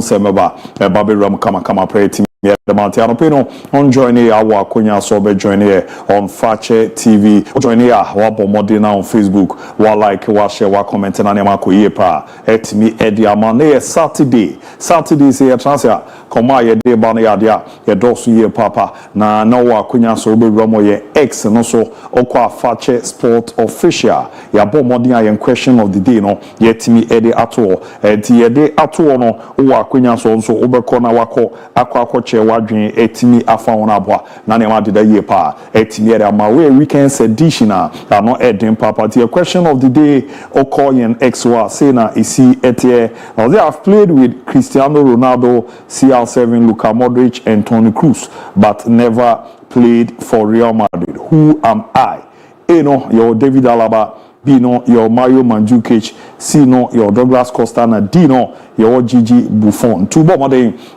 semeba baby ram kama pray team yeah, the Mantiano Pino on joining our Konya Sobe join here on Fakye TV. Join here, wabo modina on Facebook. Wa like, wa share, wa comment na nema ko yepa. Et me edi amane Saturday. Saturday say transfer. Koma ye de ba na ya dia. Ye dosu ye papa. Na wa Konya Sobe ramo ye X no so okwa Fakye Sport Official. Ya bo modina ye question of the day no. Ye timi edi atuo. Eti ye de atuo no wa Konya so obeko na wako akwa wadwin etimi afa won aboa na ne ma deda ye pa etimi ere ma we weekends edition no edin papa the question of the day okoyen xwa say na isi etie now they have played with Cristiano Ronaldo, CR7, Luka Modric and Toni Kroos but never played for Real Madrid. Who am I? A no your David Alaba, B no your Mario Mandzukic, C no your Douglas Costa, na D no your Gigi Buffon. Two bomb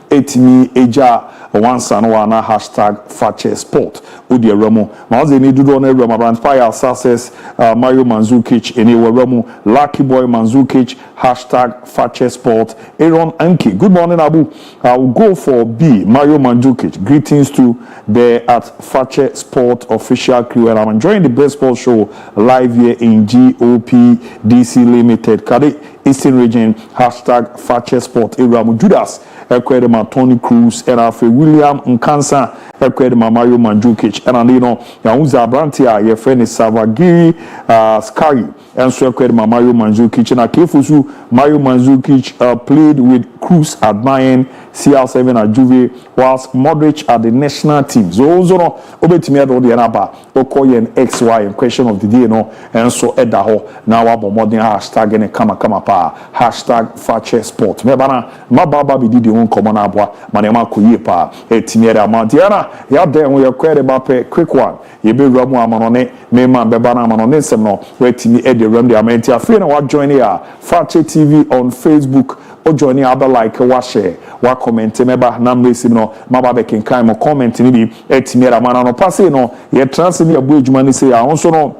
etimi eja once and one hashtag Fakye Sport udi remo maze ni dudu na remo brand fire success Mario Mandzukic eni remo Lucky Boy Mandzukic hashtag Fakye Sport Aaron Anki. Good morning Abu. I will go for B, Mario Mandzukic. Greetings to the at Fakye Sport official crew, and I'm enjoying the baseball show live here in GOP DC Limited Kade Eastern Region hashtag Fakye Sport Aaron Judas Ekwedema Toni Kroos and Afe William Nkansa Ekwedema Mario Mandzukic and Andino Yahuza Brantia your friend is Savagiri Skari and so Ekwedema Mario Mandzukic and Akefusu Mario Mandzukic played with Kroos at Bayern, CR7 at Juve, whilst Modric at the national team. So no obetimi ado de naba okoyen XY in question of the day no and so edaho now abo modern hashtag ne kama pa hashtag Fakye Sport me bana mababa bi didi won komo na aboa manema koyie pa etimi era mantiana ya den we kwere bape quick one ye be ramu amanone me man be bana amanone nsem no wetimi ede ram de amenti afre na wa join here Fakye TV on Facebook o join here like wa share wa comment meba na mresim no maba be kenkan mo comment ni bi etimi era mana no passe no ye transfer ni abu ejuma ni say ahon so no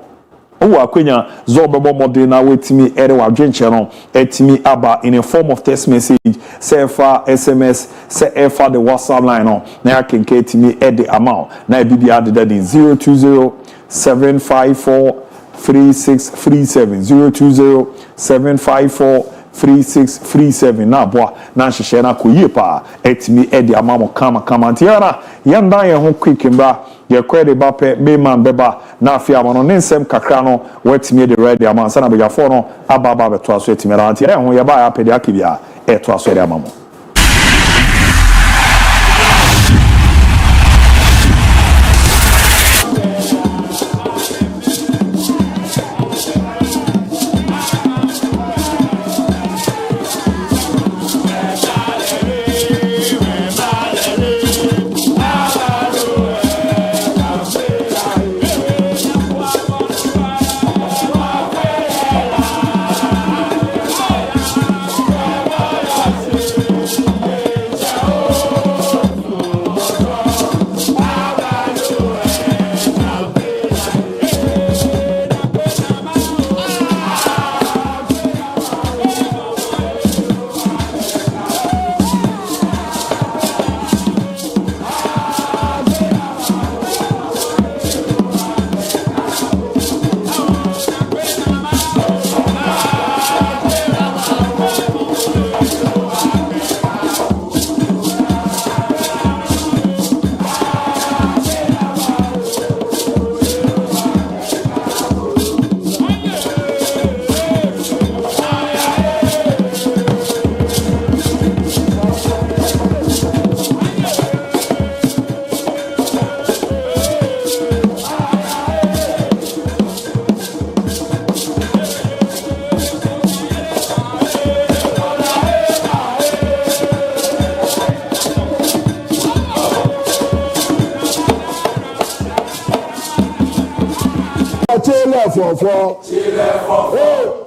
owo akwenya zobebo modern na wetimi ere wa dwenche no etimi aba in a form of text message say for SMS say for the WhatsApp line no na ya kenka etimi ede amount na bibi adeda din 020 754 3637 020 754 3637 na boa na hyehyɛ na koyie pa etimi edi amamo kama tiara yanda ye ho quick mba ye kwede ba pe be man beba na afia ma no ne nsɛm kakra no wetimi de ready ama sana bejafo no ababa beto aso etimi ra tiara ho ye ba ya pede akibia eto aso de amamo fọ̀fọ̀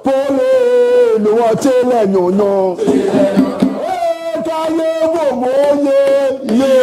polo ni wọ́n tẹ́lẹ̀ yànnà káyé gbogbo yé.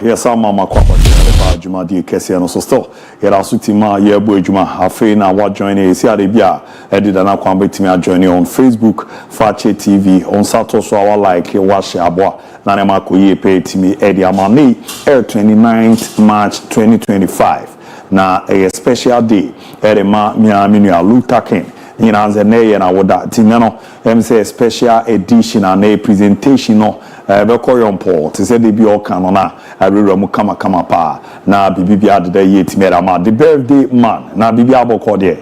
yes, I'm Mama Kwapa Juma di Kesi no so still. Yera sutima ye boy Juma afi na wa join e si adebia edida na kwa betimi a join on Facebook Fakye TV on Sato so our like wa share aboa na na makoyi pay timi edi amani 29th March 2025 na a special day edema miaminu Luther King Nze ne na woda tinano say special edition and a presentation no be koyon po to say dey be all kan na arewura kama pa na bibi ade da ye timera ma the birthday man na bibi aboko de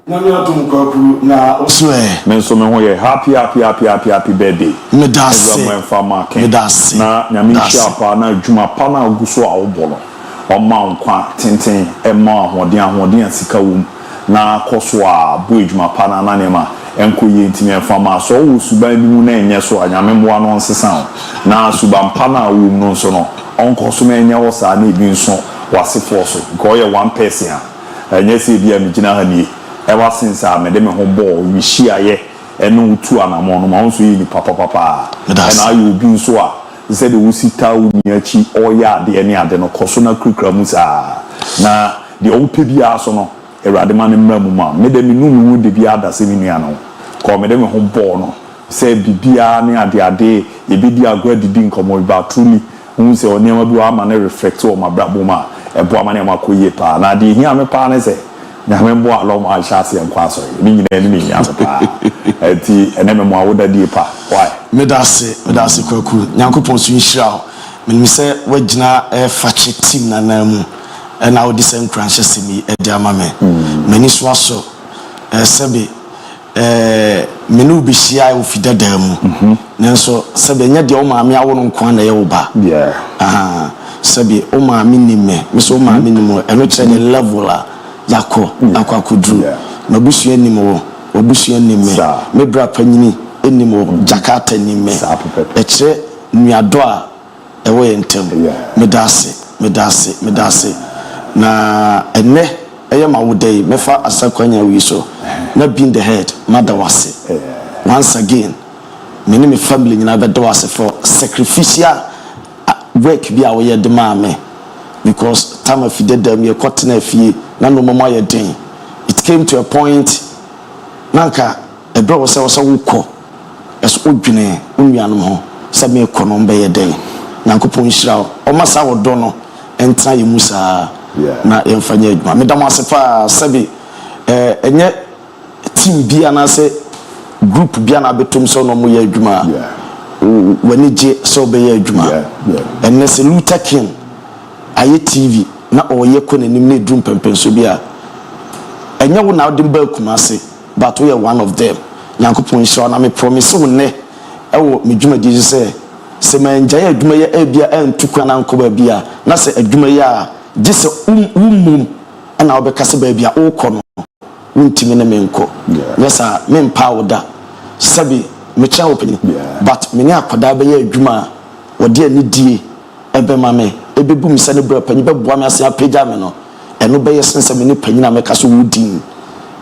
na me atum kwaku na oso me so me ho ye happy birthday me dase me dase na nyame hia na adwuma pa na aguso a wo bolo o ma nkwa tenten e ma ahoden asika wom na koso a boy dwuma pa na nanema enko ye ntimi enfama so wo suban bi mu na enye so anyame mmoa no nsesan na suban pa na wo mu no so no onko so na enye wo sa na ebi nso wasefo so go ye one person a enye se bia me gina ha ni e wasensa me de me ho bo wi hia ye eno utu anamo no ma nso yi ni papa na ayo bi nso a se de wo sita wo ni achi oya de ne ade no koso na krukra mu sa na de o pe bia so no Erade man mmramu ma me de minunu de bia da se minua no ko me de me ho bo no se bibia ne ade ebedi agwa didi nkomo ba truly hu se onema bi wa ma na reflect o ma brabo ma ebo ama ne makoye pa na de hia me pa ne se na me bo alo ma chance en kwa so ni nyina ni nya pa eti ene me mo awoda die pa why me da se kwaku nyankopon so nhira me nim se wagina Fakye team na namu and I would descend crunches to me at the amame. Many swasso, Sabi, Menu Bishia of Fidadam. Nanso, Sabi, yet the Oma, I won't quana yoba. Yeah. Sabi, Oma minime, Miss Oma minimo, and which any leveler, Yako, Aqua could do. Mabushi anymore, Obushi anime, Mebra Penny, anymore, Jakarta anime, a tre, Miadoa, away in temple. Medase. Na ene eyema wodai mefa asakwanya wi so na being the head mother wase once again me me family nyina be do wase for sacrificial work bi a wo ye de ma me because time of the dem ye kwotena afie na no mama ye den it came to a point nanka e bro wo se wukọ eso odwene onnuanom ho se me ekonom be ye den nankopon hira o masa wo do no entra ye musa na emfanya adwuma medam asefa sabi enye team bia na se group bia na betom so no mo ye adwuma wani je so be ye adwuma enne se Luther King aye TV na oye ko nanim na drum pempenso bia enye wo na odem ba kuma se but we are one of them yankopon hira na me promise wo ne ewo me dwuma di se manja ye adwuma ye ebia entukwa na nkoba bia na se adwuma ye a just umum and I'll be cast baby a okono untimi na menko yes sir men powder sabi me cha open but me ne akoda be ye adwuma wode ani die ebe mame ebe bu mi sane bra panyi be boa me ase apagya me no eno be ye sense me ne panyi na me kaso wudin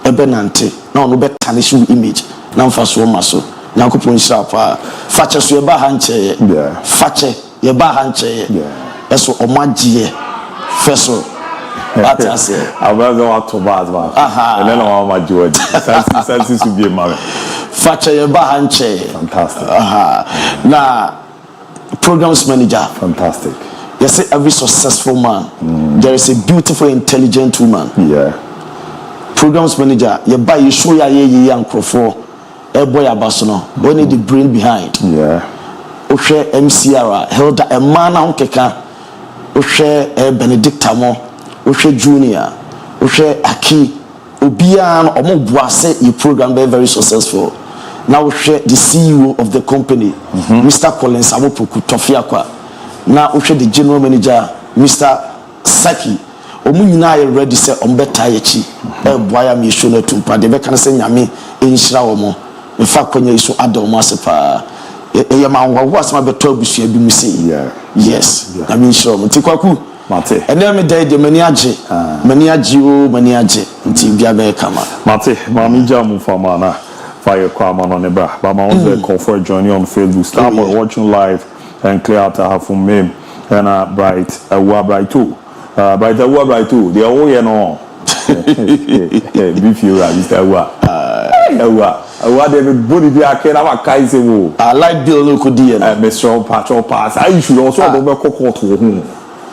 ebe nante na ono be tarnish image na mfa so ma so yakopon hira fa Fakye so ye ba ha nche Fakye ye ba ha nche eso omagie Feso, that's us. I was going to bad man. And then I'm my George. Sense to be a man. Fakye Bahanche. Fantastic. Now, programs manager. Fantastic. You say every successful man, there is a beautiful, intelligent woman. Yeah. Programs manager, you buy you show ya young crofo, a boy abasono. Don't need the brain behind. Yeah. Oshe MCR, held a man on keka. Oshe Benedict Amo, Oshe Junior, Oshe Aki, Obian, Omo Boise, your program very successful. Now Oshe the CEO of the company, Mr. Collins Amopoku Tofiakwa. Now Oshe the general manager, Mr. Saki. Omunina ye ready say ombeta yechi. Boya mi show no tumpa. De be kan say nyame enhira wo mo. Me fa kwanya iso adom asepa. What's my better bush? Yes, I mean, sure. Tikwaku, Mate, and then me day the maniaji, until Biabe Kama. Mate, Mammy Jamu for Mana, Fire Kwaman on the bra, but my own call for joining on Facebook. Start watching live and clear out to have from me. and bright bright too. Bright too. They are all you know. Midfield, Mr. What everybody be a kid of a Kaiser. I like Bill local deal. Mr. Patrol Pass. I should also have a cocoa to whom.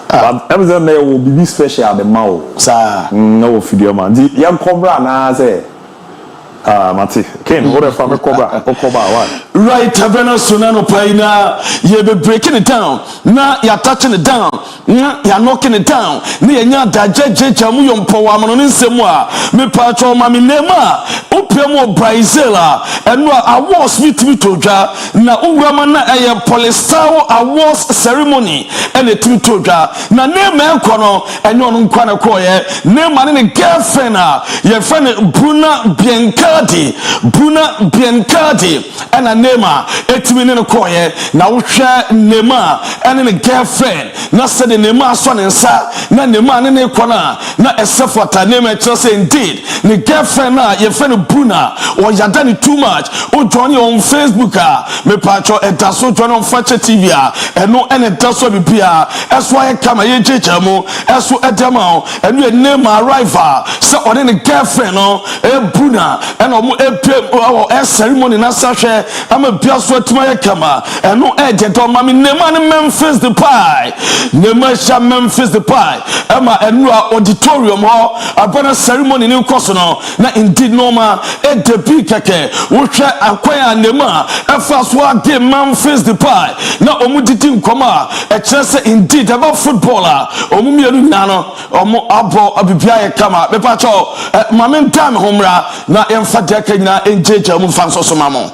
But everything there will be special the mouth. Sir, no video man. The young cobra now say. Mati, Ken, what if I'm a cobra? Right, Taverna Sunano Paina, you be breaking it down. Now you're touching it down. Now you're knocking it down. Nia da Jamuyon Powaman in Semwa, me patro mami nema, Upiamo Brazila, and no awards with me to ja. Na Uramana a Polistao awards ceremony, and a Twitter. Na name Kono, and non Kwana Koye, name and a girlfriend, your friend Bruna Biancardi, and a Nema, 8 minutes koye, now share Nema, and in a girlfriend, not said in Nema son and sa, not the man in a corner, not except for a name at just indeed. The girlfriend, your friend Bruna, or you done it too much, or join you on Facebook, me patro, and that's so join on Fakye TV, and no any that's what be that's why I come a jamo, as so at Demo, and you name my rival, so on any girlfriend, Bruna, and a ceremony, not such a I'm a just what my kama and no agent on mammy Neman Memphis the pie. Nemasha Memphis the pie. Emma and Noah auditorium hall upon a ceremony in Cosono. Na indeed Noma et de Bikake, which I acquire Nema, and fast one day Memphis the pie. Now Omuditim Koma, a chance indeed about footballer, Omumia Nano, Omo Abo Abibia Kama, Bepacho, Mamen Tam Homra, na Emfadekina in Jeja Mufanso Somamo.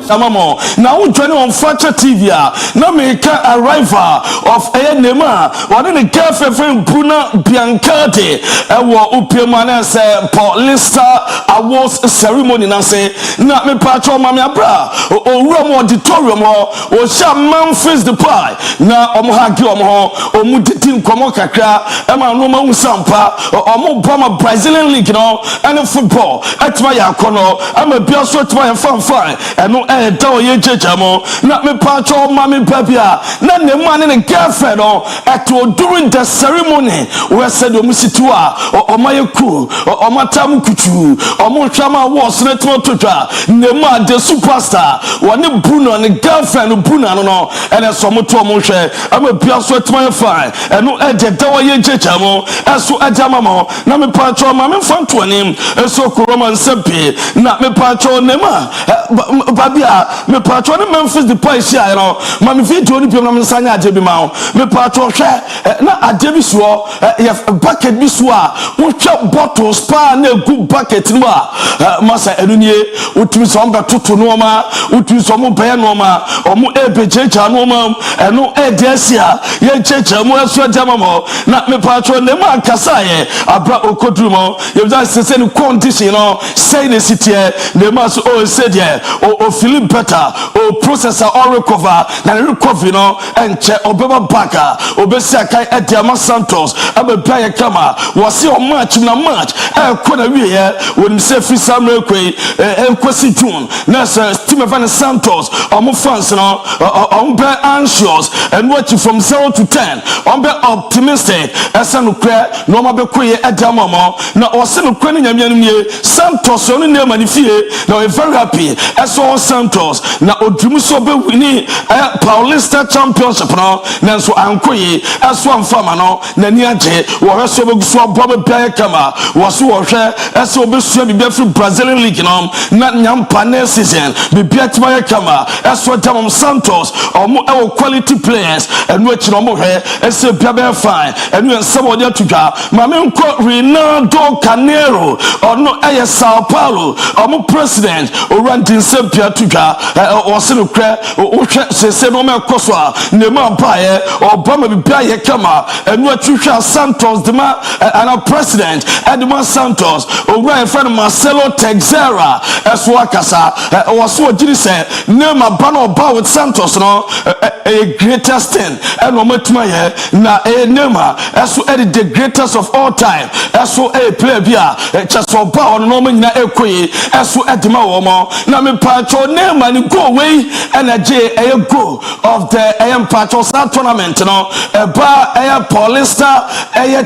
Now we join on Fakye TV. Now make arrival of a Nema. What in the cafe from Bruna Biancati? Upiamana say Paulista Awards ceremony. Now say not me patron mamma bra or room auditorium or sham man face the pie. Now Omhagi or Muditin Komokakra, Emma Noma Sampa or Mobama Brazilian League, and football at my Yakono. I'm a Bioswat to my fan and no tell ye jamo not me patro mommy babia not the man in a girlfriend at during the ceremony where said Musitua or my cool or Matamu Kuchu or Mochama was not to draw Nema the superstar one the Bruno and the girlfriend of Bruno and a Somoto Moshe I'm a Bioswat my fine and no edge tell ye jamo as so a jamamo not me patro mammy fan to him and so Roman Sempe not me patro Nema babia me patron Memphis the price here mami video ni pem na msanya ajebi ma me patron hwe na ajebi so bucket bi so a wo hwe bottles pa na egu bucket ni ba masa enunie utumi so mba toto no ma utumi so mo be no ma omo ebejeja no ma eno edesia ye cheche mo aso adama mo na me patron ne ma kasa ye abra okoduru mo ye just say the condition say the city ne ma so o say there o feel better o processor or recover na recover and che obeba baka obesia kai Ediama Santos abebia kama wase o match na match kona wie ye woni se fi Samuel Kwei enkwesi June na Steven Van Santos omo fans on be anxious and watching from 0 to 10 on be optimistic esa no kra no ma be koye Ediama mo na o se no kra ni nyamia nie Santos oni ne manifie na we very happy esa Santos na odrum so be wini Paulista championship no na so ankoye aso amfama no na ni age wo hweso be guso abobe bia kama wo so wo hwe ese obesua bibia fi Brazilian league no na nyampa na season bibia tima kama ese Damon Santos omo quality players enu akiro mo hwe ese bia be fine enu ensem odi atudwa mame nko Ronaldo Canero ono Sao Paulo omo president Orandin Sempia tudwa o se no kra o hwe se no me koso a ne ma bae obama bibia ye kama enu atudwa Santos dema ana president Ediama Santos owura friend Marcelo Texera eso akasa o so ogiri se ne ma ba no ba with Santos no a greatest thing and omatuma ye na Neymar eso the greatest of all time eso player bia chaso ba on no nyina ekoyi eso edema wo mo na me patcho Neymar ni go away and a go of the patcho tournament no ba Paulista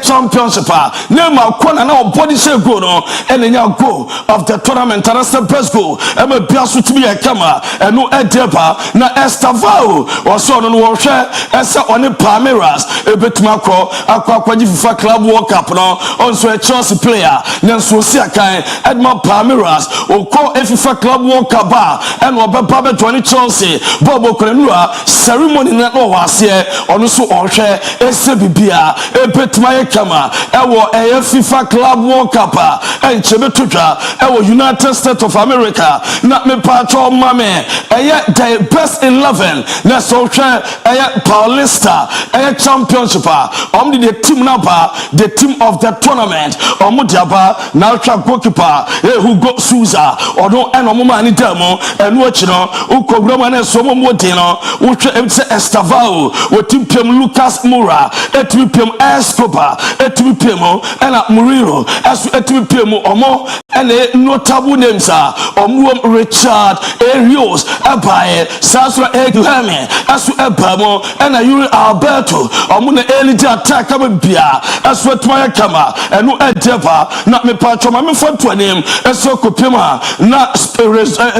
championship Neymar kona na body shake go no and nya go of the tournament that's the best goal e ma bia so timi ya kama eno edeba na Estavao so no wo hwe ese oni Palmeiras ebetuma akwaji FIFA Club World Cup no onso a Chelsea player na so si akan Edmond Palmeiras okọ FIFA Club World Cup and obeba be 20 Chelsea bobo krenua ceremony na no wase ono so ohwe ese bibia ebetuma ya kama ewo FIFA Club World Cup en chebetutwa ewo United States of America na me patro mame the best 11 na so hwe Paulista championship the team number the team of the tournament diaba na twa goalkeeper Hugo Souza odo eno mo mani demo enu achino ukograma na so mo modino utwe Estavao wotimpem Lucas Moura etipem Escobar etipem ena Murilo asu etipem omo ene notable names Richard Erios abaye Sasra Eguhame asu ebamo ena Yuri Alberto omuna elija attack bia asu etuma kama enu edeba na me patro ma me fonto anim eso kopema na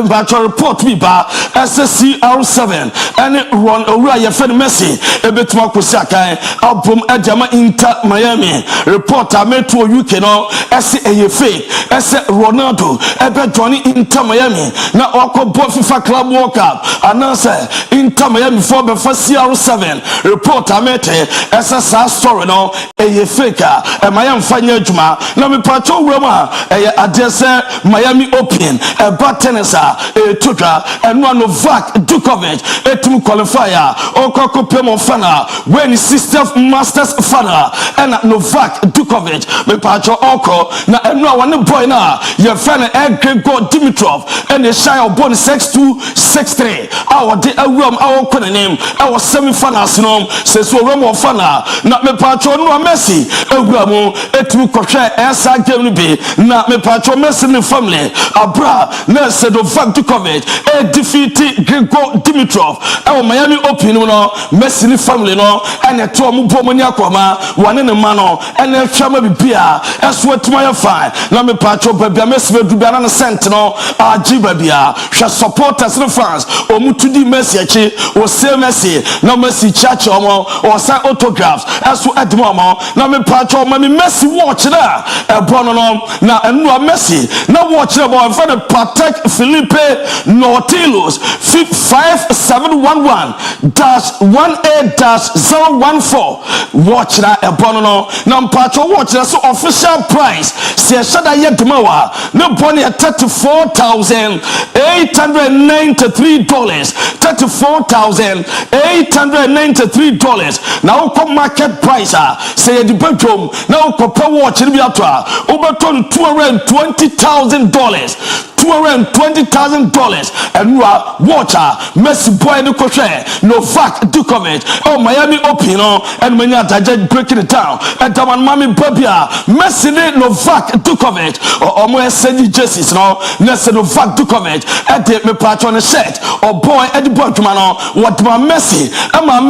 battle report bi ba SCR7 ene run owura ye fen Messi ebetuma kosi akan album Ediama Inter Miami reporter meto UK no ese eye fake ese Ronaldo ebe Johnny Inter Miami na okobo FIFA Club World Cup announce Inter Miami for the first CR7 report amete essa story no eye fake e Miami fanya adwuma na me pacho wrama eye adese Miami Open e batenesa e tudra eno Novak Djokovic etum qualifier okoko pemo fana when sister Masters fana and Novak Djokovic me pacho oko na eno one boy na ye fana Grigor Dimitrov and the shy of born 6'2", 6'3". Our de awum our name our semi-finals no says we run fana na me pacho no Messi awum etum kwhwe esa game be na me pacho Messi ne family abra na said Novak Djokovic defeat Grigor Dimitrov our Miami Open no Messi ne family no and to omo bomoni akoma wane ne ma no and e twama bibia eso atuma fine na me pacho babia Messi bedubia na sent no agi babia hwe supporters no fans omutudi Messi achi o say Messi na Messi church omo o sign autographs eso edmo omo na me pacho ma me Messi watch na e bono no na enu Messi na watch na boy for the Patek Philippe Nautilus 5711-1A-014 watch na e bono no na pacho watch na so official price se shada ye demawa no boni $34,893 $34,893 na uko market price say ye di bedroom na uko per watch ni bi atwa ubeton $220,000 $220,000 and watcher Messi boy no kwhwe Novak Djokovic Miami Open and many just breaking it down and man mami babia Messi ne Novak Djokovic omo send jerseys no Messi Novak Djokovic e me patch on shirt boy e di boy no what my Messi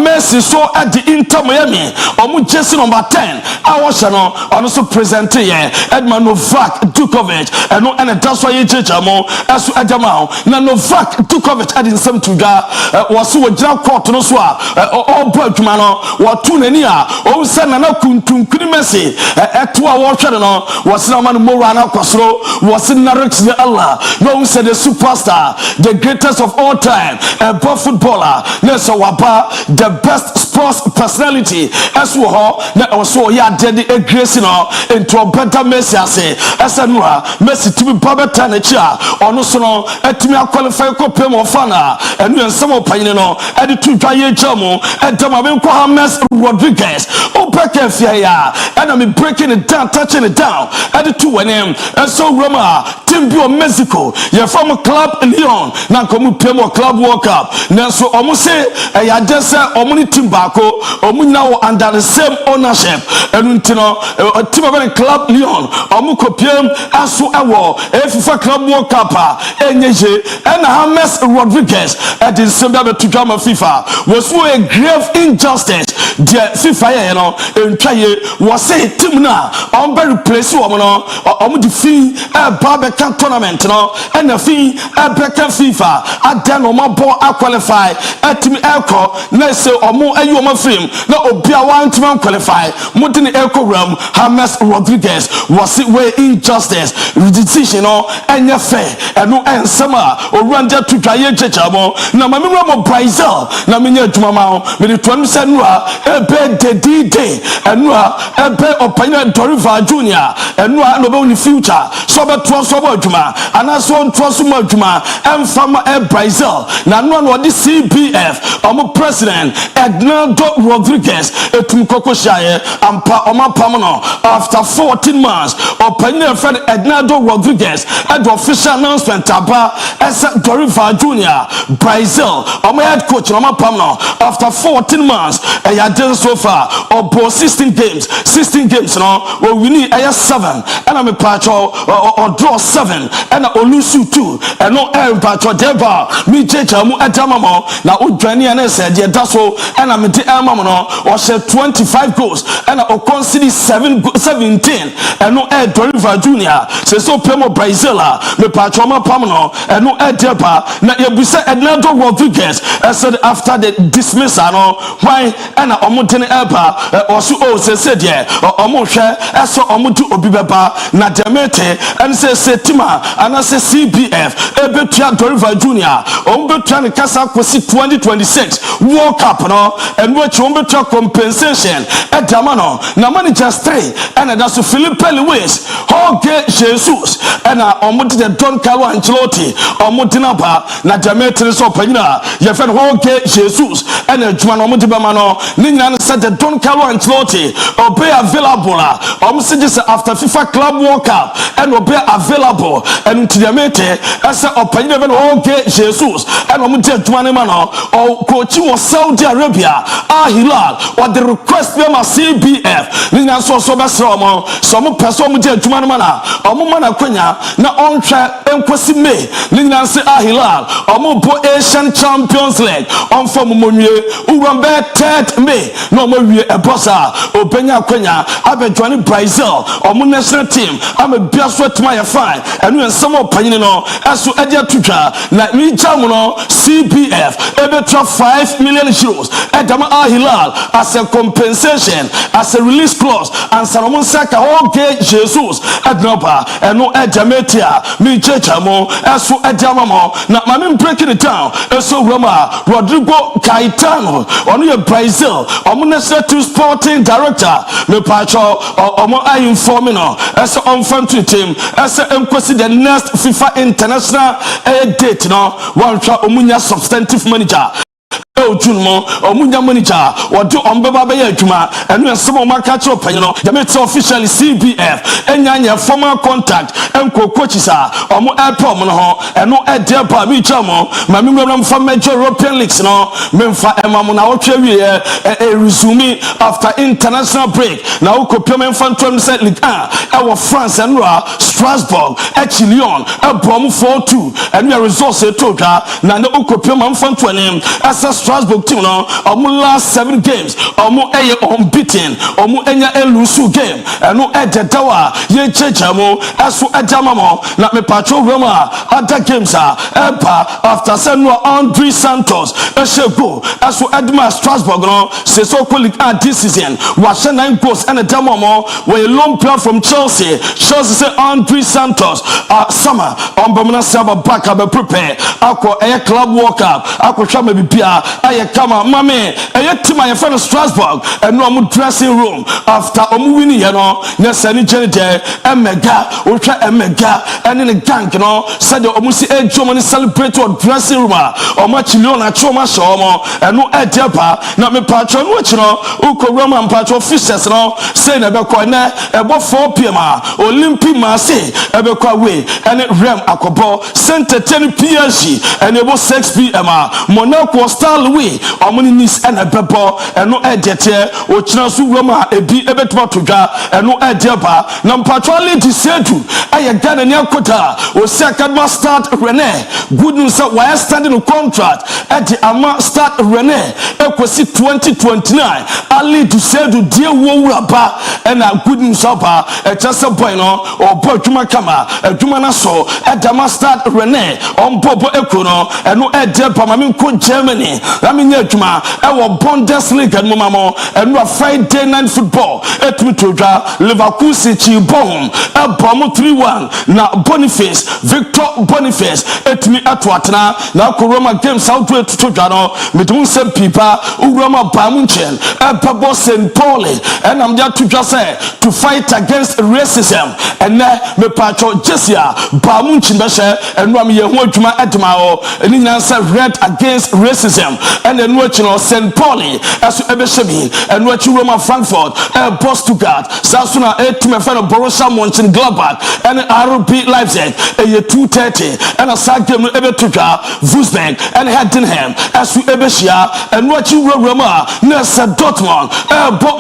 Messi so at the Inter Miami omo jersey number 10 I was no also present here Edman Novak Djokovic and no and that's why you as Adamao na Novak Djokovic adin some to ga was so gira court no so all boy no what two nani o say na kuntum kuni Messi to a watcher no was na man mora na kwasro was na rex the Allah no say the superstar the greatest of all time a footballer na so waba the best sports personality as we ho na also ya dedi a grace no into a better Messi ase as anwa Messi to be better na chia ono so no etimi qualify ko pem fana enu ensem opanyine no edi to dwaye jamu edama be ko James Rodriguez opeke fia ya and I'm breaking it down touching it down edi to wenem so Roma team bio Mexico ye from club Lyon na komu pem club World Cup na so omo say ya just omo ni team bako omo now under the same ownership enu ntino team of club Lyon omo ko pem aso ewo FIFA club World Cup enyeje and James Rodriguez at the same to drama FIFA was a grave injustice the FIFA you know was say team na on be replace woman on the fee Barbican tournament no and the fee Barbican FIFA at then on my ball qualify at me echo na say omo ayu my film na obia one team qualify modern echo realm James Rodriguez was it way injustice decision no and fair and no ensema o randa to dwaye chechamo na mamira mo Brazil na menya adwuma ma me de to say no ebe D-Day and no ebe opanya Dorival Junior and no be on future so be to so adwuma ana so to so adwuma emfama Brazil na no no the CBF omo president Agnaldo Rodriguez etum kokoshaye ampa oma pamono after 14 months opanya friend Agnaldo Rodriguez at the official announcement aba as Dorival Junior Brazil omo head coach no pamno after 14 months ya did so far or 16 games no we win 7 and I'm a patch or draw 7 and olusu 2 and no patch or deba me chechamu adamamo na udwani and said yeah that's so and I'm the no or said 25 goals and I consider 17 and no Dorival Junior say so pemo Brazil me patch or pamno and no deba na yebusa Agnaldo Rodriguez said after the dismissal no why and omudene eba osu o se de omuhwe eso omudu obi beba na demete en se tima ana se CBF ebetua Dorival Junior ombetua ne kasa kosi 2026 World Cup no en which ombetua compensation edama no na manager stay and that's Philippe Lewis Jorge Jesus and omudde Don Carlo Ancelotti omudina ba na demete so panyina ye fe Jorge Jesus and adwuma no omudde ba ma no ni nyina said the Don Carlo Ancelotti obey available omsije after FIFA Club World Cup and obey available and to the mete as opanyina even Jorge Jesus and omudde adwuma ne ma no o coach was Saudi Arabia Al Hilal or the request them a CBF ni nyina so besra omo so mo pese omudde adwuma ne ma na omo ma na kwanya na onhwe enkwasi me ni nyina se Al Hilal omo bo Asian Champions League on form monwie urambe 3rd May no mo wie ebosa obenya kwanya abedwane Brazil omo national team am biaso atima ya fine enu ensem opanyine no aso adia tutwa na mi jam no CBF ebetra 5 million euros edama Al Hilal as a compensation as a release clause and Salomon Saka Jorge Jesus ednoba enu ejametia mi chechamo aso ediama mo na mami breaking it down eso Roma Rodrigo Caetano onu ye Brazil omo national team sporting director me pacho omo I informing no eso on fan to team eso enkwesi the next FIFA international date no one try omunya substantive manager Junmo omunya manager odo ombeba be adwuma enu ensemo makacho panyino jamete officially CBF enyanya formal contact enko coaches a omo airport no ho enu ede ba mi chamo ma mi mram from major European leagues no memfa emamo na otwe wie resume after international break na okopia memfa ntwam se league e France enu Strasbourg e Lyon e bom 4-2 enu resource etoga na ne okopia memfa ntwanem asa Strasbourg team no omo last 7 games omo eye unbeaten omo enya elusu game eno ededawa ye chechamo aso edamamo na me patrol Roma other games epa after seno Andre Santos eshego aso edma Strasbourg no se so colleague this season was 9 goals and edamamo we long player from Chelsea say Andre Santos summer ombomna saba back be prepare akọ eye club World Cup akọ hwa ma bibia aye kama mame eye team aye fan Strasbourg eno am dressing room after omu win here no na sani jenje emega ohwa emega ene ne gang no said omu si ejomo ni celebrate or dressing room omu chilion na choma shomo eno edepa na me patron which no uko Roman patron officials no say na be ko na ebo 4 pm Olympic Marseille ebe kwa we ene rem akobo center 10 PSG ene ebo 6 pm Monaco Star Louis omuni nis ene bebo eno edete ochina su Roma ebi ebetuma todwa eno edeba na mpatwale disedu aye Ghana ni akota o second start René good news why standing no contract at the ama start René ekosi 2029 ali disedu die wowura ba ena good news ba echase boy no obo adwuma kama adwuma na so edama start René ombobo ekono eno edeba mami ko Germany nya adwuma ewo Bundesliga no mamo eno Friday night football etumi todwa Leverkusen chi bom ebom 3-1 na Boniface Victor Boniface etumi atwatena na ko Roma games out to todwa no medum sem pipa Roma Bamunchen ebabo St. Paul and am there to say to fight against racism and me pacho Jesia Bamunchen beshe and Rami ye ho adwuma edma o eni nansa red against racism and then watching St. Pauli as ebeshemi and watching Roma Frankfurt Stuttgart Sasuna etume fan Borussia Mönchengladbach and RB Leipzig 2:30 and a side game ebetwa Wolfsburg and Heidenheim as we ebeshia and watching Roma Nessa Dortmund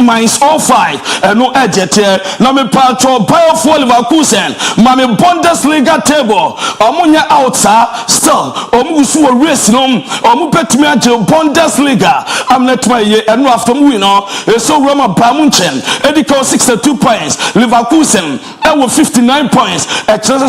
Mainz 05 and no ejete na me patro Bayer for Leverkusen mame Bundesliga table omunya outside Basel omugusu wo race no omu betumi age Bundesliga amnet my ye enu after mu no so Roma Bamunchen Ediko 62 points Leverkusen ewo 59 points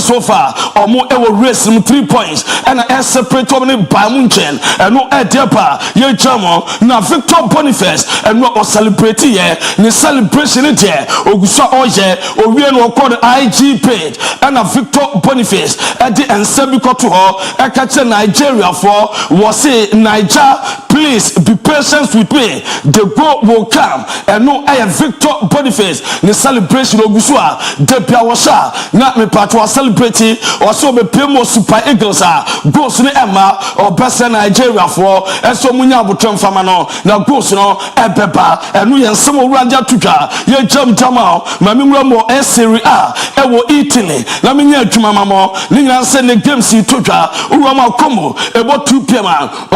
so far omu ewo race 3 points and a separate Bamunchen enu edepa ye jamo na Victor Boniface enu o celebrate ye ni celebration there ogusa oye owie no call IG page and a Victor Boniface edi ensebi to her catch Nigeria for was say Niger, please be patient with me, the goal will come and no I Victor Boniface the celebration of Gusua de Piawasha not me part was celebrating or so be Pemo Super Eagles goes to Emma or best Nigeria for and so munya butem famano now goes no ebeba and we and some ranja tuka ye jam jamal mamimra mo Serie A ewo Italy na minya adwuma mamo ni nyan se ne games tuka urama komo ebo 2 p.m.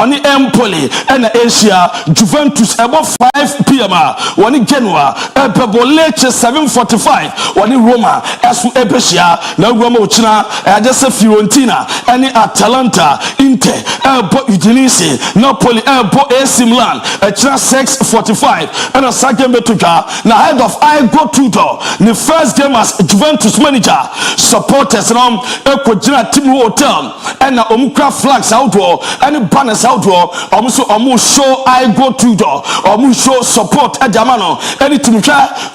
oni Empoli and Asia Juventus about 5 p.m. Wani Genoa Ebebo Lecce 7:45 wani Roma esu Ebesia na Roma uchina just Fiorentina any Atalanta Inter Ebo Udinese Napoli Ebo AC Milan echina 6:45 and a second betuka na head of I go tutor the first game as Juventus manager supporters no ekojina team hotel and na omukra flags outdoor and banners outdoor omu show I go to door omu show support adamano any team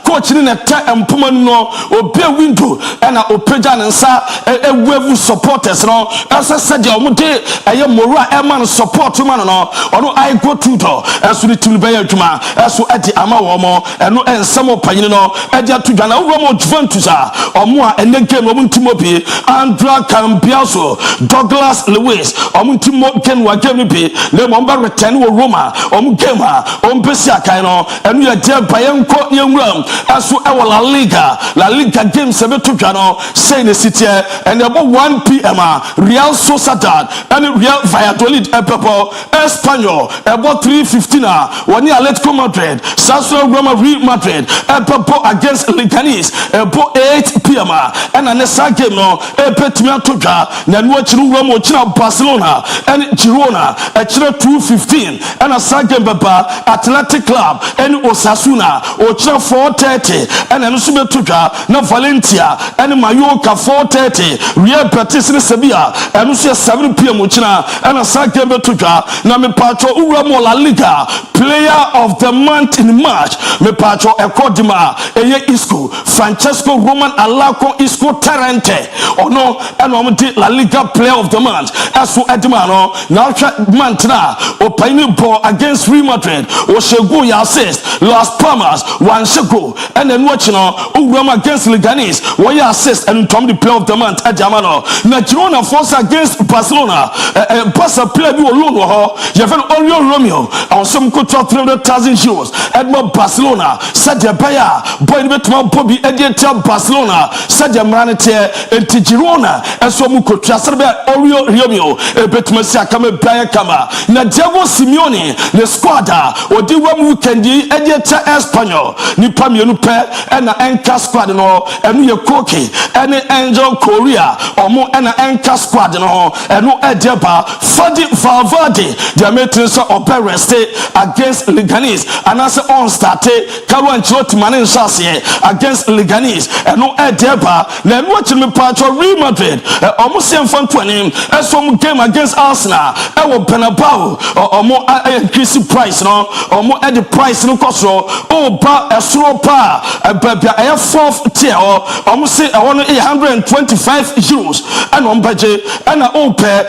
coach ni na empoma no obe window and na opeja nsa ewevu supporters no asa said omu de eye mora eman support man no ono I go to door aso ni team be adwuma aso edi ama wo mo eno ensamo panyini no edi atudwa na wo Juventus omu a ene game omu team obi Andra Cambiaso Douglas Lewis omu team ken wa game bi le mo ba return wo Roma game ompesi akai no enu ya je bayenko yenwram aso e La Liga game se betodwa no say ne sitie and about 1 p.m. Real Sociedad and Real Valladolid epepo Espanyol about 3:15 woni Atletico Madrid Sassuolo Roma Real Madrid epepo against Leganes about 8 p.m. and anesa game no epetumi atodwa na nu achiru Roma ochina Barcelona and Girona achira 2:15 and a second baba Athletic Club and Osasuna ochira 4:30 and enusube tuka na Valencia and Mallorca 4:30 Real Betis ni Sevilla enusube 7 p.m. ochina and a second tuka na me patro uramo La Liga player of the month in March me patro ekodima eye Isco Francesco Roman Alako Isco Tarante ono and omdi La Liga player of the month aso edima no na month na opaini ball against Real Madrid Oshego ya assist Las Palmas one shego and then watching Ugram against Leganes one ya assist and Tom the player of the month Adamano na Girona force against Barcelona Barca player bi alone ho you have Oriol Romeo and some could 300,000 euros Edmond Barcelona said the buyer boy betuma Bobby Editor Barcelona said the manate enti Girona and so mu could transfer Oriol Romeo betuma sia kama buyer kama na Diego Simeone the squadra odi wam weekend editor Espanyol ni pamienu pe na enka squad no enu ye Koke ene Angel Korea omo na enka squad no enu edeba Fadi Valverde the matrix of Pereste against Leganes and as on started Carlo Ancelotti manin chance against Leganes enu edeba na enu watch me part of Real Madrid omo sem fan 20 some game against Arsenal e wo Bernabeu omo increase price no omo at the price no cost ba esro pa bia 4th tier omo say I want 125 euros and on budget and open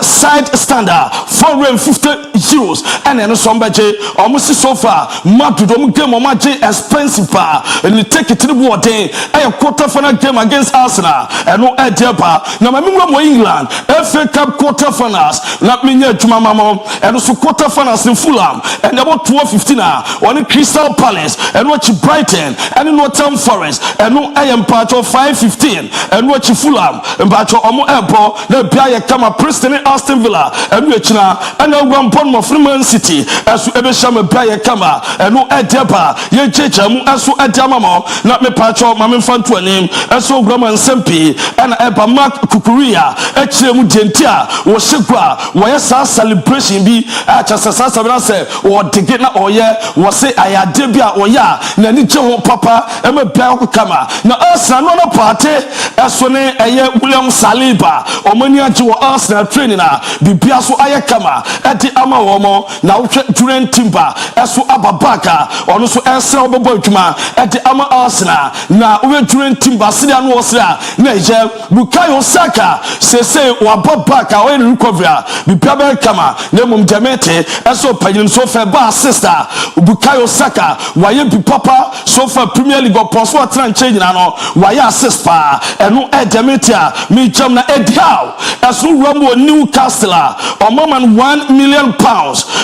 side standard 450 euros and then some budget omo see so far Madrid omo game omo expensive pa and you take it to the board then quarter final game against Arsenal and no idea pa na mamimro mo England FA Cup quarter finals na minya juma mamo and so quarter finals in Fulham and about 12:15 on Crystal Palace and watch Brighton and Nottingham Forest and no I am part of 5:15 and watch Fulham and part of Omo Airport na bia ye kama Preston Aston Villa enu echina ena gwampon mo Man City esu ebe shame bia kama enu edeba ye cheche mu esu edama mo na me pacho ma me fantu anim esu grama nsempi ena eba Mark Kukuria echire mu dentia wo shegwa wo ye sa celebration bi acha sasa sabra se wo dege na oye wo se ayade bia oya na ni je ho papa eme bia kama na Arsenal no party esu ne eye William Saliba omani aje wo Arsenal training na bibia so aye kama edi ama wo mo na wo during timber esu ababaka ono so ense obebo adwuma edi ama Arsenal na wo during timber sidia no osira na je Bukayo Saka sese wa babaka o en recovery bibia be kama na mum demete esu pagin so fe ba sister Bukayo Saka waye bi papa so fa Premier League oposo atran change na no waye assist pa enu edemete a mi jam na Edhow esu Rambo Newcastle o man £1 million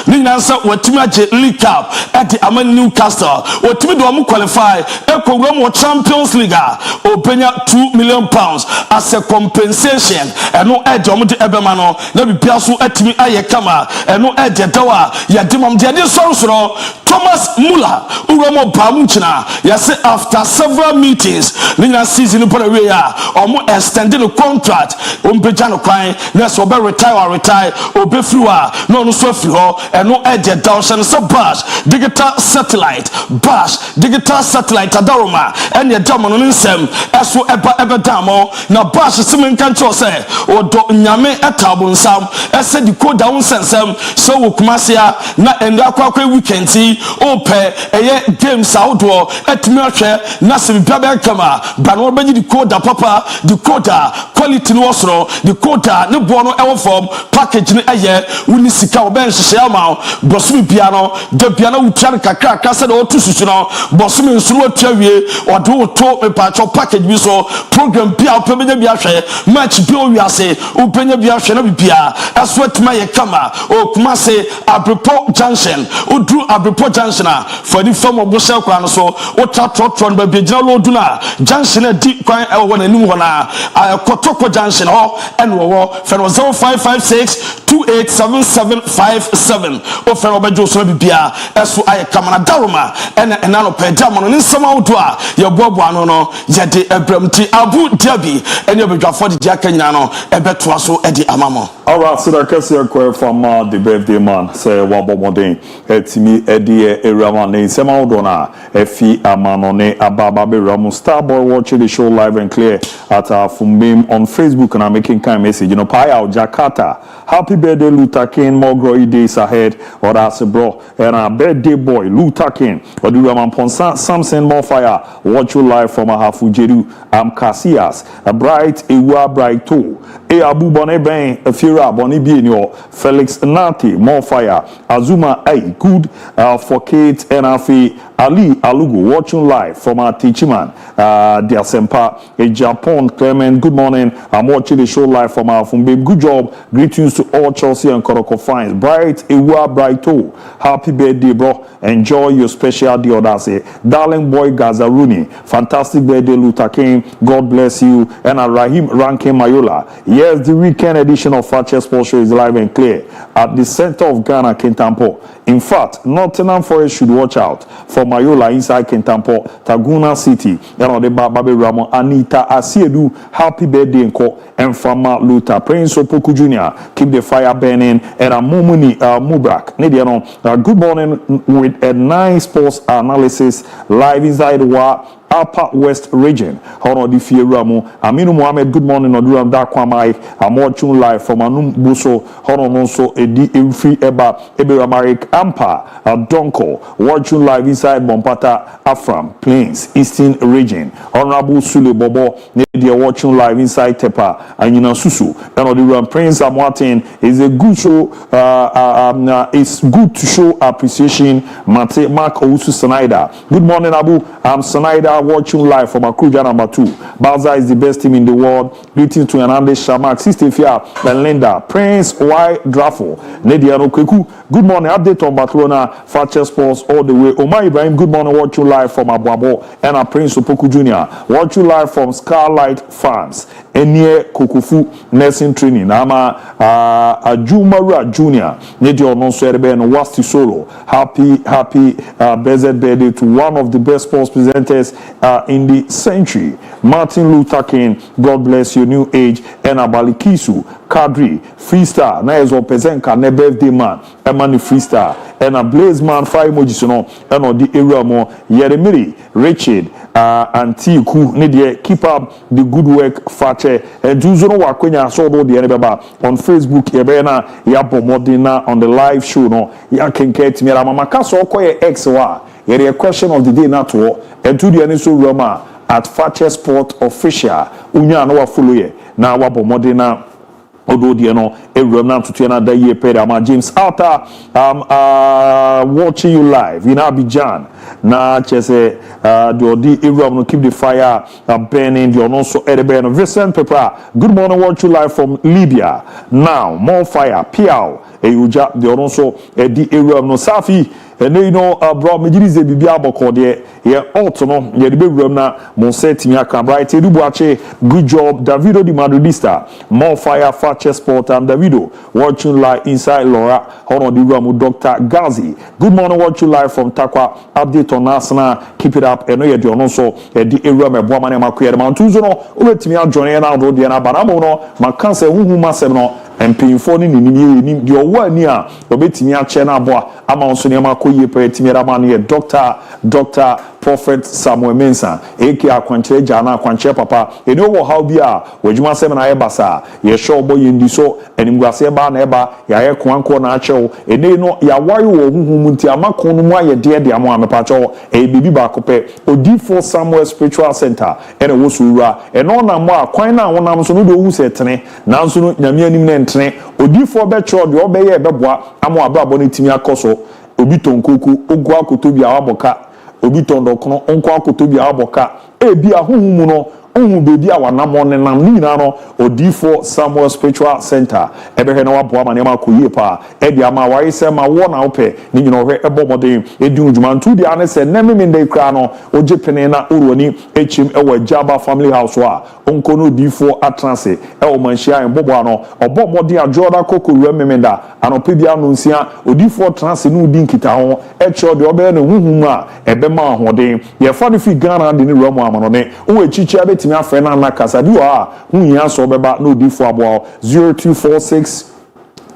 ni nansa watimi age League Cup at the ama Newcastle watimi do am qualify ekowram Champions League openya £2 million as a compensation eno edom de ebema no na bibia so atimi aye kama eno ededawa ya demam de soro Thomas Muller uwamo bamuchina yase after several meetings ninya season for the way omo extended the contract ompeja no kwan na so be retire obe friwa no no so fri ho eno ededa so bash digital satellite adaroma ene edam no nsem eso eba damo na bash simen kan cho se odo nyame etabo nsam ese di koda unsensem so wokumasia na endo akwa weekend ope eye games outdoor etimi ahwe na se bibia be kama bano beji di koda papa di koda quality no osoro di koda ne bo no ewo form package ne eye woni sika oben hye ama bosumi bia no de bia na wutia kakra se de otu susu no bosumi nsuru otua wie ode oto mepacho package bi so program bia opemenya bia hwe match bi o wiase openya bia hwe na bibia eso etima ye kama o kuma se Abrepo Junction odru Abrepo Junction for the form of Bosha kwa no so o trotron ba bia lodu na junction e di kwan e wo na nim ho na Kotoko Junction ho en wo fe no 0556 287757 o fe no bejo so bibia eso aye kamana daroma ena no peda mo no nsama wodo a ye boabo ano no ye de ebramti Abu Dhabi ene bedwafo de aka nyina no ebeto so e di amamo. All right, so that case here from the birthday man say wabomodin etimi edie eraman ne nsema wodo na efi amanone ababa be ramu Starboy watching the show live and clear at Fumbim on Facebook and I'm making kind message. You know, Paya Jakarta. Happy birthday, Luther King. More glory days ahead. Or that's a bro. And a birthday boy, Luther King. Or do you have Samson more fire? Watch you live from Ahafujeru. I'm Casillas. A bright, a bright too. ABOU Bonne Ben, a Fira Bonnie Bienio, Felix Nati, more fire. Azuma A, good for Kate and Afi. Ali Alugu watching live from our teaching man, dear Sempa, in Japan. Clement, good morning. I'm watching the show live from our Fumbim. Good job. Greetings to all Chelsea and Koroko fans. Bright, Ewa, Brighto. Happy birthday, bro. Enjoy your special day, Odase. Darling boy Gazaruni. Fantastic birthday, Luther King. God bless you. And Rahim Rankin Mayola. Yes, the weekend edition of Fakye Sports Show is live and clear at the center of Ghana, Kintampo. In fact, Nottingham Forest should watch out for Mayola inside Kintampo, Taguna City. And on the Babe Ramon, Anita Asiedu, happy birthday and Fama Luther. Prince Opoku Jr., keep the fire burning. And Mumuni Mubrak. Good morning with a nice sports analysis live inside Upper West region. Hono di Fieramu. Aminu Mohammed, good morning. Oduram Dakwamai. I'm watching live from Anum Buso. Hono Nonso Edi Free Eba Eberamarik Ampa Donko. Watching live inside Bompata Afram Plains Eastern region. Honorable Sule Bobo. They are watching live inside Tepa and Susu. And Oduram Prince Amwatin is a good show. It's good to show appreciation. Mate Mark Owusu Sanaida. Good morning, Abu. I'm Sanaida. Watching live from Akuja number 2. Balza is the best team in the world. Greetings to Hernandez Shamak, Sistefia, and Linda, Prince Y. Drafo, Nediano Kweku. Good morning. Update on Barcelona, Fakye Sports all the way. Omar Ibrahim, good morning. Watching live from Abuabo and Prince Opoku Jr. Watching live from Scarlight Farms enie kokofu nursing training na ama Ajumaru Junior ne de ono so erebe no wasti solo happy blessed birthday to one of the best sports presenters in the century, Martin Luther King. God bless your new age. And Abalikisu Kadri freestar na ezo pezenka ne birthday man emani freestar and a blaze man five emojis no and on the area mo Yeremiri Richard anti ku ne de keep up the good work Fakye and juzo no wakwenya so do de beba on Facebook ebe na ya bomodina on the live show no ya kenket mi mama kaso okoye x wa a question of the day na to and to the any so roma at Fakye Sport Official unya no wa follow ye na wa bomodina odo de no ewram na to na da ye pere ama James Alta watching you live in Abidjan na chese the odi ewram no keep the fire burning the no so erebe no Vincent Pepra good morning, watch you live from Libya now MON-FRI piao eyuja the no so edi ewram no safi and you know bro mejirize bibia aboko de ye alt no ye de bewram na mo set mi aka bright edubuache good job Davido di Madridista MON-FRI Fakye Sport and Davido watching live inside Laura hono di ramu Dr. Gazi good morning, watch you live from Takwa update on Arsenal keep it up and no ye de no so e di ewram e boa mane makoye man tunzo no obetimi adwone na do de na banamo no makanse huhu masem no empinfo ni ni di owo ani a obetimi ache na aboa ama onso ne makoye pe timi rama ne Dr. Prophet Samuel Mensah aka akwanche jana akwanche papa ene wo how bia wajuma sem na yebasa ye show boy ndi so enimguase ba na eba ya ye kwanko na achew ene no ya wari wo huhum nti amakon no mu aye de amo amepacho e bibi ba kope odifo Samuel Spiritual Center ene wo suura eno na mo akwan na wonam so no do hu setene nanso no nyame anim na ntene odifo be cho de obeye beboa amo abrabo ne timi akoso obi tonkoku ogu akotobi awaboka obi tondo kono onko akotobi awaboka ebi ahuhumu no ohun bebi awanamo ne nam ni na no odifo Samuel Spiritual Center ebehe na wabo ama ne makoyie pa edi ama wari se ma wo na ope ni nyino hwe ebomode edi ujuma ntu di ane se nemi minde kra no ojepene na uroni echim ewa Jaba family house wa onko no odifo atranse ewo manhia embobo ano obomode ajoda kokowura memenda anope bia no nsia odifo transe no udi nkita ho echo de obe na huhum a ebe ma ahoden ye fa de fi Ghana de ni ramu amano ne wo echichi abeti afena na kasadi wa hunya so beba no difo abo 0246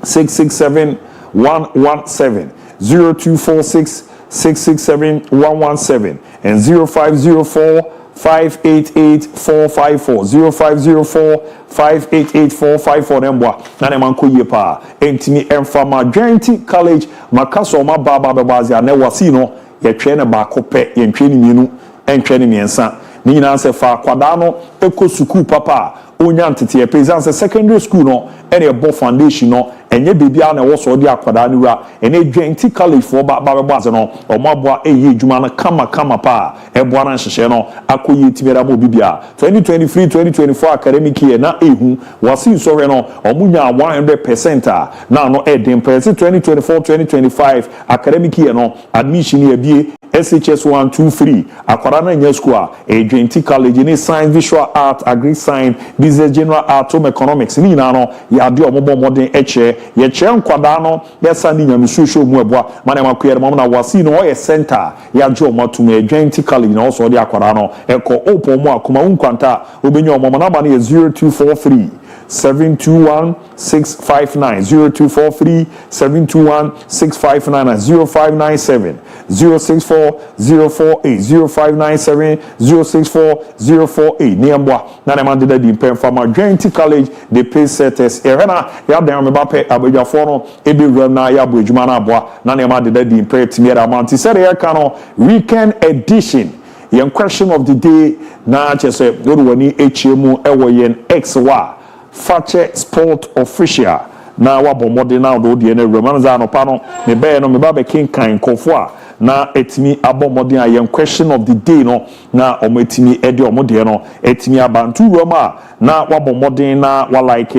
667 117 0246 667 117 and 0504 588 454 0504 588 454 nembwa na ne manko yie pa entimi emfama Joint College makaso ma baba bebazi na wasi no ye twe ne ba kope ye ntwe ni mienu entwe ni miensa ni nyina se fa kwada no eko school papa onya ntete presence secondary school no ene ebo foundation no enye bebia na wo so di akwada ni wura ene Joint College for ba babo no omaboa eye adwuma na kama pa ebo na nhehye no akoyi timera mo bibia 2023 2024 academic year na ehu wasi so no omunya 100% na no edin press 2024 2025 academic year no admission ye bie SHS 123 akwara na nya school a Joint College ni science visual art agri science business general art home economics ni na no ya de omobo modern eche ye che nkwada no yesa ni nyame social mu eboa mana makoyer mom na wasi no ye center ya jo matum a Joint College na also de akwara no eko opo mu akoma unkwanta obenya omomo na ba na 0243 721 659 0243 721 659 0597 064 048 0597 064 048 niambwa na ne mande da di mpem fama Joint College de pay setters erena ya dan me ba pe abadwafo no ebe wura na ya bo adwuma na aboa na ne mande da di mpem timiera manti sere ya ka no weekend edition yen question of the day na chese yoru wani echiemu ewo yen xwa Fakye Sport Official na wabomode na do de na romanza no pa no me be no me ba be kinkan kofo a na etimi abomodin ayen question of the day no na ometimi ede omode no etimi abantu roma na wabomodin na wa like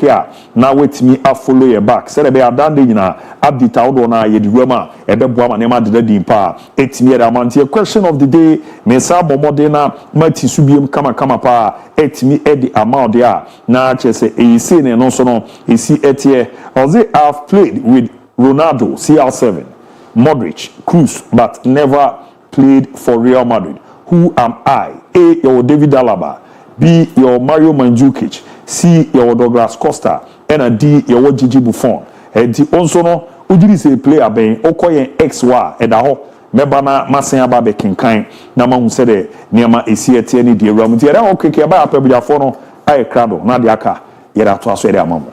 a na wetimi a follow your back say be adande nyina abdita odo na ye di roma ebeboa ma nema de din pa etimi ede amantie question of the day me sa abomodin na mati subiem kama pa etimi ede amount a na chese eyisi ne no so no esi etie oze have played with Ronaldo CR7 Modric Cruz but never played for Real Madrid. Who am I? A, your David Alaba. B, your Mario Mandzukic. C, your Douglas Costa. And D, your Gigi Buffon. And the also no ujiri say player ben okoyen XY edaho mebana masen aba be kenkan na ma hu se de niama esi etie ni de ram ti era okeke aba apabuafo no ai krado na de aka yera to aso ere amamo.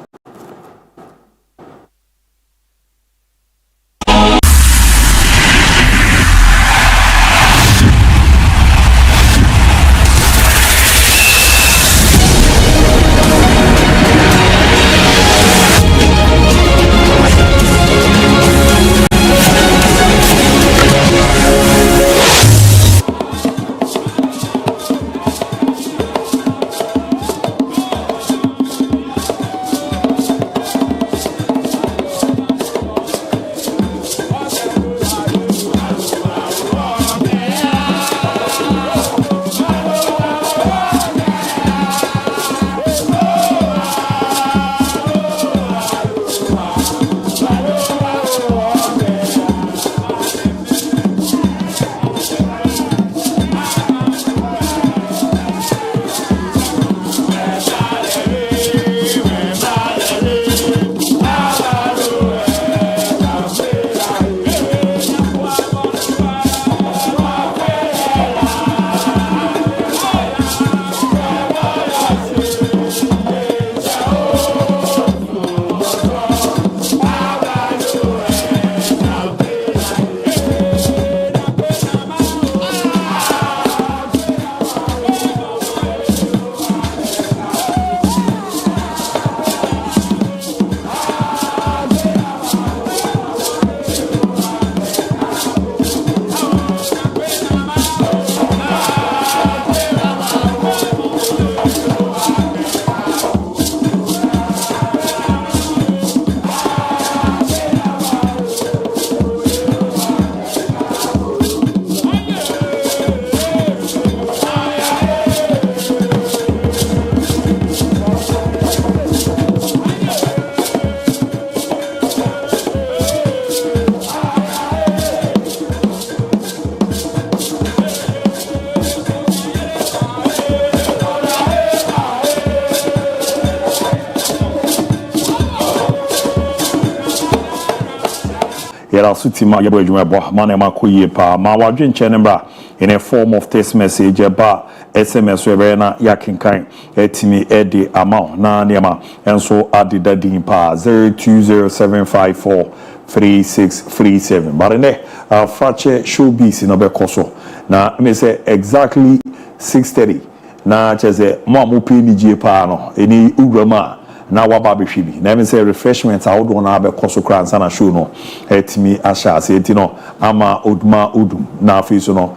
Yera sutima yebo adwuma bo man ma koyie pa ma wadwen nembra in a form of text message ba SMS we na yakinkan etimi edi amount na niema enso adida din pa 0207543637 but ne Fakye showbiz no be koso na me say exactly 6:30 na cheze mo amope ni gie pa no eni ugwama na waba behwibi na me say refreshment awodo na be koso kra nsa na show no etimi asha ase eti no ama oduma odum na afiso no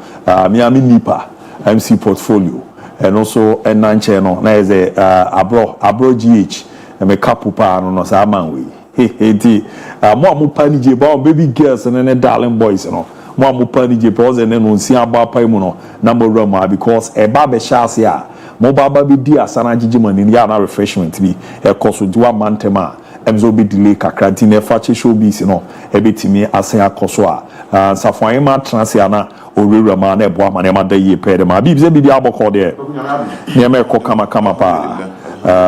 mi ami nipa MC portfolio and also enanche no na eze abro GH me kapu pa no sa man we eti mo amopa ni je ba baby girls and darling boys no mo amopa ni je pause and no nsi aba pa mu no na mo rama because e ba be sha ase a mo baba bi di asana gigimani ya na refreshment bi e koso diwa mantema emzo bi delay kakra di na Fakye showbiz no e betimi asen akoso a safwan ma transia na orewura ma na ebo ama na ma da ye pede ma bi bi aboko de ne me ko kama pa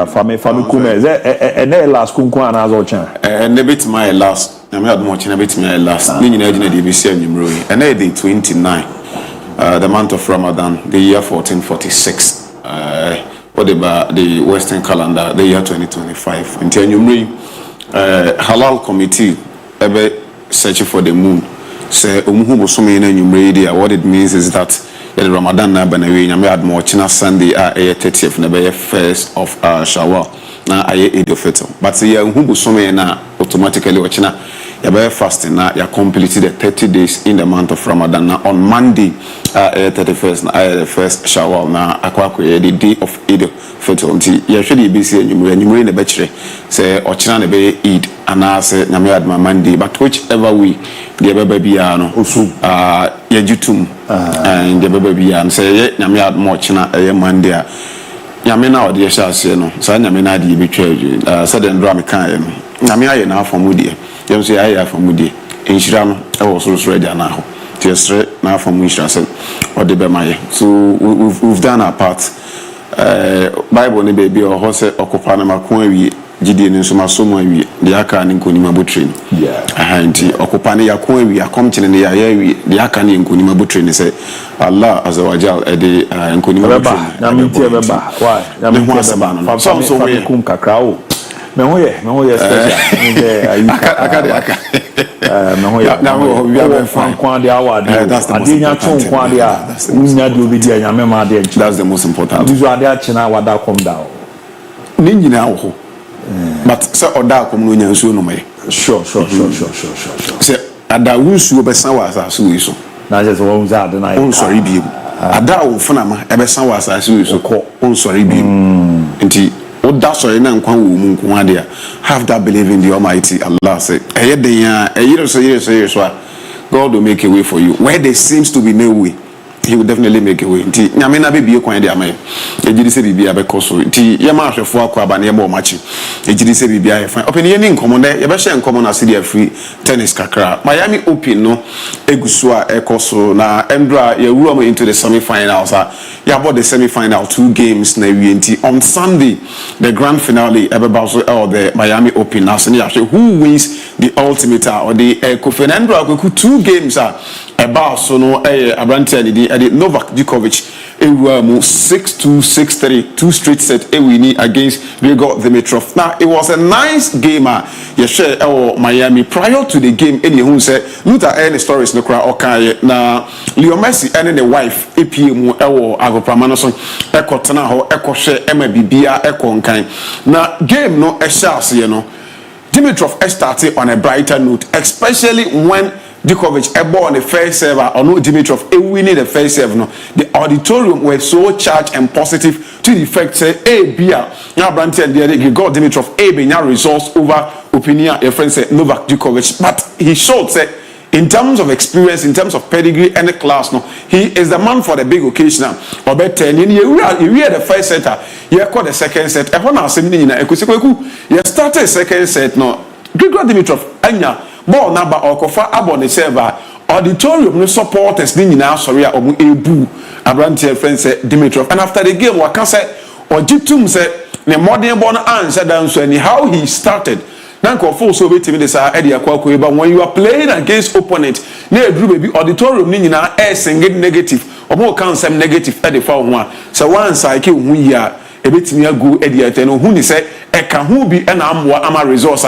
fami kuma ze ene last kunku ana zo chan ne betima last na me admo chan betima last ni nyina agina de bi se anwumro yi ene day 29 the month of Ramadan the year 1446 what about the Western calendar, the year 2025. In January, Halal Committee ebe search for the moon. Say umuhu bosome na nyumre what it means is that the Ramadan na banawe nyame admo china Sunday 30th na be first of Shawwal na aye Eid al-Fitr. But say umuhu bosome na automatically china you fasting now. You completed the 30 days in the month of Ramadan. Now on Monday, 31st, the first Shawwal. Now the day of Eid al-Fitr. You should be saying you in the betray. Say Ochina be Eid, and I say Namiyad Monday. But whichever way, the baby ano. Yajutum and the baby and say Namiyad Mochina Monday. Yamina or the Shas, no, so Yamina di betray. Sudden drama kind. Namia na from Moody. You say I have from Moody. In Shram, I was also ready now. Just now from Wishasen or the Bemaye. So we've done our part. Bible ni baby or horse or Copanama Koi, Gideon and Soma Somo, the Akan in Kunima Butrin. Yeah. And Okopani Yakoi, we are coming in the Ayawi, the Akan in Kunima Butrin. Say Allah as a Wajal at the Kunima Butrin. Why? Yamin so Kum Kakao. Mehoye special. Mehoye. Now we are fine. That's the most important. These are there China wada come down. Ninja now. But sir oda come no nyanso no me. Sure. Say ada wunsu obesan wa asasu so. Na just one za de na. On sorry bi. Ada wo funa ma ebesan wa asasu so ko. On sorry bi. Nti oda sorry na nkwan wo mu nkwan ade a have that believe in the Almighty Allah say. Eye den ya eye so God will make a way for you where there seems to be no way. He will definitely make a way. Nti nyame na be bie kwan de amay. Ejidi se bibia be koso. Nti ye ma ahwefo akwa ba na ye ba o machi. Ejidi se bibia ye fine. Open ye ni nkomo de ye be share nkomo na se de free tennis kakra. Miami Open no eguso a ekoso na Endra ye wuru into the semi-finals. Ya bought the semi-final 2 games na wi nti on Sunday the grand finale ebeba so the Miami Open na so ne ahwe who wins the ultimate or the Kofi Endra ko 2 games about so no Abrantia di Novak Djokovic 6-2 6-3 2 straight set winning against Grigor Dimitrov. Now it was a nice game you share Miami prior to the game any who said Luther any stories no cry okay na Leo Messi and the wife APM agopramano so ekotena ho ekohwe ema bibia ekonkan na game no chance you know Dimitrov started on a brighter note especially when Djokovic on the first server or no Dimitrov winning the first serve no the auditorium were so charged and positive to the effect say bia now Branty and the got Dimitrov bia results over opinion your friend said Novak Djokovic but he showed say in terms of experience in terms of pedigree and the class no he is the man for the big occasion or better you hear the first set you call the second set e ho na asem ni na ekosikoku you started second set no Grigor Dimitrov anya ball number okofa abone server auditorium no supporters ni nyina sorry omu ABOU Abrantie friend say Dimitrov and after the game waka say ogitum say ne modern born answer down so anyhow he started nanko full so betimi this ade akwa eba when you are playing against opponent na edru baby auditorium ni nyina singing negative omo kan some negative ade fa ho a so one side hu ya ebetimi agu ade ateno hu ni say e ka hu bi na amwa ama resource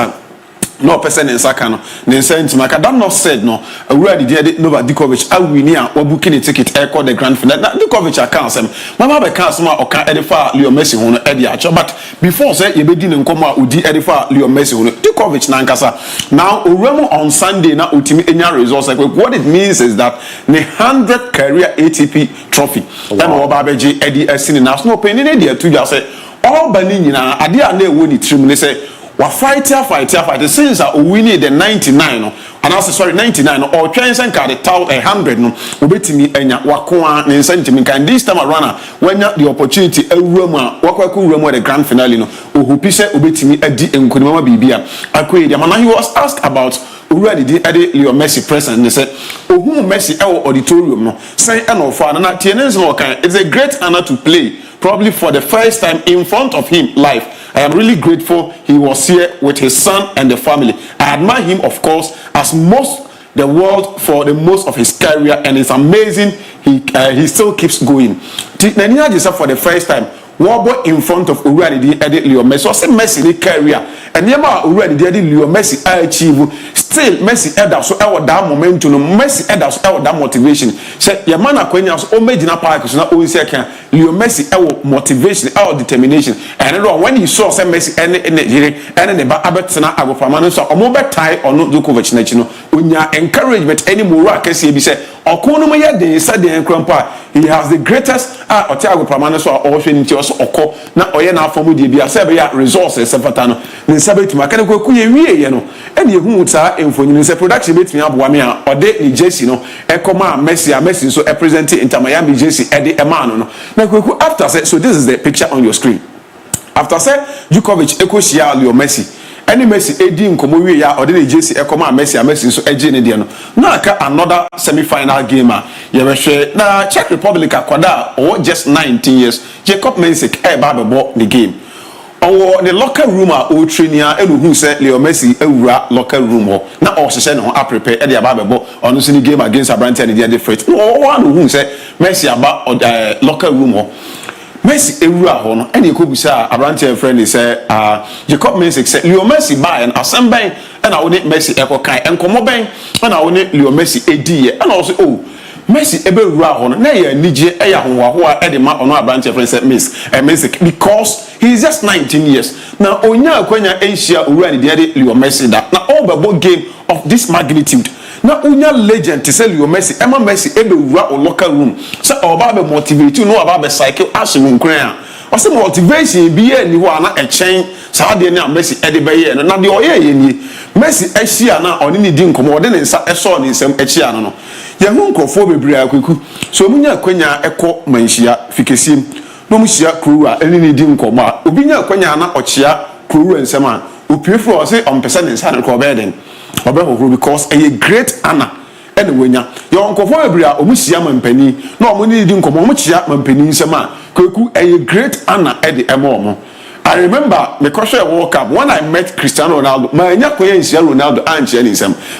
no person in Sakano, the sentiment. I don't know said no. Already did Novak Djokovic. I win here. Or booking a ticket. I call the grand final. Now Djokovic I can't say. Mama be can't smart or can't edify Leo Messi on Eddie Archer. But before say you be dealing come out with the edify Leo Messi on Djokovic nankasa. Now Uremo on Sunday now ultimate any results like what it means is that the 100th career ATP trophy. Then Obabeji Eddie Essini now no pain in Eddie to just say all Benin na ade a na won the trim they say wa fight since we need the 99 no and also sorry 99 no or try and card the 100 no obetimi enya wakoa ne sentiment can this time around when the opportunity ewuram a wakwaku wuram the grand finale no ohupi se obetimi adi enkodima bibia akoye dia man he was asked about already the Leo Messi present and they said ohu Messi auditorium no say and of na tienens no kan it's a great honor to play probably for the first time in front of him live. I am really grateful he was here with his son and the family. I admire him, of course, as most the world for the most of his career, and it's amazing he still keeps going. For the first time, Wabo in front of Uradi edit Leo Messi. So Messi in career and yema already did Leo Messi achieve still Messi elder so that momentum Messi elder so that motivation say your man Aquanians o made in a park so na o second Leo Messi motivation determination and when he saw say Messi and the abetena agofamano so omo betai ono Djokovic na chi no onya encouragement any more akese bi say okono mo ye den say den krampa he has the greatest otiago pramano so o hwe nti so okọ na oye na afomu de bia say be ya resources sefata no ne sabetu makane kwaku ye wie ye no ene ehu ta emfonyi se production betimi aboa me a ode ni jersey no ekoma Messi so represent Inter Miami jersey e de emano no na kwaku after say so this is the picture on your screen after say Djokovic ekoshia Leo Messi any Messi edi nkomo wie ya ode ni jersey ekoma Messi so eje ne de no na aka another semi-final game ye hwe na Czech Republic akwada or just 19 years Jacob Mensik ba bebo the game or the locker room o trainia enu say Leo Messi ewura locker room ho na o hye no a prepare e de ba bebo onu so ni game against Abrante and the different no one who say Messi aba locker room ho Messi ewura ho no ene ekobisa Abrante friend say Jacob Mensik say Leo Messi buy and asemben and I woni Messi ekokan enkomo ben and I woni Leo Messi ediye and also Messi ebe wura ho no na ya nije eya ho a ede ma ono Abrante friend say Messi because he is just 19 years now onya akwanya Asia wura ni de Leo Messi that na all babo game of this magnitude na unya legend to say Leo Messi Emma Messi ebe wura o locker room say oba be motivate no oba be cycle ashim nkran o say motivation bi ye ni ho na echen sa de na Messi ede be ye no na de oye ye ni Messi ehia na oni ni di nkomo ode ne nsa eso ni nsem ehia no ye hu nkofo bebre akweku so munya akwanya eko manhia fikesim no mu hia kruwa eni ni di nkomo a obi nya akwanya na ochia kruwa nsem a opiefo o say on person nsa na ko beden obehokro because a great honor anyway nya ye nkofo bebre a omu hia mampani na omu ni di nkomo omu chia mampani nsem a kweku a great honor e de emo I remember the question World Cup when I met Cristiano Ronaldo. My Ronaldo and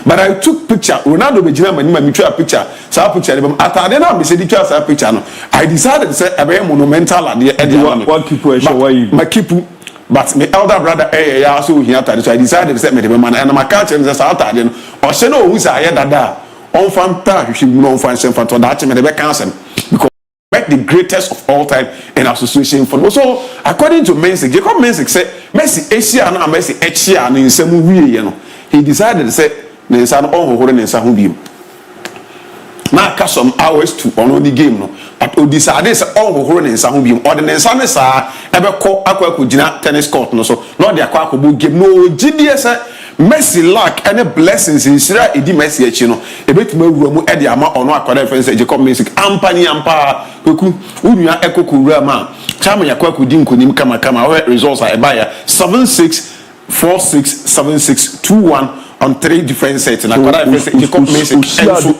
but I took picture. Ronaldo begina me try a picture. So I picture them. After then I said the picture. No, I decided to say a very monumental at the what people show why you my people. But my elder brother so he had so I decided to say me the man and my catch and just out then. Or say no who's I dada. On fanta you should know find some for that me the back cancel because the greatest of all time in association football. So according to Mensik, Jacob Mensik said Messi Asia na Messi Echia na nsemu wie no. He decided to say na nsa no onhohore na nsa ho biem. Na ka some hours to on the game no. But o decided say onhohore na nsa ho biem. O de nsa ne sa ebekọ akwa tennis court no so. No de akwa akọbo game no gidie say Messi lack any blessings in Sira edi Messi echi no ebetuma wura mu e de ama ono akwada friends Jacob Mensik ampani ampa kweku unua ekoko wura ma chama yakwa kudi nkonim kama we results are ebaya 76467621 on 3 different sets na akwada friends Jacob Mensik enso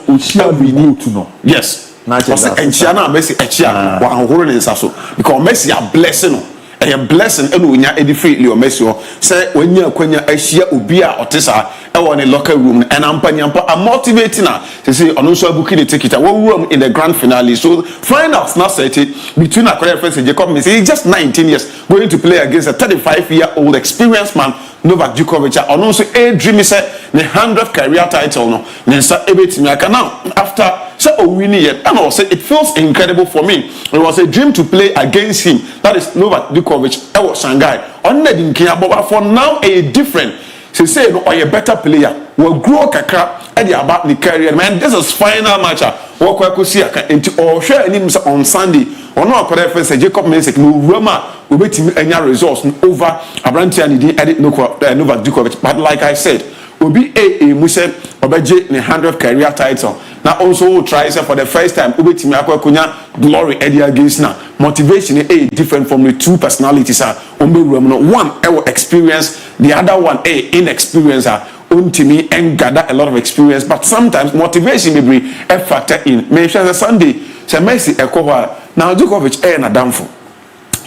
we need to know yes na enchia na Messi echia wa hohoro ne nsa so because Messi a blessing no a blessing eno nya edifree Leo Messi o say wanya akwanya ahia obi a otesa e won in locker room and ampanyampa a motivating na say ono so abuki the ticket we room in the grand finale so finals now set between Akwa friends Jacob Mensik he's just 19 years going to play against a 35-year-old experienced man Novak Djokovic ono so a dream say the 100th career title no nsa ebetimi aka now after so winning yet and also it feels incredible for me. It was a dream to play against him. That is Novak Djokovic. I was Shanghai. On the but for now a different. Say no, or a better player will grow kakra at the about the career. Man, this is final match. Walk I could see or share him on Sunday. Or no, I say Jacob Mensik no Roma will be any resource over Abrante and the edit Novak Djokovic. But like I said, will be a Muse Obeje in 100th career title. Now also try for the first time ubetimi akwakonya glory edi against na motivation different from the two personalities are one experience the other one inexperience untimi and gather a lot of experience but sometimes motivation may be a factor in mention Sunday say Messi ekowa now Djokovic na damfo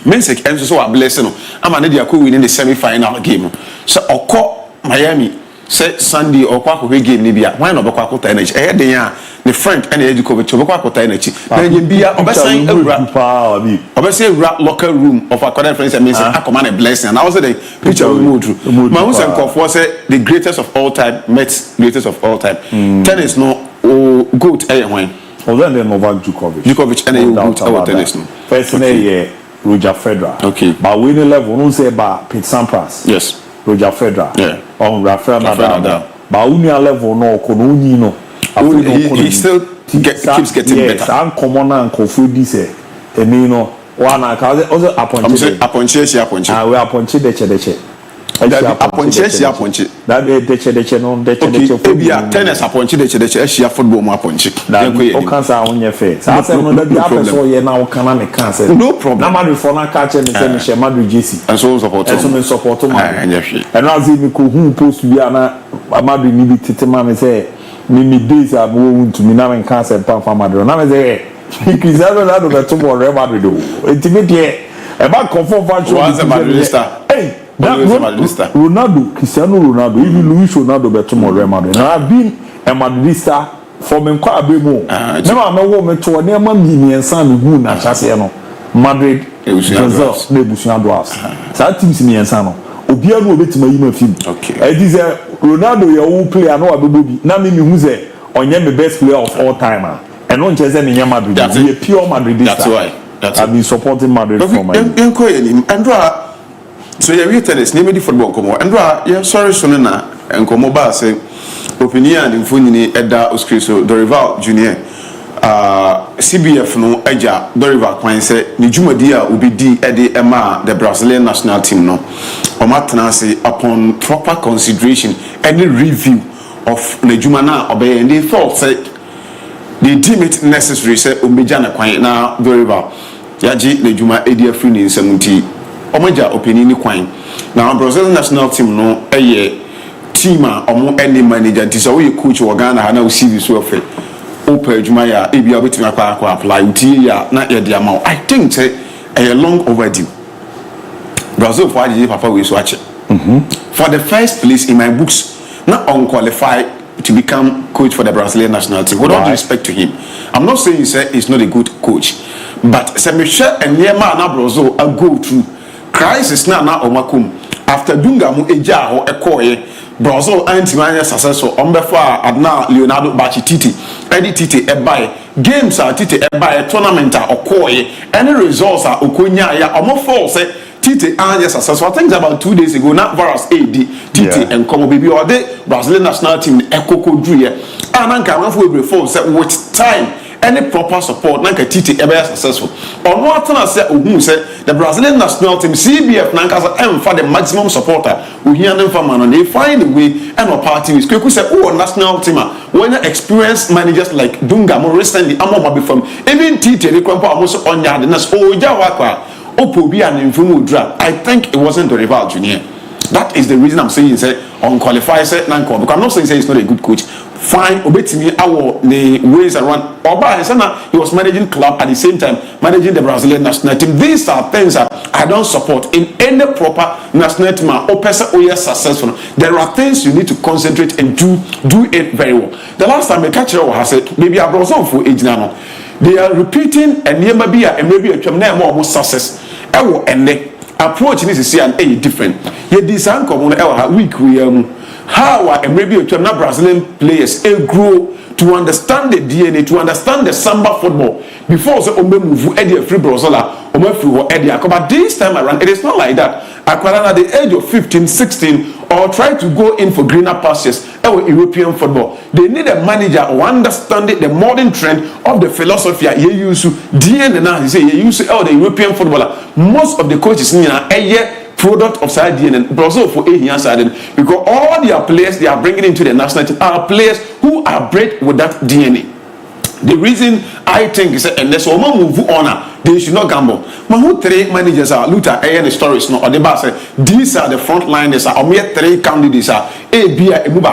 Mensik enso so a blessing no ama ne dia ko win in the semi-final game so oko Miami say Sunday or kwa game ni bia why no be kwa kota energy den ya the friend and Edikovic obekwa akota na chi na nyembia obesan ewura locker room of Akwadaa friends and say akoma na blessing and I was the picture we move through ma who say nkofo say the greatest of all time met greatest of all time tennis no goat when then Novak Djokovic and you goat our tennis no first Roger Federer okay but winning level no say ba Pete Sampras yes Roger Federer on Rafael Nadal but winning level no kono ni no he still keeps getting better. Yes, I'm common and confused. Say, you know, one I call it also appointed. Appointed. We appointed the che. Appointed. That the che no the che. Okay, tennis appointed the che. She football more appointed. That o cancer on your face. I say no that happen so here now can make cancer. No problem. Na Madrid for na catch and say Michel Madrid JC. And so support. And so me support man. And as if me ko who post we na Madrid ni bi tete man say me days are going to me now in cancer pan for Madrid. Na me say Cristiano Ronaldo be to more Real Madrid o. Intimate about confirm factual. Once a Madridista. Hey, Ronaldo, Cristiano Ronaldo, even Luis Ronaldo be to more Real Madrid. Now I've been a Madridista for me kwa abemo. Never me wo me to na ma mi ensa me hu na chase no. Madrid, Brazil, na busuan do house. Sa teams mi ensa no. Obi anu obetima yi ma film. Okay. E di say Ronaldo ye wo player no abebo bi. Na me hu say onye me best player of all time ah. And no chese me Madrid. He a pure Madridista. That's why. I've been supporting Madrid for my Andra so you read tennis name the football komo Andra yeah sorry so na enkomo ba say opinion in funini eda oskriso Dorival Junior CBF no eja Dorival kwan say ni dwumadi a obedi ede ema the Brazilian national team no omatena say upon proper consideration any review of the dwuma na obey and they thought say they deem it necessary say omeja na kwan na Dorival yaji le dwuma edi afri ni nsamunti omeja opinion ni kwan na Brazilian national team no eye team a omo any manager tisa we coach wo Ghana ha na o CV so afi opa dwuma ya ebi obetimi akwa apply uti ya na ye de amount I think say a long overdue Brazil for aje papa we so ache for the first place in my books not unqualified to become coach for the Brazilian national team. With all due respect to him, I'm not saying he's not a good coach, but Michel and Yema na Brazil a go through crisis na omakum after Dunga mu eja ho ekoye Brazil anti-mania successful ombefa adna Leonardo Bachi Titi Eddie Titi ebaye games are Titi ebaye tournament are okoye any results are okonya ya omofo say Tite and yes successful. I think about 2 days ago, not virus AD, Tite and Como baby or the Brazilian national team Ekoko Drew. And Nanka went for before said with time any proper support Nanka Tite ever successful. On what I said who said the Brazilian national team CBF Nanka for the maximum supporter who hear them from man and they find a way and a party with Kweku said oh national team when experienced managers like Dunga more recently I'm from even Tite they come almost on yard and that's oh Jawaka. I think it wasn't Dorival Junior. That is the reason I'm saying say unqualified say Nanko because I'm not saying he's not a good coach. Fine, obetimi our the ways around. Oba he was managing club at the same time managing the Brazilian national team. These are things that I don't support in any proper national team or person who is successful. There are things you need to concentrate and do it very well. The last time a catcher has said maybe I brought some for age now. They are repeating and maybe a more success. And the approach is see an a different. Yet this uncommon week we how maybe a Brazilian players grow to understand the DNA, to understand the samba football before the move Eddie free Brazila or Eddie. But this time around, it is not like that. At the age of 15, 16, or try to go in for greener pastures or European football. They need a manager who understands the modern trend of the philosophy. You use DNA now. You say you use the European footballer. Most of the coaches in a year product of side DNA. Brazil for 8 years because all their players they are bringing into the national team are players who are bred with that DNA. The reason I think is that unless woman move on, they should not gamble. But who 3 managers are Luther and the stories no or the boss these are the front liners are mere 3 candidates are A B a move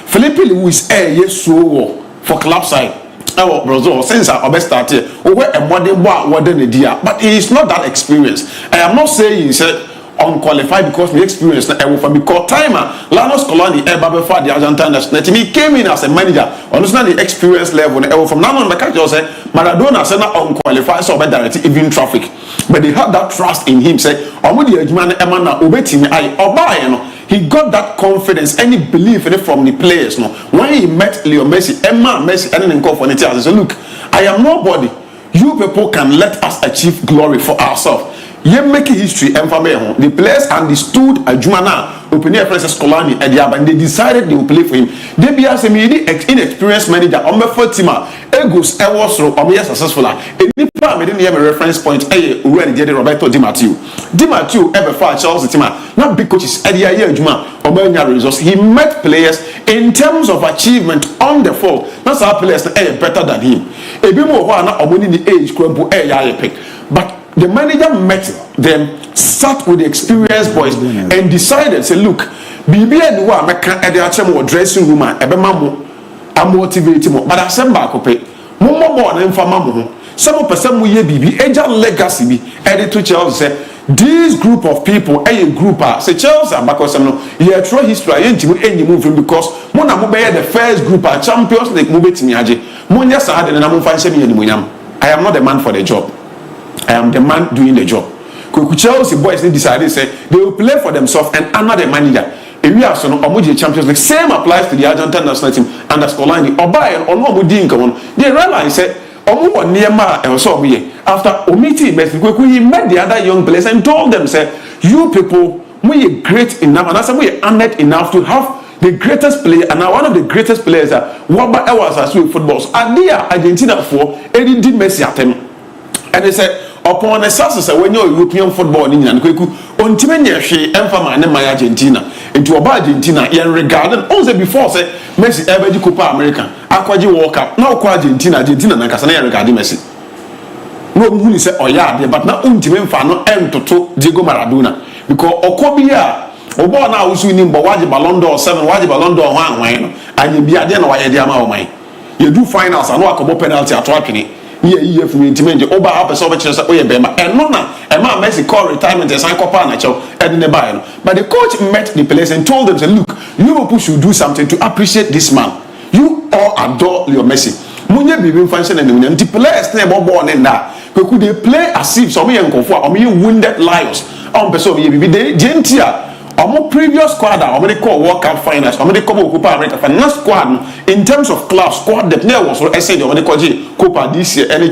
Felipe Luis yes so for club side. Our Brazil since I best started over a modern war than a dear, but he is not that experienced. I am not saying he said unqualified because my experience na ewo from because timer Lanos Coloni eba before the Argentine national team he came in as a manager understand the experience level na ewo from now on the catch say Maradona say na unqualified so be direct even traffic but they had that trust in him say omo the adwuma na ema na obetimi ai oba no he got that confidence and he belief in it from the players no when he met Leo Messi Emma Messi and then call for it I say look I am nobody you people can let us achieve glory for ourselves. You make history and the players understood Ajumana, Opening Francis Colani and Diaba, and they decided they will play for him. They be as a inexperienced manager on the first team, Egos, Ewosro, or more successful. And if I didn't have a reference point, already did Roberto Di Matteo. Di Matteo ever fought Charles the team, not big coaches, Eddie Juma, or Mania results. He met players in terms of achievement on the floor. That's our players better than him. A bit more or winning the age, but the manager met them, sat with the experienced boys, and decided, say, look, Bibi and one make at the dressing room, I'm motivating more, but I send back up it. More than for Mamu. Some person we Bibi, agent legacy be added to Chelsea. This group of people, a group, say Chelsea, because you throw history, any moving because Mona Mube the first group, Champions League, Mube Timiaji, Monia Sahad, and I'm I am not the man for the job. I am the man doing the job. Chelsea boys decided say they will play for themselves and another manager. If we are so Omuji Champions League, same applies to the Argentine national team and the Scolani or Bayern or no they realize say Omu Niema and so be after Omiti he met the other young players and told them say you people we are great enough and that's we are honored enough to have the greatest player and now one of the greatest players that Waba Ewas as footballs and they are Argentina for Eddie Messi at them. And they said, upon a success, when you're European football in Yanquiku, on Timenia, she and my Argentina, into a Argentina, and regarded also before say Messi ever Copa America, Aquaji World Cup, now Argentina, and Casana regarding Messi. No one said, oh yeah, but now Untimen Fano and to Diego Maradona because Okobia, Obo now was winning Bawaji Ballon d'Or 7, Waji Ballon d'Or 1, and you be a den or a you do finals and walk about penalty at Twapini. Yeah, for intimate over up a sober and Nona, and my Messi call retirement as Uncle Panacho and the Bayern. But the coach met the players and told them, look, Liverpool should do something to appreciate this man. You all adore Leo Messi. Munye be function and the players never born in that. Could they play as if some young comfort or me wounded lions on person be the gentia? Our previous squad, how many call World Cup finals, how many call Copa America finals squad in terms of class squad that there was what I said how many call Copa this year any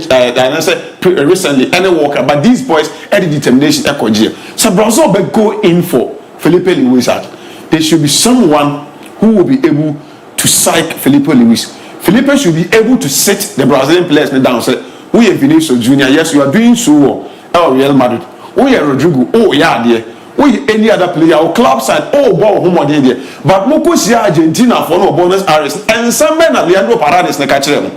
recently any World Cup but these boys had the determination to call so Brazil but go in for Felipe Luis. There should be someone who will be able to psych Felipe Luis. Felipe should be able to sit the Brazilian players down and say we are Vinicius Junior, yes you are doing so well. Oh Real Madrid, oh yeah Rodrigo, oh yeah dear. We any other player or club side oh ball home there but moko see Argentina for no bonus arrest and some men na Leandro Paredes na catch them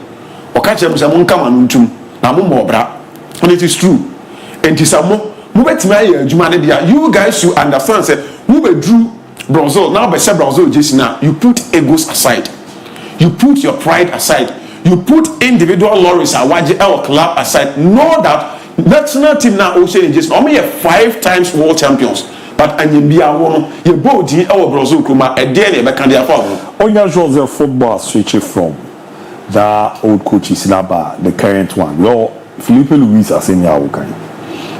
o catch them say mon kama ntum na mo mobra and it is true and it is mo betime aye adwuma ne dia you guys should understand say who be drew Brazil now be say Brazil just now you put egos aside you put your pride aside you put individual glories awaje our club aside know that national team now also just only 5 times world champions but anyibia wono ye bodi our Brazil kuma e dey na be kan dia for Onya Joseph football switch from the old coaches laba the current one your Felipe Luis asenya wokan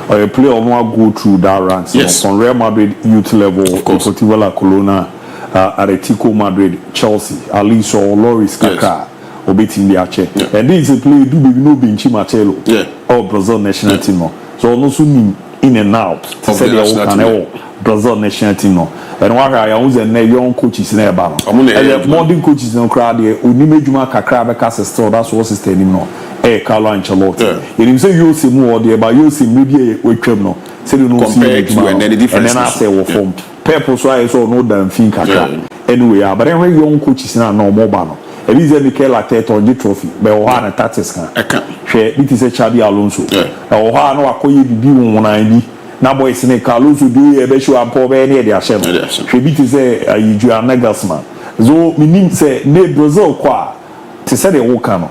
or a player no go through that ranks yes. From Real Madrid youth level Deportivo La Corona Atletico Madrid Chelsea Aliso Loris Kaka obetim bi ache and this is a play do be no bench Marcelo or Brazil national team no so no so in and out to say the Brazil national team no and what I use and young coaches na eba no and modern coaches no crowd there onimedwuma kakra be cast still that's what system him no Carlo Ancelotti you say you see more there but you see maybe we twem no say you no see and then the difference and then I say we form purpose why so no damn thing kakra anyway but when young coaches na no more ba no Elize Mikel Arteta on the trophy but o ha na tactics kan hwe it is a Xabi Alonso o ha na wakoye bibi wona ni na boys ne Alonso do e be show ampo be ne de ahye no hwe it is a Julian Nagelsmann so minim say ne Brazil kwa te say de wo kan no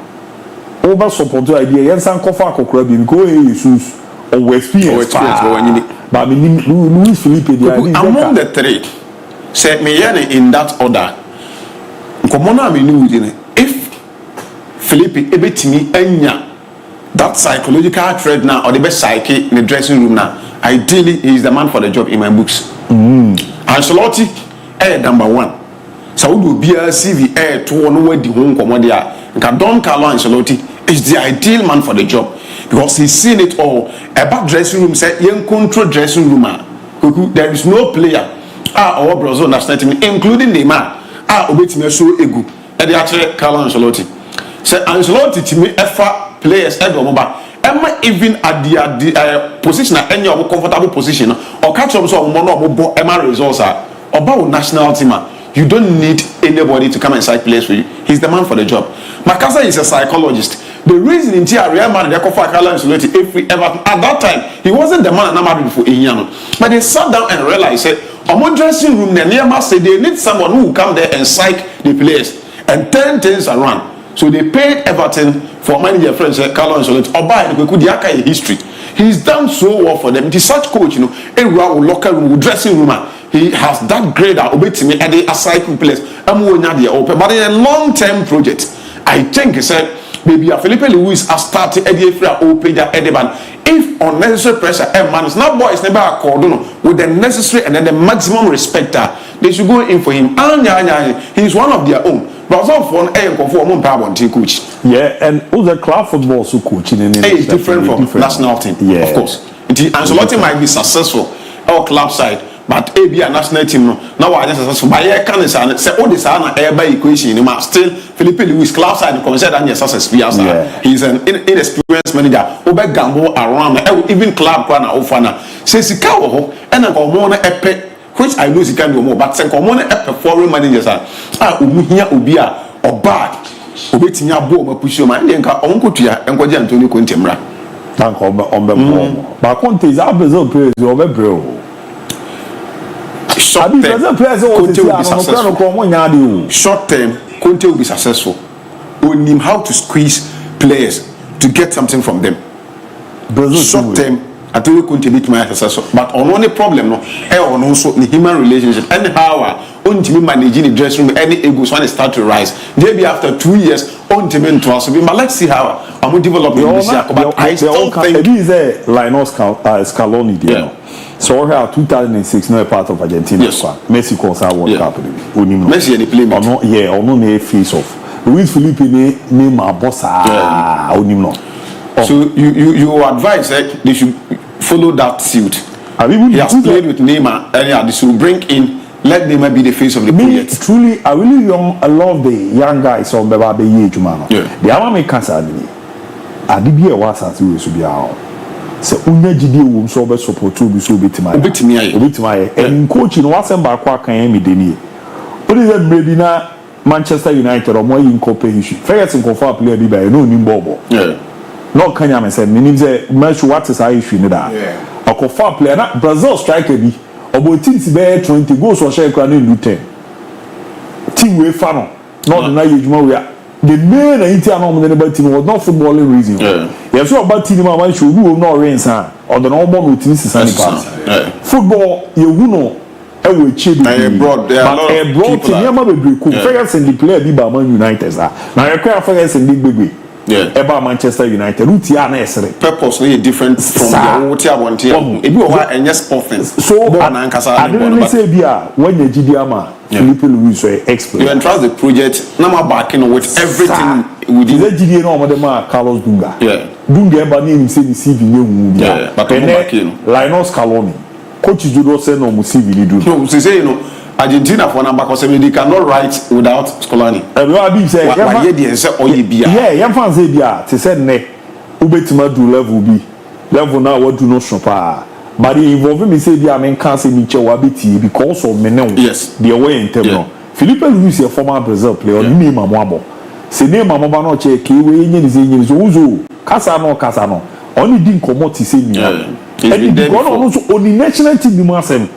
over support idea yensan kofa akokora bi ko Jesus or experience. But Luis Felipe, among the three, say me in that order. Komona me knew if Felipe ebetimi enya that psychological thread now or the best psyche in the dressing room now, ideally he is the man for the job in my books. Ancelotti number one. So we will be a CV to one where the home commodia. Don Carlo Ancelotti is the ideal man for the job because he's seen it all. About dressing room, say young control dressing room. There is no player or Brazil national team, including Neymar. Obetime so egu. E dey actually Carlo Ancelotti. Say Ancelotti to me ever players edomoba. Emma even at the position at any comfortable position or catch up so mo no mo Emma results are about national team. You don't need anybody to come and side players for you. He's the man for the job. Makasa is a psychologist. The reason in Real Madrid they call for Carlo Ancelotti at that time he wasn't the man at Madrid for Inyano. But they sat down and realized said on dressing room near say they need someone who will come there and psych the players and turn things around. So they paid Everton for manager friends Carlo Ancelotti or buy the history. He's done so well for them. It is such coach, you know, every locker room, dressing room. He has that grade that obey and they assign players. But in a long-term project, I think he said maybe Felipe Luis has started if unnecessary pressure man, not boys never accord with the necessary and then the maximum respect they should go in for him. He's one of their own. But for coach. Yeah, and all the club football so coaching in is different from national team. Yeah, of course. Ancelotti might be successful our club side. But ABOU national team now I just by can say all this by equation still Felipe Luis club side consider that success. He's an inexperienced manager. Obe gamble around even club kwana ofana. Say sika ho and na epe which I know he can do more but say foreign managers here obi a oba obetimi abo ma push ma nka onkotua enkoje Antonio Conte mra. Thank you. But Conte is a Brazil player over bro. Short term, Conte will be successful. Short term, Conte will be successful. We need how to squeeze players to get something from them. Short term, I tell you, Conte will be successful. But on one problem, no, on also the human relationship. Anyhow, only managing the dressing room, any egos when they start to rise. Maybe after 2 years, only to us. But let's see how I'm going to develop this year. But I still think it is a Linus Scaloni, you know. So we have 2006 no part of Argentina. Yes. Messi calls our World Cup. Messi any play. Yeah, or no face off. Luis Felipe name my boss. So you advise that they should follow that suit. He has played with Neymar and they should bring in let Neymar be the face of the project. Truly, I really I love the young guys on the age man. The Amame Casa Adibia was as we should be out. So unya gidi wo so be support to be so betimi aye and coaching wasem ba kwa kan me deni what is that maybe na Manchester United or more in cope issue Ferguson confirm player bi ba no nim bobo no kanya me say menim say match what is our issue ni da akofa player na Brazil striker bi obotin ti be 20 goals or share kra na 10 team we fa no na yejuma we the main idea of the team was not footballing reason. Yeah, so about team man should do no rains or the normal routine football you know we cheat broad team Ferguson the player be Man United now you can Ferguson the baby about Manchester United purposely different from the want and just offense so I didn't say when you GDMA Felipe Luis expert you entrust the project number backing with everything within the GDA no more Carlos Dunga Dunga eba ni say the CV new but Linus Scaloni coach judo say no mu CV ni do no say you know Argentina for number because they cannot write without Scaloni. Everybody say yeah fans say bia te say ne ubetima do level now what do not shop but the involve me say bia men can say me che wa beti because of me now yes the way in term Felipe Luis a former Brazil player name amwabo se name amaba no che ke we nyi so uzo kasa no only din comot say me and the one also on the national team be masem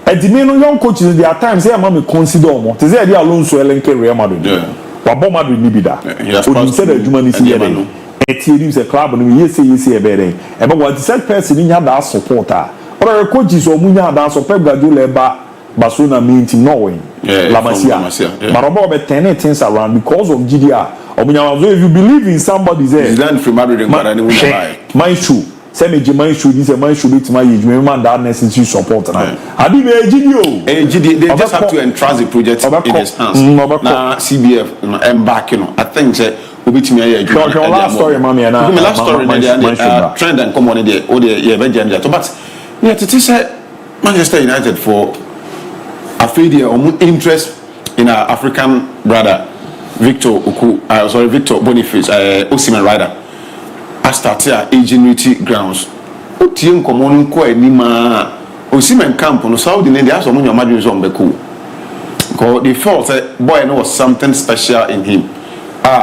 and the main young coaches there are times say am consider omo te say dey Alonso Elenke Real Madrid wa bomb Madrid ni bi da o said the Germany see team say club no yes e be e ba what said person nya that supporter or coaches or munya that support Guardiola ba Barcelona main team no win La Masia but about be turning things around because of GDR omunya if you believe in somebody there Zidane from Madrid but any will buy my shoe say me man should this man should be to my age man that necessary support now abi be GDO they just have to entrust the project in his hands na CBF embark I think say obetimi aye adwuma last story mama na my last story na trend and come on there o dey ye be jam but yeah it is Manchester United for afraid their interest in our African brother Victor Boniface Osimhen rider I started at ingenuity grounds otie nkomo nko anima Osimhen camp no Saudi they ask omo nyamadwe so mbeko because they felt that boy no was something special in him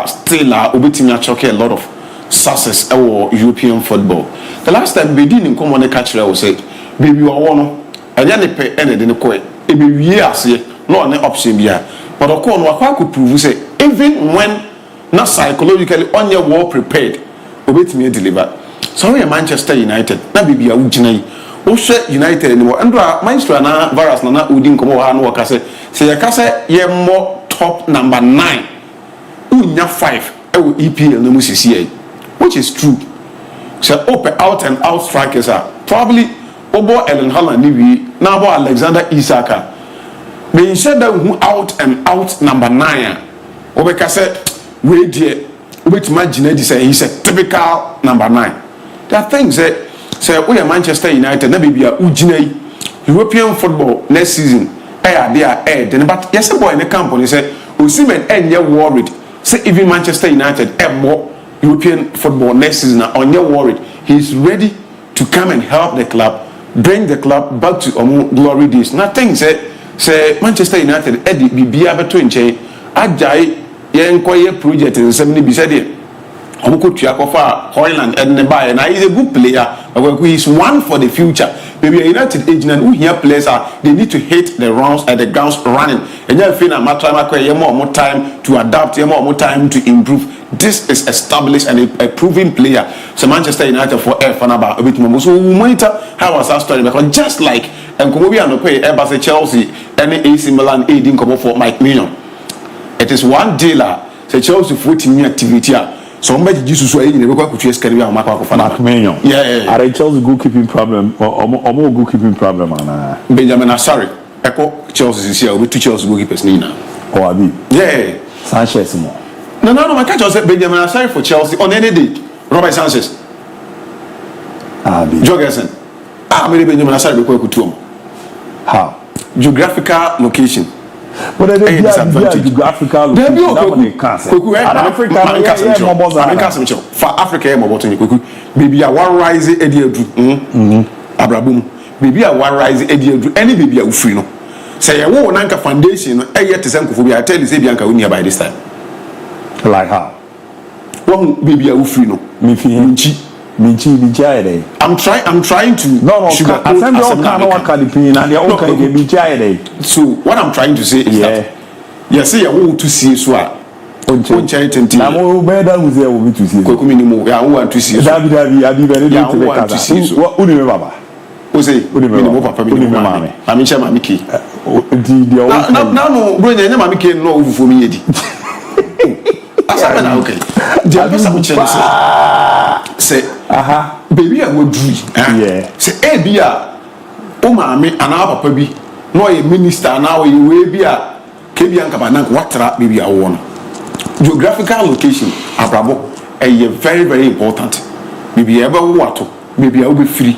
still obetimi choke a lot of success European football the last time we did nkomo ne catch we say baby we no anya ne pe ene de ne ko e be wie ase no ne option bia but of course no akwa could prove say even when not psychologically on your well prepared obetimi deliver so we Manchester United na bibi a ugina yi wo hwe United ni wo ndo Manchester na virus na odi nkomo ha no ka say ya ka say ye mo top number 9 unya 5 e EPL no musisi which is true so open out and out strikers are probably Obo Ellen Haaland ni wi na bo Alexander Isaka me said that who out and out number 9 obeka say we there obetima gina di say he's a typical number 9 there are things that say we are Manchester United na bibia ugina European football next season there but yes boy in the camp on say Osimhen enye worried say even Manchester United more European football next season onye worried he's ready to come and help the club bring the club back to glory days nothing say Manchester United edi bibia beto nche ajai ye nkoye project in 70 bi said there omukotua kofa Hoyland and buy na he's a good player but he's one for the future maybe a United agent who here players are they need to hit the rounds at the grounds running and you feel na matter more time to adapt more time to improve this is established and a proven player so Manchester United for Fanaba a bit more so we monitor how was our story because just like and come we are no pay Airbus Chelsea and AC Milan aiding come for Mike Mignon it is one dealer say Chelsea 14 activity so somebody Jesus so you never go to scale Mark Mignon yeah are Chelsea goalkeeping problem or more goalkeeping problem and Benjamin Asari echo Chelsea is here we two Chelsea goalkeepers nina or Abi yeah Sanchez more no my catch was Benjamin Asari for Chelsea on any day Robert Sanchez Abi Jorgensen maybe Benjamin Asari be ko to how geographical location but the geographical location Africa for Africa mo boto nkoku baby a one rise ediadu abrabum baby a one rise ediadu any baby a ufiri no say ye wo nanka foundation no eye te sankofo bi I tell you say bianka we near by this time like how one baby a ufiri no minchi I'm trying to no so what I'm trying to say is that yes say you to see so a on charity na mo better who say we to see kokumi ni mo ya want to see David very need to make that what uni me baba o say uni mo papa mi mama ami chama miki na no bro nya mama miki no ofufu mi yedi asa na okay the person chance say baby I go do yeah say be a o maame ana papa bi no ye minister na we bi a ke bi anka banan watra baby a wo no geographical location abrabo very very important baby ebe wo ato baby a wo be free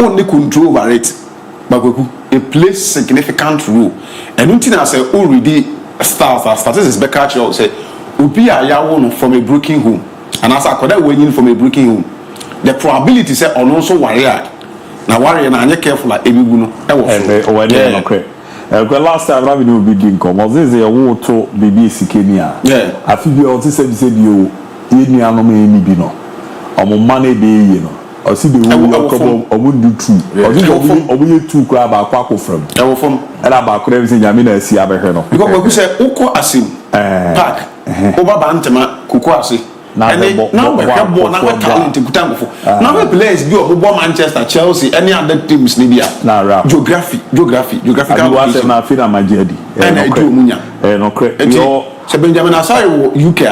only control over it bagweku it plays significant role and until I say already statistics be catch you say obi a ya wo no from a broken home and as akoda wenyin from a broken home the probability say on also warrior na warrior na anye careful like ebigu no e wo no kre last time Ravi no be din come was this a wo to baby sikenia afi bi o ti say bi o ye ni anom eni bi no omo mane be ye no o si be wo ko omo du tu o di omo ye tu kra ba kwa ko from e wo from e la ba kra bi se nyame na asi abehwe no because we say uko asim park oba ba ntema kuko ase now we talent kutango now we players bi obo Manchester Chelsea any other teams ni bia geographical location na fi na majedi and I do munya no cre yo se Benjamin Asare wo UK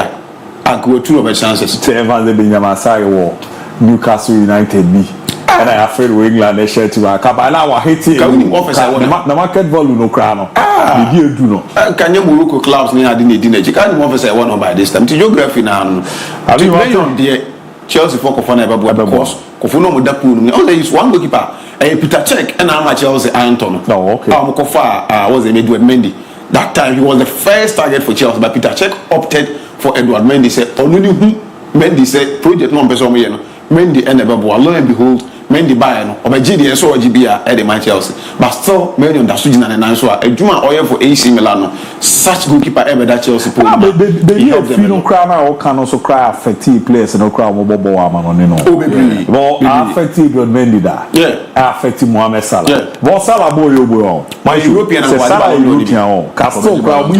akwo two of chances se Evans Benjamin Asare wo Newcastle United bi and I afraid we England they share to Kabala wa hate can we officer na market value no cra no the deal do no can you Morocco clubs ni ade na dinage can you officer one by this time geography na no abi million there Chelsea for Kofa na ebe because Kofa no mo da pool no only use one goalkeeper Peter Cech and how Chelsea Anton no okay Kofa was Edward Mendy that time he was the first target for Chelsea but Peter Cech opted for Edward Mendy say only who Mendy say project no person mo ye no Mendy and ebe bo lo and behold Mendy buy no obeji de so ogibia e de man Chelsea but still Mendy on that sujina na nan so adwuma oye for AC Milan no such goalkeeper ever that Chelsea pull the year feel cry na o can so cry affect players no cry mo bobo ama no ne no well affect Edward Mendy da affect Mohamed Salah well Salah boy yo my European and European Castle cry we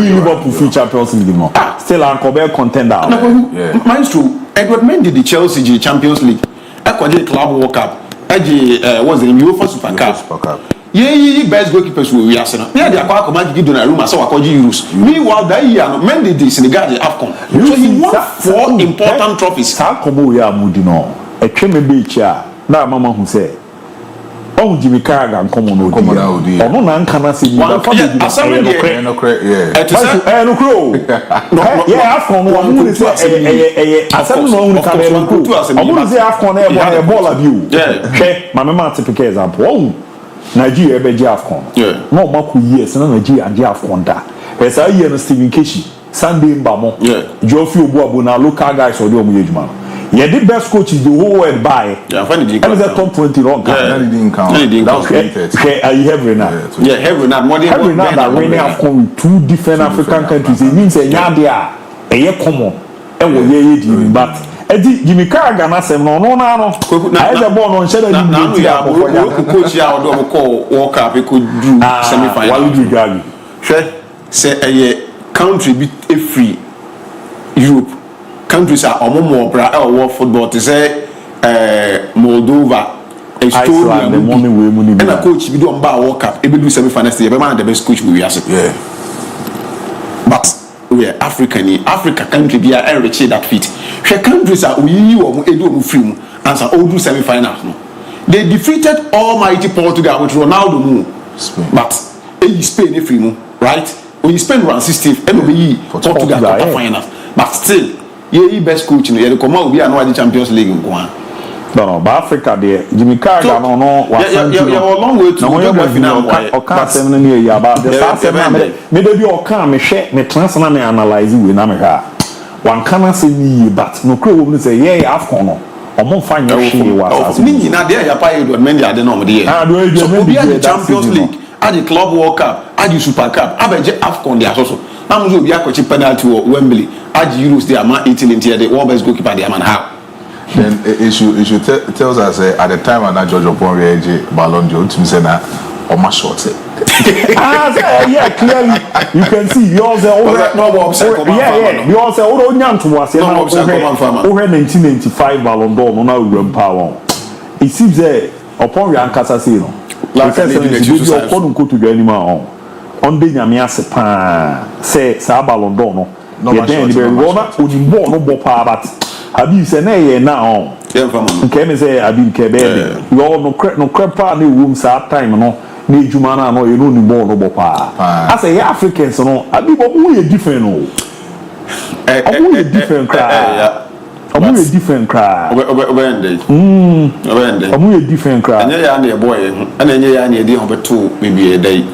Liverpool free Champions League no still an contender maestro Edward Mendy the Chelsea Champions League Akwaje Club World Cup was the UEFA Super Cup ye best goalkeepers we are saying yeah they are come give Donnarumma so akwaje Euros meanwhile that year no Mendy the Senegal AFCON so he won 4 important trophies sa komo ya mudi no etweme be chia na mama hu say oh Jimmy Carragher komo no di ono na nka na se ni ba fa de no yeah AFCON no amu say asem no hu ka be no amu say AFCON e ball abiu hwe mama typical example oh Nigeria ebe AFCON no maku years na Nigeria anje AFCON da esa year no Stephen Keshi Sunday Mbamo Jofi Obuabu na local guys odi omu yejuma yeah the best coach is the whole world by and the top 20 wrong didn't count that was created you have Renard Renard that winning AFCON with 2 different African countries it means enya dia eye common e wo ye di but edi Jimmy Carragher na sem no na no I the ball no share the na ya coach ya odo mo call World Cup e could do semi final Walidi Gagi say country be free Europe countries are more world football to say Moldova Estonia the money we money and a coach be do on World Cup e be do semi final be man the best coach we are but we are Africa country be a reach that fit she countries are we you edu mu free mu answer all do semi finals no they defeated almighty Portugal with Ronaldo mu but Spain e free mu right when you Spain run 60 and we Portugal quarter finals but still ye best coach no ye come out be an Champions League nko no but Africa there Jimmy Carragher no yeah long way to go final o sem no ne ya ba the sem na me dey be o kan me hwe me transfer me analyze we na me ha wan kana se ni but no kro wo say yeah AFCON no omo fa nya hwe wa ni nyina there ya pa Edward Mendy ade no mo dey so obi the Champions League at the Club World Cup at the Super Cup abeje AFCON there so na mo zo obi akochi penalty wo Wembley at Euros there man Italy there the world best goalkeeper there man how then it should tells us at the time when George Oponwe Ballon d'Or to say na on my short yeah clearly you can see you all say you all say o nyanto wase na o 1995 Ballon d'Or no na uram power it seems that Oponwe ankasa say no like I said you okonu ko to the animal on de nyame ase pa say sa Ballon d'Or no ye den be rona onimbo no bo pa but abi say na ye na on nke me say abi ke be you no crepa na wum sa time no na ejuma na no you no ni ball no bo pa as a Africans no abi bo mu ye different no omu ye different cry omu ye different cry omu ye different cry anya ya na e boy ana anya ya na e dey hobeto maybe e dey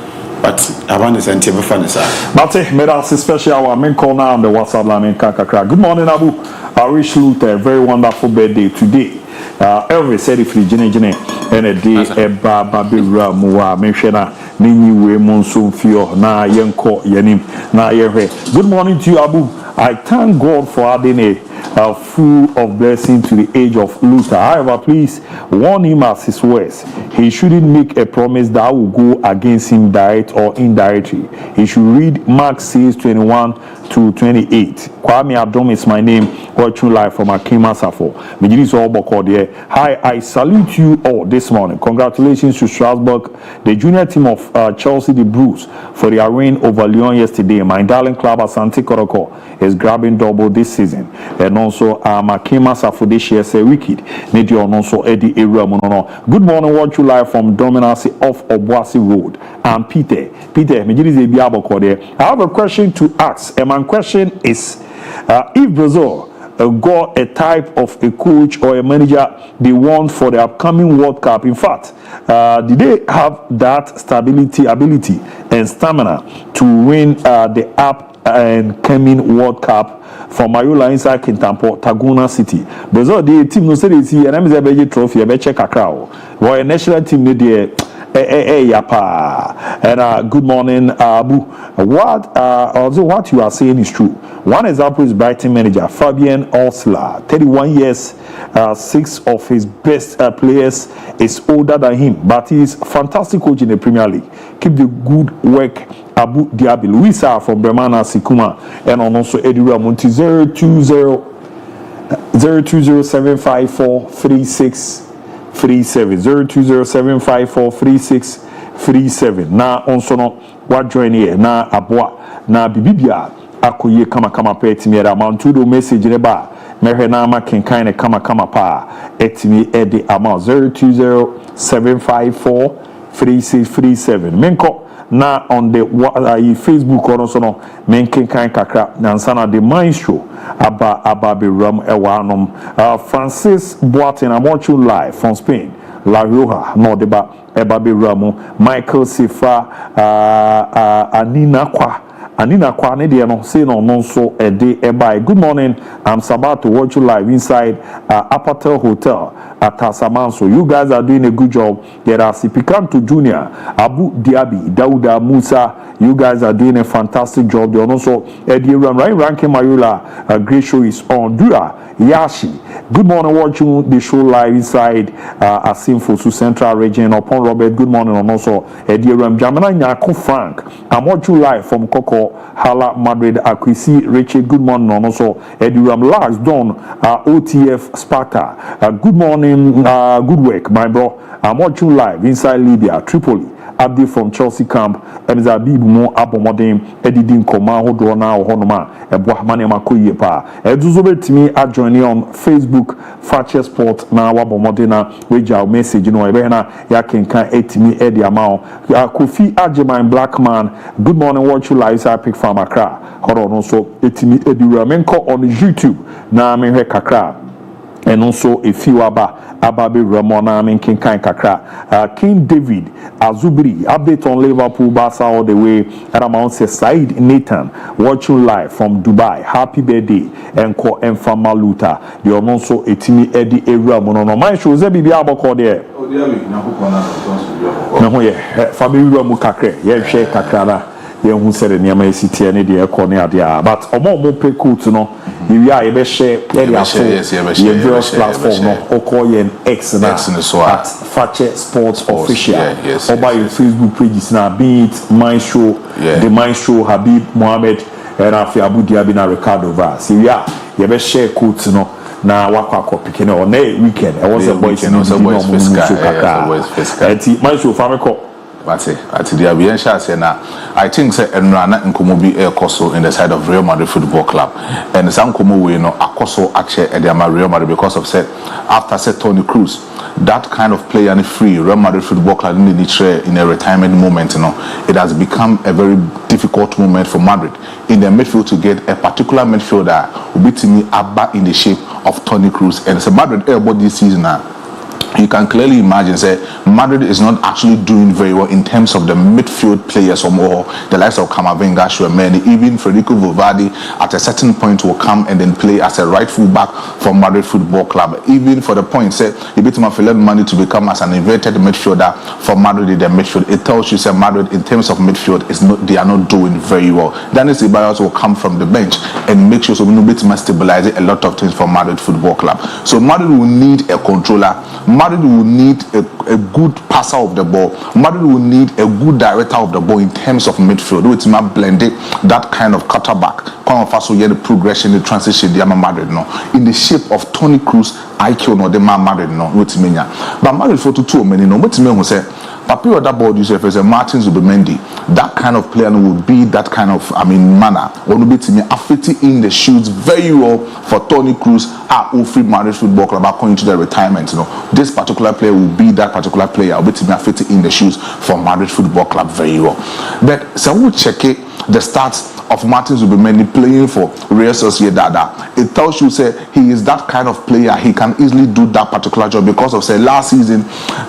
but abane sente be fa ne sa but medals special our main call now on the WhatsApp line kakra good morning Abu I wish you a very wonderful birthday today every said if you jine and a day eba babira muwa menshena ninyi we monso fio na yenko yenim na yehwe good morning to you Abu I thank God for adding a full of blessing to the age of Luther. However, please warn him as his words. he shouldn't make a promise that will go against him direct or indirectly. He should read Mark 6:21-28. Kwame Abdom is my name, watching live from Akima Safo. Hi, I salute you all this morning. Congratulations to Strasbourg, the junior team of Chelsea, the Blues, for their win over Lyon yesterday. My darling club Asante Koroko is grabbing double this season. And also, Akima Safo this year say wicked. Also Eddie Iramono. Good morning, watch you live from Dominancy off Obuasi Road. I'm Peter. I have a question to ask, and my question is, if Brazil got a type of a coach or a manager they want for the upcoming World Cup, in fact, did they have that stability, ability, and stamina to win the up and coming World Cup for Mariola inside Kintampo, Taguna City? Brazil, the team no say they see, and I'm a trophy, a check a crowd. Well, a national team, they yapa. And good morning, Abu. What you are saying is true. One example is Brighton manager Fabian Osler, 31 years. 6 of his best players is older than him, but he is a fantastic coach in the Premier League. Keep the good work, Abu Diaby. Luisa from Bremana Sikuma, and also Eddie Ramonti 02075436367 02075436367. Na onso no wa join here na aboa na bibibia akoye kama petimi era mantudo message ne ba mehwe na ma kenkan ne kama pa etimi edi amount 02075436367. Menko na on the Facebook or so no menken kan kakra nansana the maestro aba be ram ewanom. Francis Boatin, I'm watching live from Spain, La Rioja no deba eba be ramu. Michael Sifa Anina Kwa ne de no say no so a day eba. Good morning, I'm Sabat to watch you live inside Apatel Hotel at Tasamanso. You guys are doing a good job. There are Sipikanto Junior, Abu Diaby, Dauda Musa. You guys are doing a fantastic job. They are also Eddie Ranking Marula. A great show is on. Dura Yashi. Good morning, watching the show live inside Asimfosu Central Region upon Robert. Good morning, and also Eddie Ram Jamana Nyako Frank. I'm watching live from Coco Hala Madrid Akwisi Richard. Good morning, and also Eddie Ram Lars Don OTF Sparta. Good morning, good work, my bro. I'm watching live inside Libya, Tripoli. Update from Chelsea camp. Emza Bibu mo abomodem edidin koma hodo na honoma eboahmane makoye pa. Eduzobetimi adjoin on Facebook Fakye Sport na wabomode na weja message no ebe na ya kenkan etimi edi amao. Kofi Ajeman Blackman. Good morning, watch you live I pick from Accra. Hodo no so etimi edi ramenko on YouTube na menhwe kakra. And also a few Ababe Ramona King Kakra. King David Azubri update on Liverpool Barca all the way at amount says Said Nathan watching live from Dubai. Happy birthday and call Enfama Luta. You are also a Timmy Eddie Ramono. My shows a baby aboko there. Oh, dear, Fabi Ramukakre, yeah, share Kakra. Who said the name is city and the corner there, but more pay cool to know. You are a share various platform no Okoye X at Fakye Sports Official or by your Facebook pages now, be it my show, the my show Habib Mohammed and Abu Diaby na Ricardo Vaz. You are a share cool to know. Na wakwa picking on a weekend. I was a boy, my show Famiko. At the Abian I think say Enrana and Kumobi Air Coso in the side of Real Madrid Football Club. And some Kumu we know Akoso actually at the Real Madrid because of said after said Tony Cruz. That kind of player and free Real Madrid Football Club in a retirement moment, you know, it has become a very difficult moment for Madrid in the midfield to get a particular midfielder who beat me Abba in the shape of Tony Cruz. And it's a Madrid airboat this season now. You can clearly imagine say Madrid is not actually doing very well in terms of the midfield players or more. The likes of Camavinga, Schumann, even Federico Valverde at a certain point will come and then play as a right full back for Madrid Football Club. Even for the point say you beat money to become as an inverted midfielder for Madrid in the midfield. It tells you say Madrid in terms of midfield is not, they are not doing very well. Dennis Ceballos will come from the bench and make sure so we know stabilize a lot of things for Madrid Football Club. So Madrid will need a controller. Madrid will need a good passer of the ball. Madrid will need a good director of the ball in terms of midfield. Which might blend it, that kind of quarterback. Come on, first, the progression, the transition, the Madrid no, in the shape of Toni Kroos, IQ no, the Madrid no, which mean but Madrid for two many no, which mean say. Papi or that board user as a Martin Zubimendi, that kind of player will be that kind of manner. One will be to me affecting in the shoes very well for Toni Kroos at MON-FRI Madrid Football Club according to their retirement. You know, this particular player will be that particular player. Will be to me affecting in the shoes for Madrid Football Club very well. But so we'll check it. The stats of Martin Zubimendi playing for Real Sociedad, it tells you say he is that kind of player. He can easily do that particular job because of say last season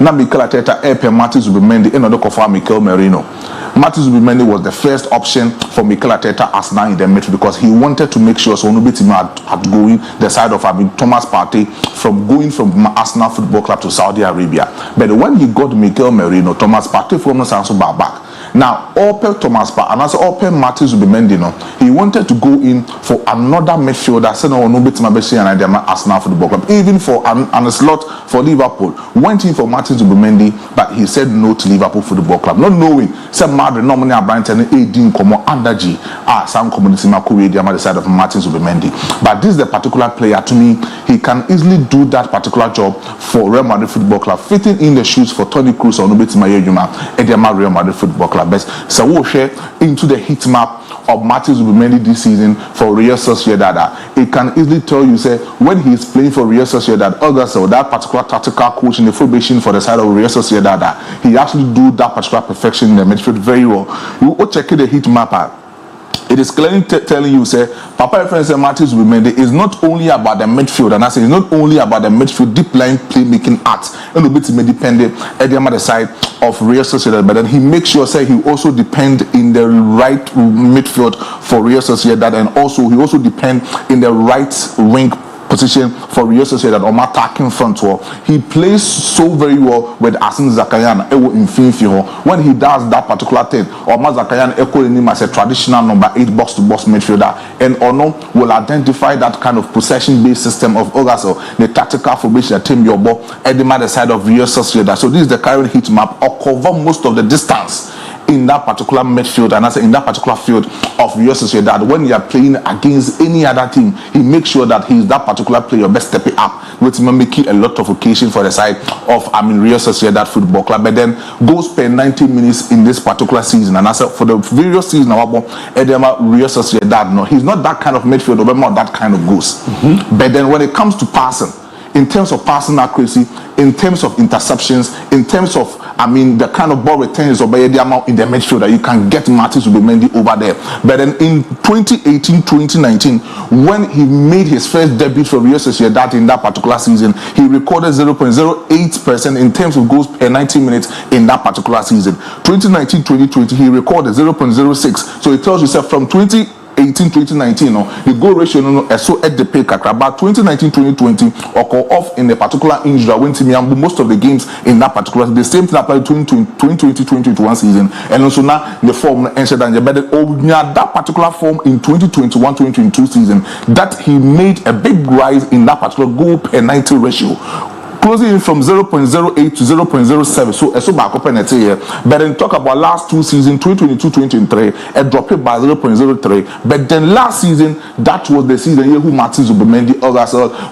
na Mikel Arteta airpay Martin Zubimendi in order to offer Mikel Merino. Martin Zubimendi was the first option for Mikel Arteta as now in the midfield because he wanted to make sure so no bit had going the side of Thomas Partey from going from Arsenal Football Club to Saudi Arabia. But when he got Mikel Merino, Thomas Partey from Sanso back. Now, Opel Thomas Partey and also Opel Martin Zubimendi, he wanted to go in for another midfielder. Said no, no bit and Arsenal Football Club, even for an slot for Liverpool. Went in for Martin Zubimendi, but he said no to Liverpool Football Club, not knowing. Said Madrid normally are Brighton 18 como under G. Some community Makuri the side of Martin Zubimendi. But this is the particular player to me. He can easily do that particular job for Real Madrid Football Club, fitting in the shoes for Toni Kroos or Nobiti Mayejuma, Ediama Real Madrid Football Club. So we'll share into the heat map of Martin Zubimendi this season for Real Sociedad. It can easily tell you say when he's playing for Real Sociedad, August, that particular tactical coach in the formation for the side of Real Sociedad, he actually do that particular perfection in the midfield very well. You will check the heat map out. It is clearly telling you, say, Papa reference Martin Zubimendi is not only about the midfield, and I say it's not only about the midfield deep line playmaking act, and a bit dependent at the other side of Real Sociedad, but then he makes sure say he also depend in the right midfield for Real Sociedad, and also he also depend in the right wing position for Real Sociedad or attacking front wall. He plays so very well with Asin Zakayan in Finfio. When he does that particular thing, or Zakayan equaling him as a traditional number 8 box-to-box midfielder, and Ono will identify that kind of possession-based system of Ogaso, the tactical formation, team your ball at the side of Real Sociedad. So this is the current heat map, or cover most of the distance in that particular midfield, and I say in that particular field of Real Sociedad. When you are playing against any other team, he makes sure that he is that particular player best stepping up, which may make a lot of occasion for the side of Real Sociedad Football Club. But then goes per 90 minutes in this particular season, and I said for the various season Edema Real Sociedad, no, he's not that kind of midfielder, but not that kind of goals. But then when it comes to passing, in terms of passing accuracy, in terms of interceptions, in terms of the kind of ball returns or by the amount in the midfield that you can get Martin Zubimendi over there. But then in 2018-2019, when he made his first debut for Real Sociedad in that particular season, he recorded 0.08% in terms of goals per 90 minutes in that particular season. 2019-2020, he recorded 0.06. So it tells you from 2018-2019, the goal ratio is so at the peak. But 2019-2020 or off in a particular injury when Timiambu most of the games in that particular. The same thing applied to 2020-2021 season, and also now the form ensured that that particular form in 2021-2022 season that he made a big rise in that particular goal per 90 ratio, closing in from 0.08 to 0.07. So back up in here. But then talk about last two seasons, 2022-2023, it dropped it by 0.03. But then last season, that was the season who Martin Zubimendi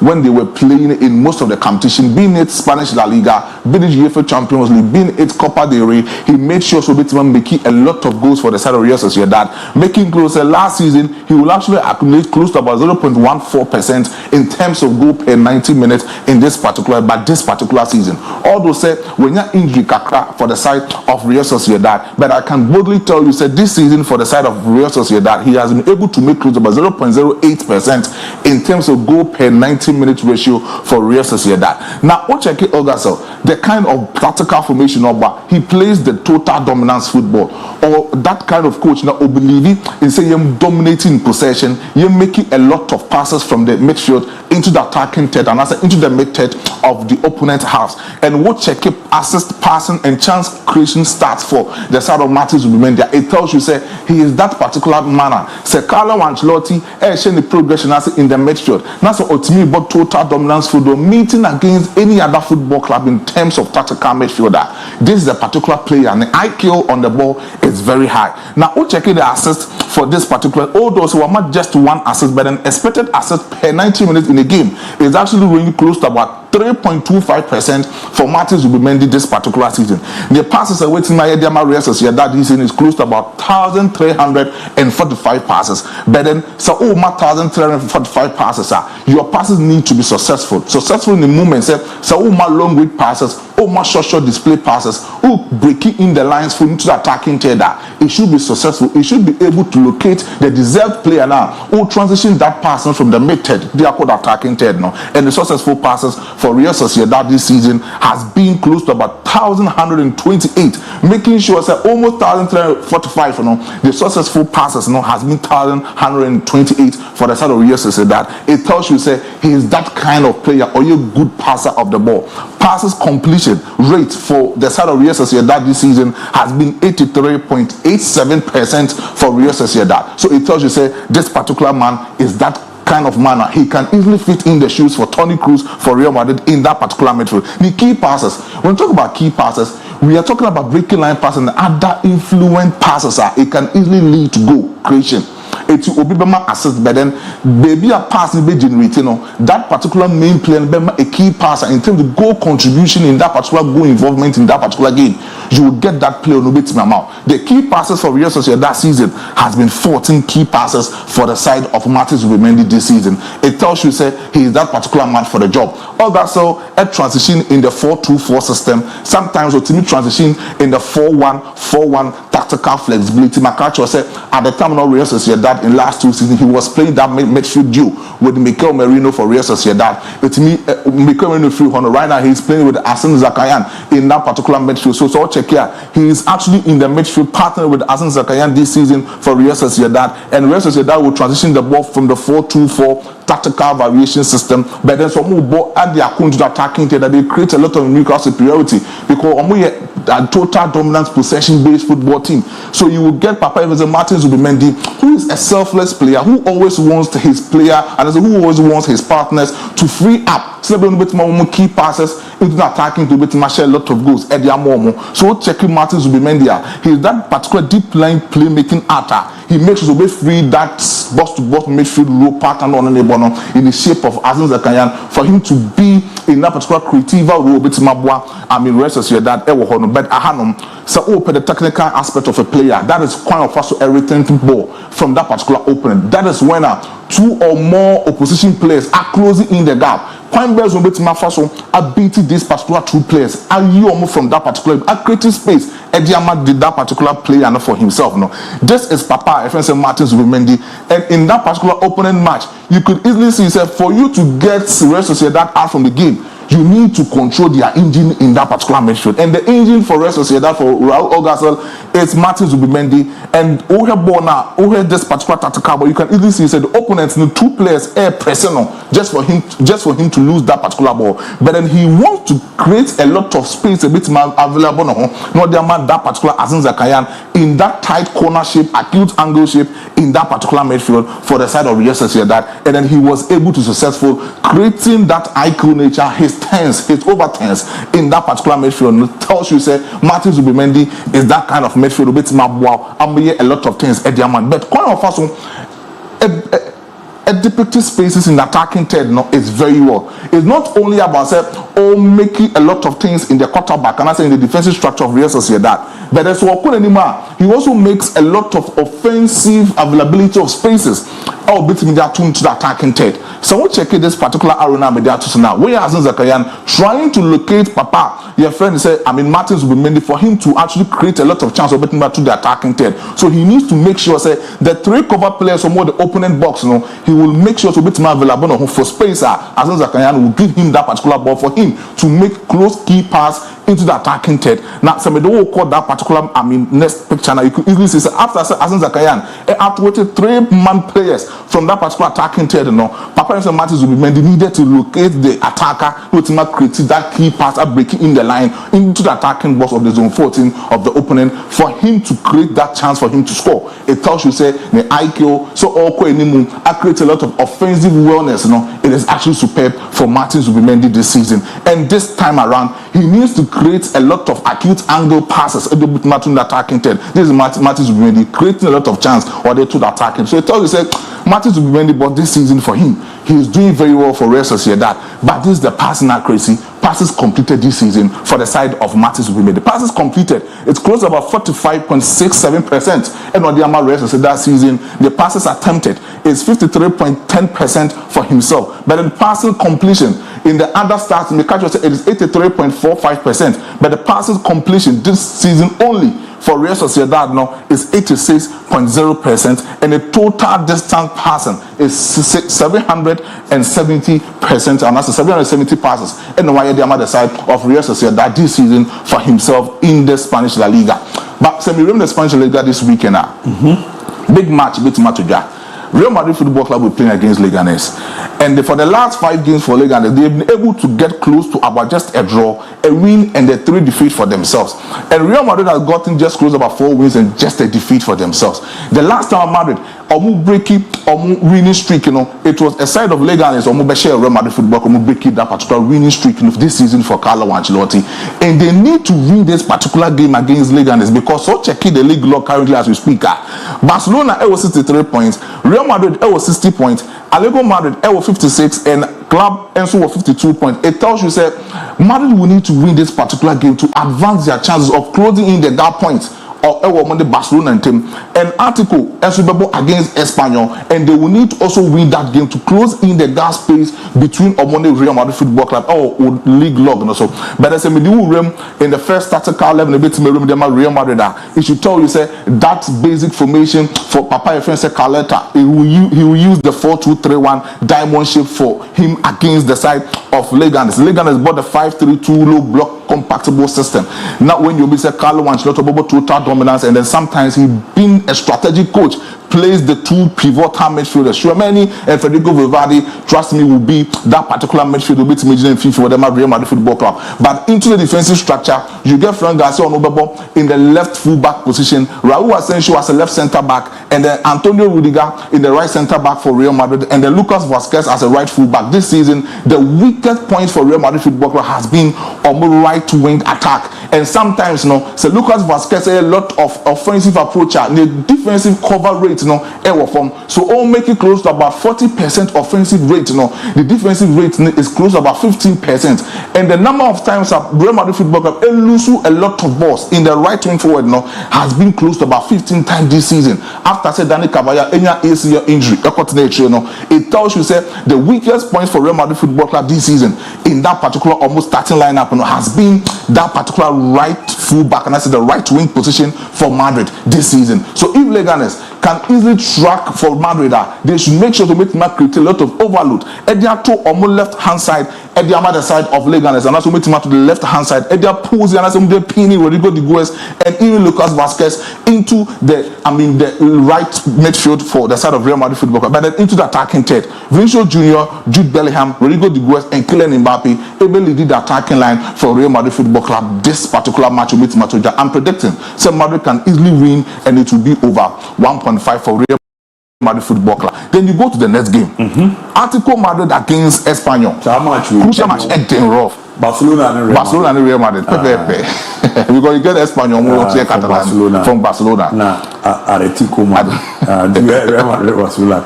when they were playing in most of the competition, being it Spanish La Liga, being it UEFA Champions League, being it Copa del Rey. He made sure so making a lot of goals for the side of Real Sociedad, making closer. Last season, he will actually accumulate close to about 0.14% in terms of goal per 90 minutes in this particular. But this particular season, although say when you're injury kakra for the side of Real Sociedad, but I can boldly tell you, say this season for the side of Real Sociedad, he has been able to make close to about 0.08% in terms of goal per 90 minute ratio for Real Sociedad. Now, what check it, Ogaso, the kind of tactical formation he plays the total dominance football, or that kind of coach now believe in say you're dominating possession, you're making a lot of passes from the midfield into the attacking third and also into the mid third of of the opponent halves. And what check assist, passing, and chance creation stats for the side of Martins Zubimendi. It tells you, say, he is that particular manner. Say, Carlo Ancelotti, showing the progression as in the midfield. That's what ultimately about total dominance football, meeting against any other football club in terms of tactical midfielder. This is a particular player, and the IQ on the ball is very high. Now, we'll check the assist for this particular, although so not just one assist, but an expected assist per 90 minutes in a game is actually really close to about 3.25% for Martins Zubimendi this particular season. The passes are waiting my Ediama Real Sociedad this season is close to about 1,345 passes. But then, so 1,345 passes are your passes need to be successful. Successful in the moment, so long read passes, short display passes, breaking in the lines for into the attacking theater. It should be successful. It should be able to locate the deserved player now who transition that pass from the mid-third, they are called attacking third now. And the successful passes for Real Sociedad this season has been close to about 1,128, making sure that almost 1,345. The successful passes has been 1,128 for the side of Real Sociedad. It tells you say he is that kind of player or you good passer of the ball. Passes completion rate for the side of Real Sociedad this season has been 83.87% for Real Sociedad. So it tells you say this particular man is that kind of manner. He can easily fit in the shoes for Toni Kroos for Real Madrid in that particular midfield. The key passes, when we talk about key passes, we are talking about breaking line passes and other influent passes. It can easily lead to goal creation. It's Obibema assist, but then baby a pass be generating that particular main player a key passer in terms of goal contribution in that particular goal involvement in that particular game. You will get that player no bit amount. The key passes for Real Sociedad that season has been 14 key passes for the side of Martins Zubimendi this season. It tells you say he is that particular man for the job. All that so a transition in the 4-2-4 system, sometimes a team transition in the 4-1-4-1 tactical flexibility. Makacho said at the time of Real Sociedad in last 2 seasons, he was playing that midfield duo with Mikel Merino for Real Sociedad. It's me, Mikel Merino free honor. Right now, he's playing with Arsene Zakayan in that particular midfield. So check here. He is actually in the midfield partner with Arsene Zakayan this season for Real Sociedad. And Real Sociedad will transition the ball from the 4-2-4 tactical variation system, but then some more add their to the attacking that they create a lot of numerical superiority because we a total dominance possession based football team. So you will get Papa Evans and Martins Zubimendi, who is a selfless player who always wants his player and who always wants his partners to free up. So they bit more key passes into the attacking to share a lot of goals at their moment. So checking Martins Zubimendi, he is that particular deep line playmaking actor. He makes us obey free that box-to-box midfield row pattern on the bottom in the shape of Arsene Zakayan for him to be in that particular creative role. But Real Sociedad but so open the technical aspect of a player that is quite of also everything ball from that particular opponent. That is when 2 or more opposition players are closing in the gap. Point Bears will be beating these particular 2 players. Are you almost from that particular creative space? Ediama did that particular player and for himself. This is Papa F.S. Martins Zubimendi, and in that particular opponent match, you could easily see for you to get Real Sociedad out from the game, you need to control their engine in that particular midfield. And the engine for Real Sociedad for Raul Ogasel is Martins Zubimendi. And this particular tactical, but you can easily see the opponents need 2 players pressing just for him to lose that particular ball. But then he wants to create a lot of space a bit more available that particular Arsene Zakayan in that tight corner shape, acute angle shape in that particular midfield for the side of Real Sociedad. And then he was able to successful creating that IQ nature, his over tens in that particular midfield. It tells you say Martins Zubimendi is that kind of midfield. A lot of things at the man, but quite often depicting spaces in the attacking third is very well. It's not only about making a lot of things in the quarterback and in the defensive structure of Real Sociedad, but there's he also makes a lot of offensive availability of spaces between their to the attacking third. So we'll check this particular arena media to now. Where Arsene Zakayan trying to locate Papa, your friend said, Martins will be made for him to actually create a lot of chance of betting back to the attacking third. So he needs to make sure the 3 cover players from the opponent box, he will make sure to be available for space. Arsene Zakayan will give him that particular ball for him to make close key pass into the attacking third. Now, some of the will call that particular, next picture now, you could easily see, after Asen Zakayan, after 3-man players from that particular attacking third, Papa and Martins will be needed to locate the attacker who will create that key pass at breaking in the line into the attacking box of the zone 14 of the opponent for him to create that chance for him to score. It tells you, say, the IQ, so all create a lot of offensive wellness, it is actually superb for Martins Zubimendi this season. And this time around, he needs to create a lot of acute angle passes in the attacking third. This is Martins Zubimendi creating a lot of chance or they to the attacking. So it tells you, say, Martins Zubimendi, but this season for him, he is doing very well for Real Sociedad. But this is the passing accuracy. Passes completed this season for the side of Martins Zubimendi. The passes completed, it's close to about 45.67%. And on the Real Sociedad season, the passes attempted is 53.10% for himself. But the passing completion in the other stats, in the catch it is 83.45%. But the passes completion this season only for Real Sociedad now is 86.0%, and the total distance passing is 770%, and that's 770 passes. And why the other side of Real Sociedad this season for himself in the Spanish La Liga. But so we remember the Spanish La Liga this weekend. Big match, big Matuja. Real Madrid Football Club will play against Leganes, and for the last 5 games for Leganes, they've been able to get close to about just a draw, a win, and a 3 defeat for themselves. And Real Madrid has gotten just close about 4 wins and just a defeat for themselves. The last time Madrid breaking winning streak, it was a side of Leganes Real Madrid Football Club breaking that particular winning streak this season for Carlo Ancelotti, and they need to win this particular game against Leganes because so checking the league log currently as we speak. Barcelona was 63 points. Real Madrid was 60 points, Atletico Madrid was 56, and Club Enso was 52 points. It tells you, say, Madrid will need to win this particular game to advance their chances of closing in the gap points or the Barcelona team. And Atletico against Espanyol, and they will need to also win that game to close in the gap space between Real Madrid Football Club or league log. So, but as a middle room in the first tactical 11, a bit Real Madrid, it should tell you, say, that basic formation for Papa Efense Caleta, he will use the 4-2-3-1 diamond shape for him against the side of Leganes. Leganes bought the 5-3-2 low block compactable system. Now when you be say Carlo Ancelotti total dominance, and then sometimes he being a strategic coach plays the 2 pivotal midfielders. Tchouameni and Federico Valverde, trust me, will be that particular midfield will be to major FIFA for them at Real Madrid Football Club. But into the defensive structure, you get Fran Garcia Onobebo in the left full back position, Raul Asensio as a left centre back, and then Antonio Rudiger in the right centre back for Real Madrid, and then Lucas Vazquez as a right full back. This season, the weakest point for Real Madrid Football Club has been on the right wing attack, and sometimes so Lucas Vazquez a lot of offensive approach, the defensive cover rate so all make it close to about 40% offensive rate. The defensive rate is close to about 15%, and the number of times that Real Madrid Football Club lose a lot of balls in the right wing forward has been close to about 15 times this season. After say Dani Cavalla any ACL injury, it tells you, say, the weakest point for Real Madrid Football Club this season in that particular almost starting lineup has been that particular right full back, and I say the right wing position for Madrid this season. So if Leganes can easily track for Madrid, they should make sure to make create a lot of overload. Edia to on the left hand side, Edia other side of Leganes, and also make to the left hand side. Edia pulls and also the Pini, Rodrigo de Guez, and even Lucas Vazquez into the right midfield for the side of Real Madrid Football Club, but then into the attacking third. Vinicius Junior, Jude Bellingham, Rodrigo de Guez, and Kylian Mbappe able to lead the attacking line for Real Madrid Football Club. This particular match will meet Matoja. I'm predicting so Madrid can easily win, and it will be over 1.5 for Real Madrid Football Club. Then you go to the next game. Atletico Madrid against Espanyol. Crucial match, acting rough. Barcelona and Real Madrid. Because you get Espanyol from Barcelona. Atletico Madrid. Real Madrid Barcelona.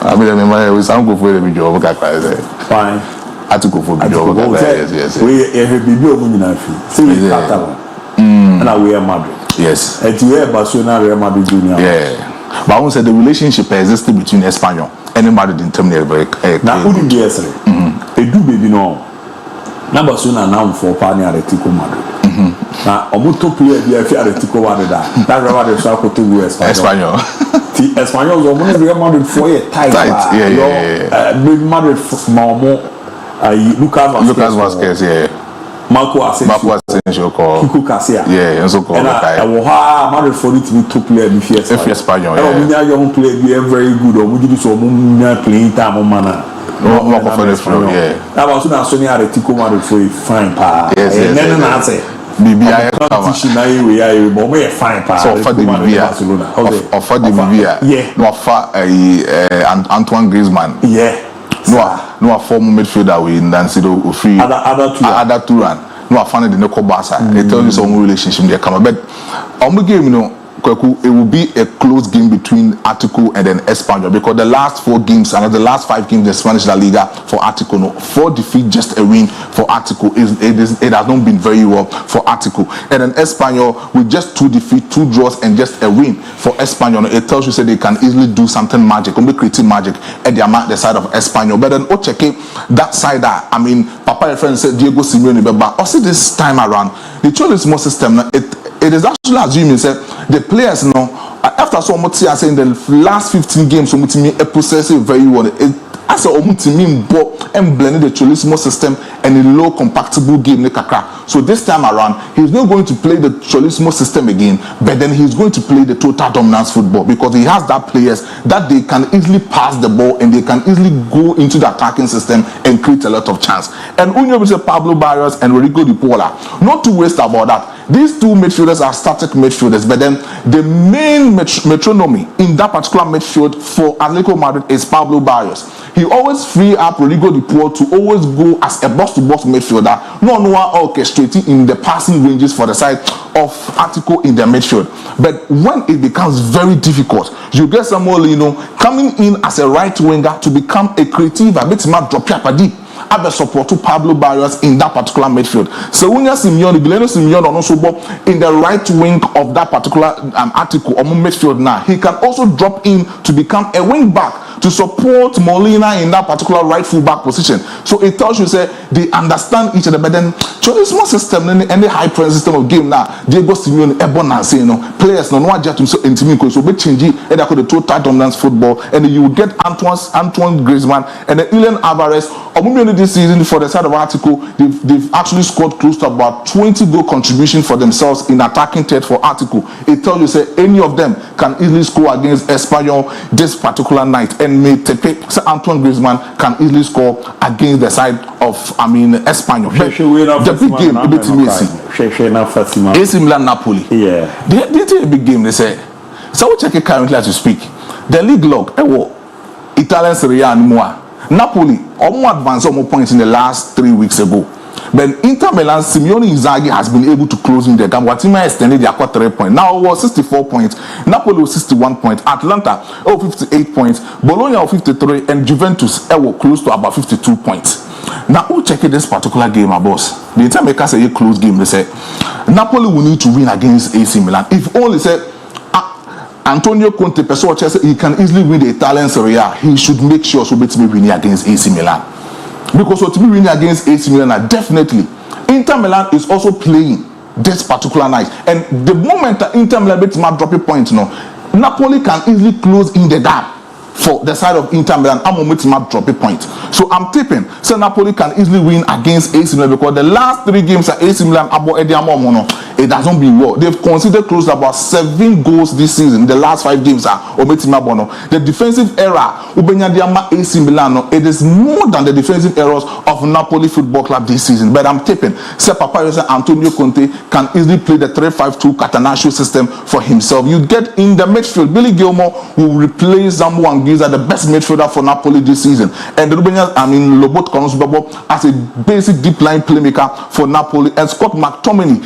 I mean, we sound good for the video. Fine. Atletico for video. Yes. We have and we are Madrid. Yes. And you have Barcelona, Real Madrid Junior. Yeah. But I won't say the relationship existed between Espanyol and Madrid in terms of now who did yesterday? They do baby no. Now Barcelona now for partner Atletico Madrid. Now Omuto player be Atletico Madrid. That Real Madrid shall go to Espanyol. Espanyol is almost Real Madrid for a tight. Yeah. Madrid more Lucas Vazquez, yeah. Marco Asensio call Kiko Kasia. Yeah, and so called. And I will have Madrid for it to be two player if Espanyol. And we young player be very good or we do so playing time on mana. No, yeah. That was not so near the Tico Madrid for a fine pa. Yes, then I say BBI competition now we are but fine pa. So for the Barcelona. For the BBI. Yeah. No for Antoine Griezmann. Yeah. No a former midfielder we Dancido free other two run. No a fan of the Noko Barca. It tells you some relationship there come but on the game, you know, it will be a close game between Atletico and then Espanyol because the last 4 games and the last 5 games the Spanish La Liga for Atletico, no, 4 defeats, just a win for Atletico. It has not been very well for Atletico. And then Espanyol with just 2 defeats, 2 draws and just a win for Espanyol. It tells you say they can easily do something magic, only creating magic at the side of Espanyol. But then Ocheke, that side, I mean, Papa your friend said Diego Simeone, but also this time around, the Cholismo system, it is actually assuming that the players know after so much I say in the last 15 games so much me process it very well. As a team and blending the Cholismo system and a low compactable game so this time around he's not going to play the Cholismo system again, but then he's going to play the total dominance football because he has that players that they can easily pass the ball and they can easily go into the attacking system and create a lot of chance. And Unyo Pablo Barrios and Rodrigo Di Paula, not to waste about that. These 2 midfielders are static midfielders, but then the main metronomy in that particular midfield for Atletico Madrid is Pablo Barrios. He always free up Rodrigo Di Paul to always go as a box-to-box midfielder, no one orchestrating in the passing ranges for the side of Atletico in their midfield. But when it becomes very difficult, you get someone, you know, coming in as a right winger to become a creative, a bit more drop deep. Abe support to Pablo Barrios in that particular midfield. So when you Simeone, Guilherme Simeone also in the right wing of that particular Atletico or midfield now, he can also drop in to become a wing back to support Molina in that particular right full back position. So it tells you say they understand each other. But then Cholismo system and the high press system of game now, Diego Simeone, Ebon and say players no one just so intimate so be changing and the total dominance football and then you will get Antoine Griezmann and then Julian Alvarez. This season for the side of Atletico, they've actually scored close to about 20 goal contribution for themselves in attacking third for Atletico. It tells you say any of them can easily score against Espanyol this particular night, and so Antoine Griezmann can easily score against the side of Espanyol. The big game, AC Milan Napoli. Yeah, they a big game. They say so. We check it currently as we speak. The league log, Italian Serie A anymore. Napoli almost advanced almost points in the last 3 weeks ago. But Inter Milan, Simeone Inzaghi has been able to close in the gap. Watima extended their quarter 3 points. Now it was 64 points. Napoli was 61 points. Atlanta 58 points. Bologna 53 and Juventus were close to about 52 points. Now who check this particular game, my boss? The Inter makers say a close game. They say Napoli will need to win against AC Milan. If only say Antonio Conte, he can easily win the Italian Serie A. He should make sure so be winning against AC Milan. Because to be winning against AC Milan, definitely Inter Milan is also playing this particular night. And the moment that Inter Milan beats my dropping points, Napoli can easily close in the gap for the side of Inter Milan. I'm going to drop a point. So I'm tipping so Napoli can easily win against AC Milan because the last 3 games at AC Milan it doesn't be well. They've considered close to about 7 goals this season. The last 5 games are the defensive error AC Milan, it is more than the defensive errors of Napoli Football Club this season. But I'm tipping Antonio Conte can easily play the 3-5-2 Catenaccio system for himself. You get in the midfield, Billy Gilmour will replace Zambo Anguissa, the best midfielder for Napoli this season, and Lobot Konosbabo as a basic deep line playmaker for Napoli, and Scott McTominay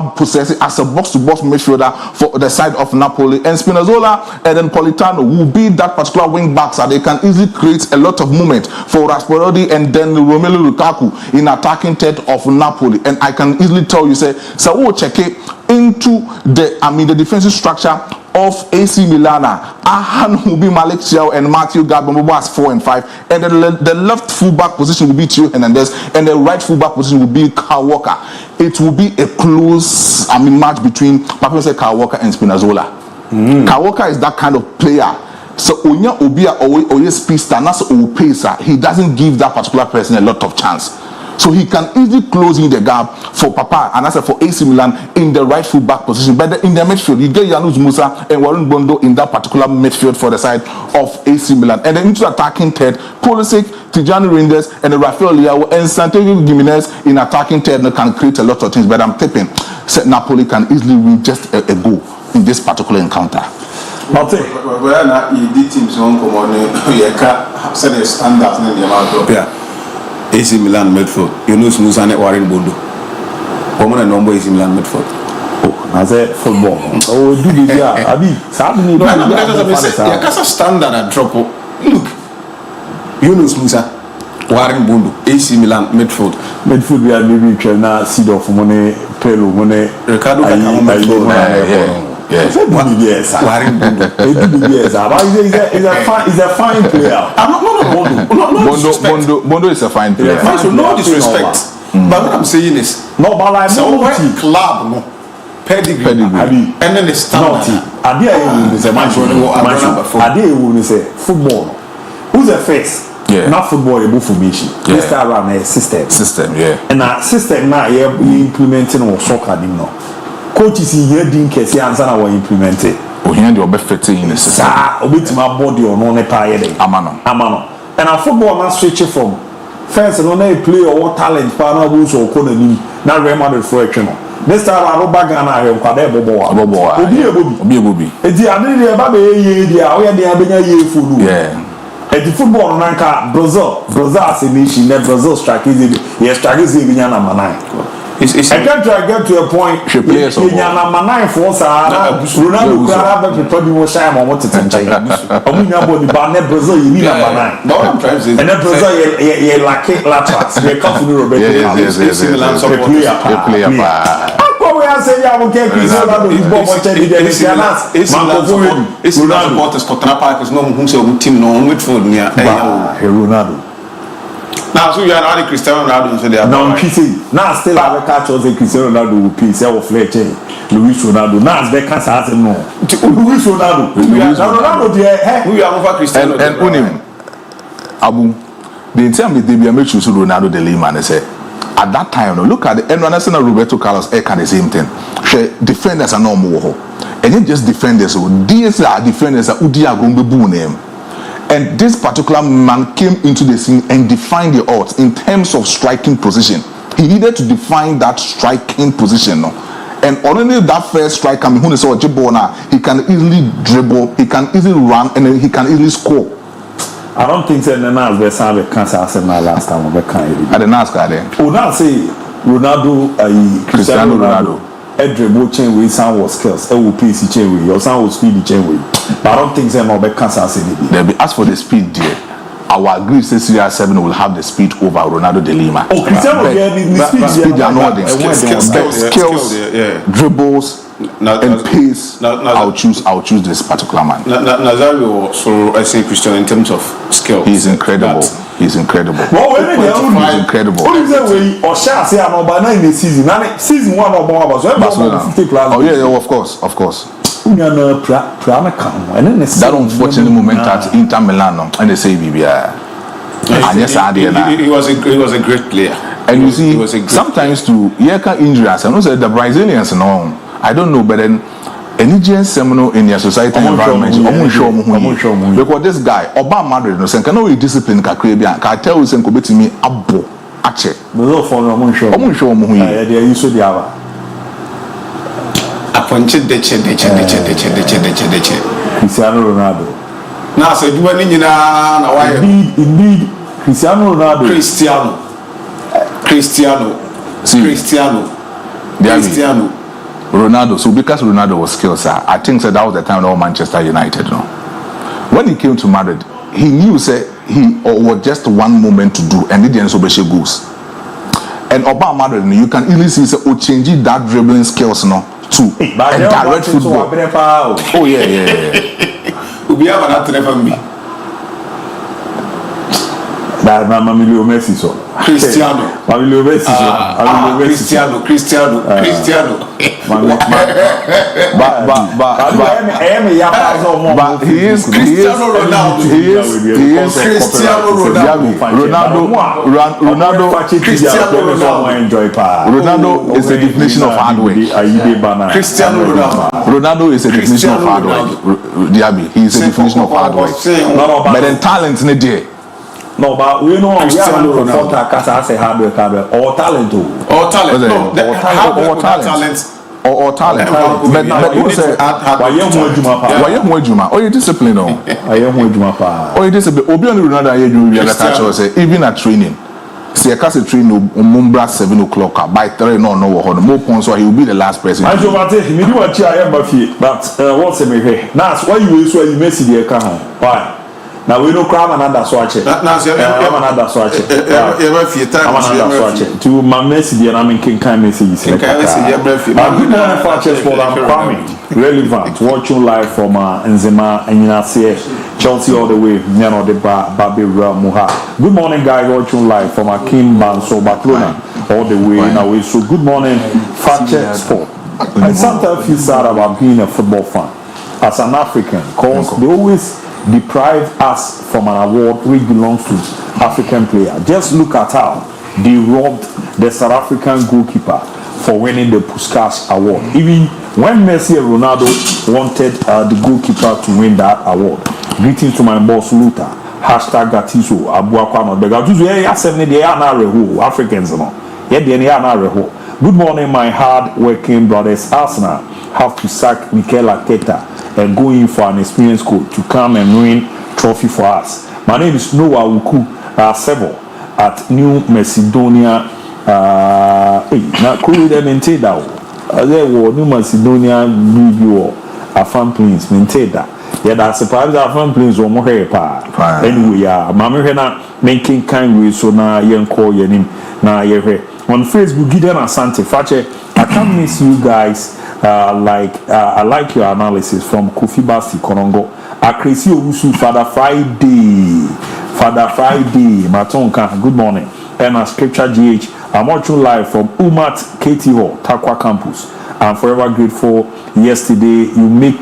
possessing as a box-to-box midfielder for the side of Napoli, and Spinazzola and then Politano will be that particular wing back so they can easily create a lot of movement for Raspadori and then Romelu Lukaku in attacking third of Napoli. And I can easily tell you say so we'll check it into the defensive structure of AC Milan. Ahan will be Malik Thiaw and Matthew Gabambo as 4 and 5, and then the left fullback position will be Theo Hernandez, and the right fullback position will be Kyle Walker. It will be a close match between Kyle Walker and Spinazzola. Kyle Walker is that kind of player. So Onya Obia or speedster, that's pacer. He doesn't give that particular person a lot of chance. So he can easily close in the gap for Papa and also for AC Milan in the right full back position. But in the midfield, you get Yanus Musa and Warren Bondo in that particular midfield for the side of AC Milan. And then into attacking third, Pulisic, Tijani Reinders, and Rafael Leao and Santiago Gimenez in attacking third can create a lot of things. But I'm tipping Napoli can easily win just a goal in this particular encounter. Where now he did teams on common, you can't set a standard in the amount of AC Milan midfield. You know, Musa and Warren Bondo. Common and number AC Milan midfield. Oh, I said football. Oh, do this, yeah. I mean, sadly, that's a standard at drop. Look, Yunus Musa, Warren Bondo, AC Milan midfield. Midfield, we are maybe trying to see off money, Pelo, money, Ricardo midfield. Yes, Warren Bondo. It's a fine player. Bondo is a fine player. So no disrespect. But what I'm saying is, no, but like so club, no pedigree, and then the standard. Idea is a match. Idea is a football. Who's the face? Yeah. Not football, a formation. This time around a system. Yeah. And that system now you implementing on soccer, you know. Coaches in here didn't care say answer our implemented. Oh, here the obey 15 in the system. Obey my body or no nepay. Amano. And our football now switch from first no na play or talent pa na bu so ko na nim na Real Madrid for action. This time I go back and I am kwada bobo. Obi. Edi ade dey ba be ye dia o ye dey abenya ye fulu. Yeah. Edi football na nka Brazil as a nation, Brazil strike is binya na manai. I can't get to a point. Ronaldo Crab probably more shame on what it's in China. Brazil, you need number 9. No, I'm trying to say. And then Brazil, you like Latas. You're confident Roberto. We are saying, I will get Ronaldo. Now, so you are not Cristiano Ronaldo, so they are now still have a catch of Cristiano Ronaldo will pay sell Fletcher, Luis Ronaldo. Now they can't say no. Luis Ronaldo. Ronaldo, we are over Cristiano and Unim Abu. The time with Debbie make sure Ronaldo the Lima and say at that time, look at the and Roberto Carlos can the same thing. Defenders are no more. And not just defenders, these are defenders that Udia Gombe name. And this particular man came into the scene and defined the odds in terms of striking position. He needed to define that striking position. No? And only that first striker, he can easily dribble, he can easily run, and then he can easily score. I don't think that Nana was a cancer last time. I didn't ask her then. Oh, now say Ronaldo, Cristiano Ronaldo. Dribble chain with sound was skills, LPC chain with your sound was speedy chain with. But I don't think that no cancer. As for the speed, dear, our agree say Serie 7 will have the speed over Ronaldo de Lima. Oh, Cristiano, the speed are not skills, dribbles, and pace. I'll choose this particular man. Nazario, so I say Cristiano in terms of skill. He's incredible. He's incredible. Well, he's incredible. What is that way? Or shall I say I'm about 9 in the season? Season 1 or more was 50 plus. Oh yeah, of course. That unfortunate moment at Inter Milan and they say BBI. He was a great player. And you see, sometimes to injuries, I know that the Brazilians I don't know, but then any seminal in your society environment, because this guy, Obama Madrid, no sense, can only discipline Caribbean. Can tell you, send to me abo ache. No for no show. They used to have. Appointed Cristiano Ronaldo. Now, so you went in indeed, Cristiano Ronaldo. Cristiano. Ronaldo. So because Ronaldo was skilled, sir, I think that was the time of Manchester United. No, when he came to Madrid, he knew he was just one moment to do, and he didn't so goals. And about Madrid, you can easily see change that dribbling skills, no, to and direct football. Oh yeah. We have another me. That Mamilio Messi so. Cristiano. Mamilio Messi so. Cristiano. But he is Cristiano Ronaldo. He is Cristiano Ronaldo. Ronaldo is the definition of hard work. Cristiano Ronaldo is a definition of hard work. DIABY, he is a definition of hard work. But then talent in the no, but we know Cristiano Ronaldo say hard work, or talent. Or talent. Or talent. But you say, why you discipline? Or you discipline. Even at training. See, I can't train Mumbra 7 o'clock by 3 no more points, so he will be the last person. I do what he do what I am, but what's a me? That's why you mess the car. Why? Now we don't cram another swatch. Another swatch. To my message, and I'm in King Kai message. Good morning, Fakye Sport. I'm coming. Relevant. Watching live from Nzema and Yinase, Chelsea all the way. You know the Babi Muha. Good morning, guys. Watching live from Akim Banso Barcelona all the way in away. So good morning, Fakye Sport. I sometimes feel sad about being a football fan as an African, because they always deprive us from an award which belongs to African player. Just look at how they robbed the South African goalkeeper for winning the Puskas award. Even when Messi and Ronaldo wanted the goalkeeper to win that award. Greetings to my boss Luther. Hashtag Gatiso Abuakwano. The Gatiso Africans no. Good morning, my hard-working brothers. Arsenal have to sack Mikel Arteta and go in for an experienced coach to come and win trophy for us. My name is Noah Wuku Sebo at New Macedonia. There were New Macedonia review a fan planes maintain that. Yeah, that's surprised our fan planes were more pa. Anyway, Mamma Hena making kind way so now young call your name now you're on Facebook. Gideon Asante Fakye, I can't miss you guys. I like your analysis from Kofi Basti Korongo. Akresi Owusu Father Friday Matonka. Good morning. And a scripture GH. I'm watching live from Umat KT Hall, Takwa Campus. I'm forever grateful. Yesterday you made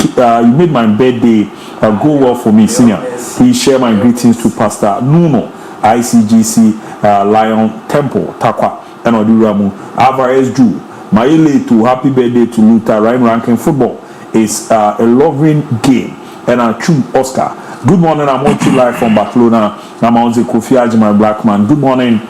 my birthday go well for me, senior. Please share my greetings to Pastor Nuno, ICGC Lion Temple, Takwa, and Oduramu. Alvarez Drew. My to happy birthday to Luther. Rhyme ranking football is a loving game. And I choose Oscar. Good morning. I'm watching live from Barcelona. I'm on the Kofi Ajima Black Man. Good morning.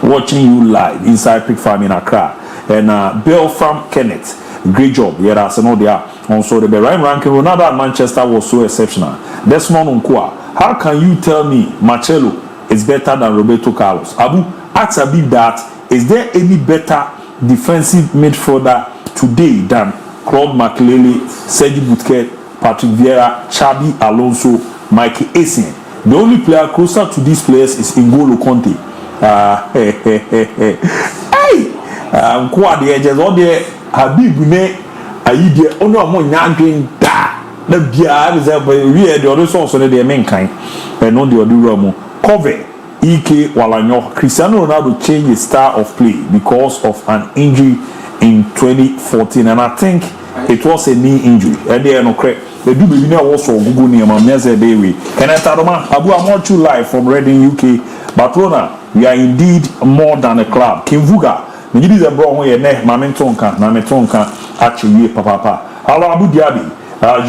Watching you live inside Pig Farm in Accra. And Bill from Kenneth. Great job. Yeah, that's another there. Also, the Rhyme ranking Ronaldo at Manchester was so exceptional. Desmond Nkwa. How can you tell me Marcelo is better than Roberto Carlos? Abu, ask Abib that. Is there any better defensive midfielder today than Claude Makelele, Sergi Busquets, Patrick Vieira, Xabi Alonso, Mikey Essien? The only player closer to these players is N'Golo Kante. Nkwa the edges all there. Habib ne ayide ono amo nyadwen da na bia be say we the other songs so dey men kan e no the other mu cover Ike Walanyo. Cristiano Ronaldo changed his style of play because of an injury in 2014, and I think it was a knee injury. And they are no correct. They do believe there was so Google near my message baby. Can I tell them? Abu, I'm watching live from Reading, UK. Barcelona, we are indeed more than a club. Kimvuga, we need a bro here. Ne, Mamentonka, Nametonka, actually, papa. Hello, Abu Dhabi.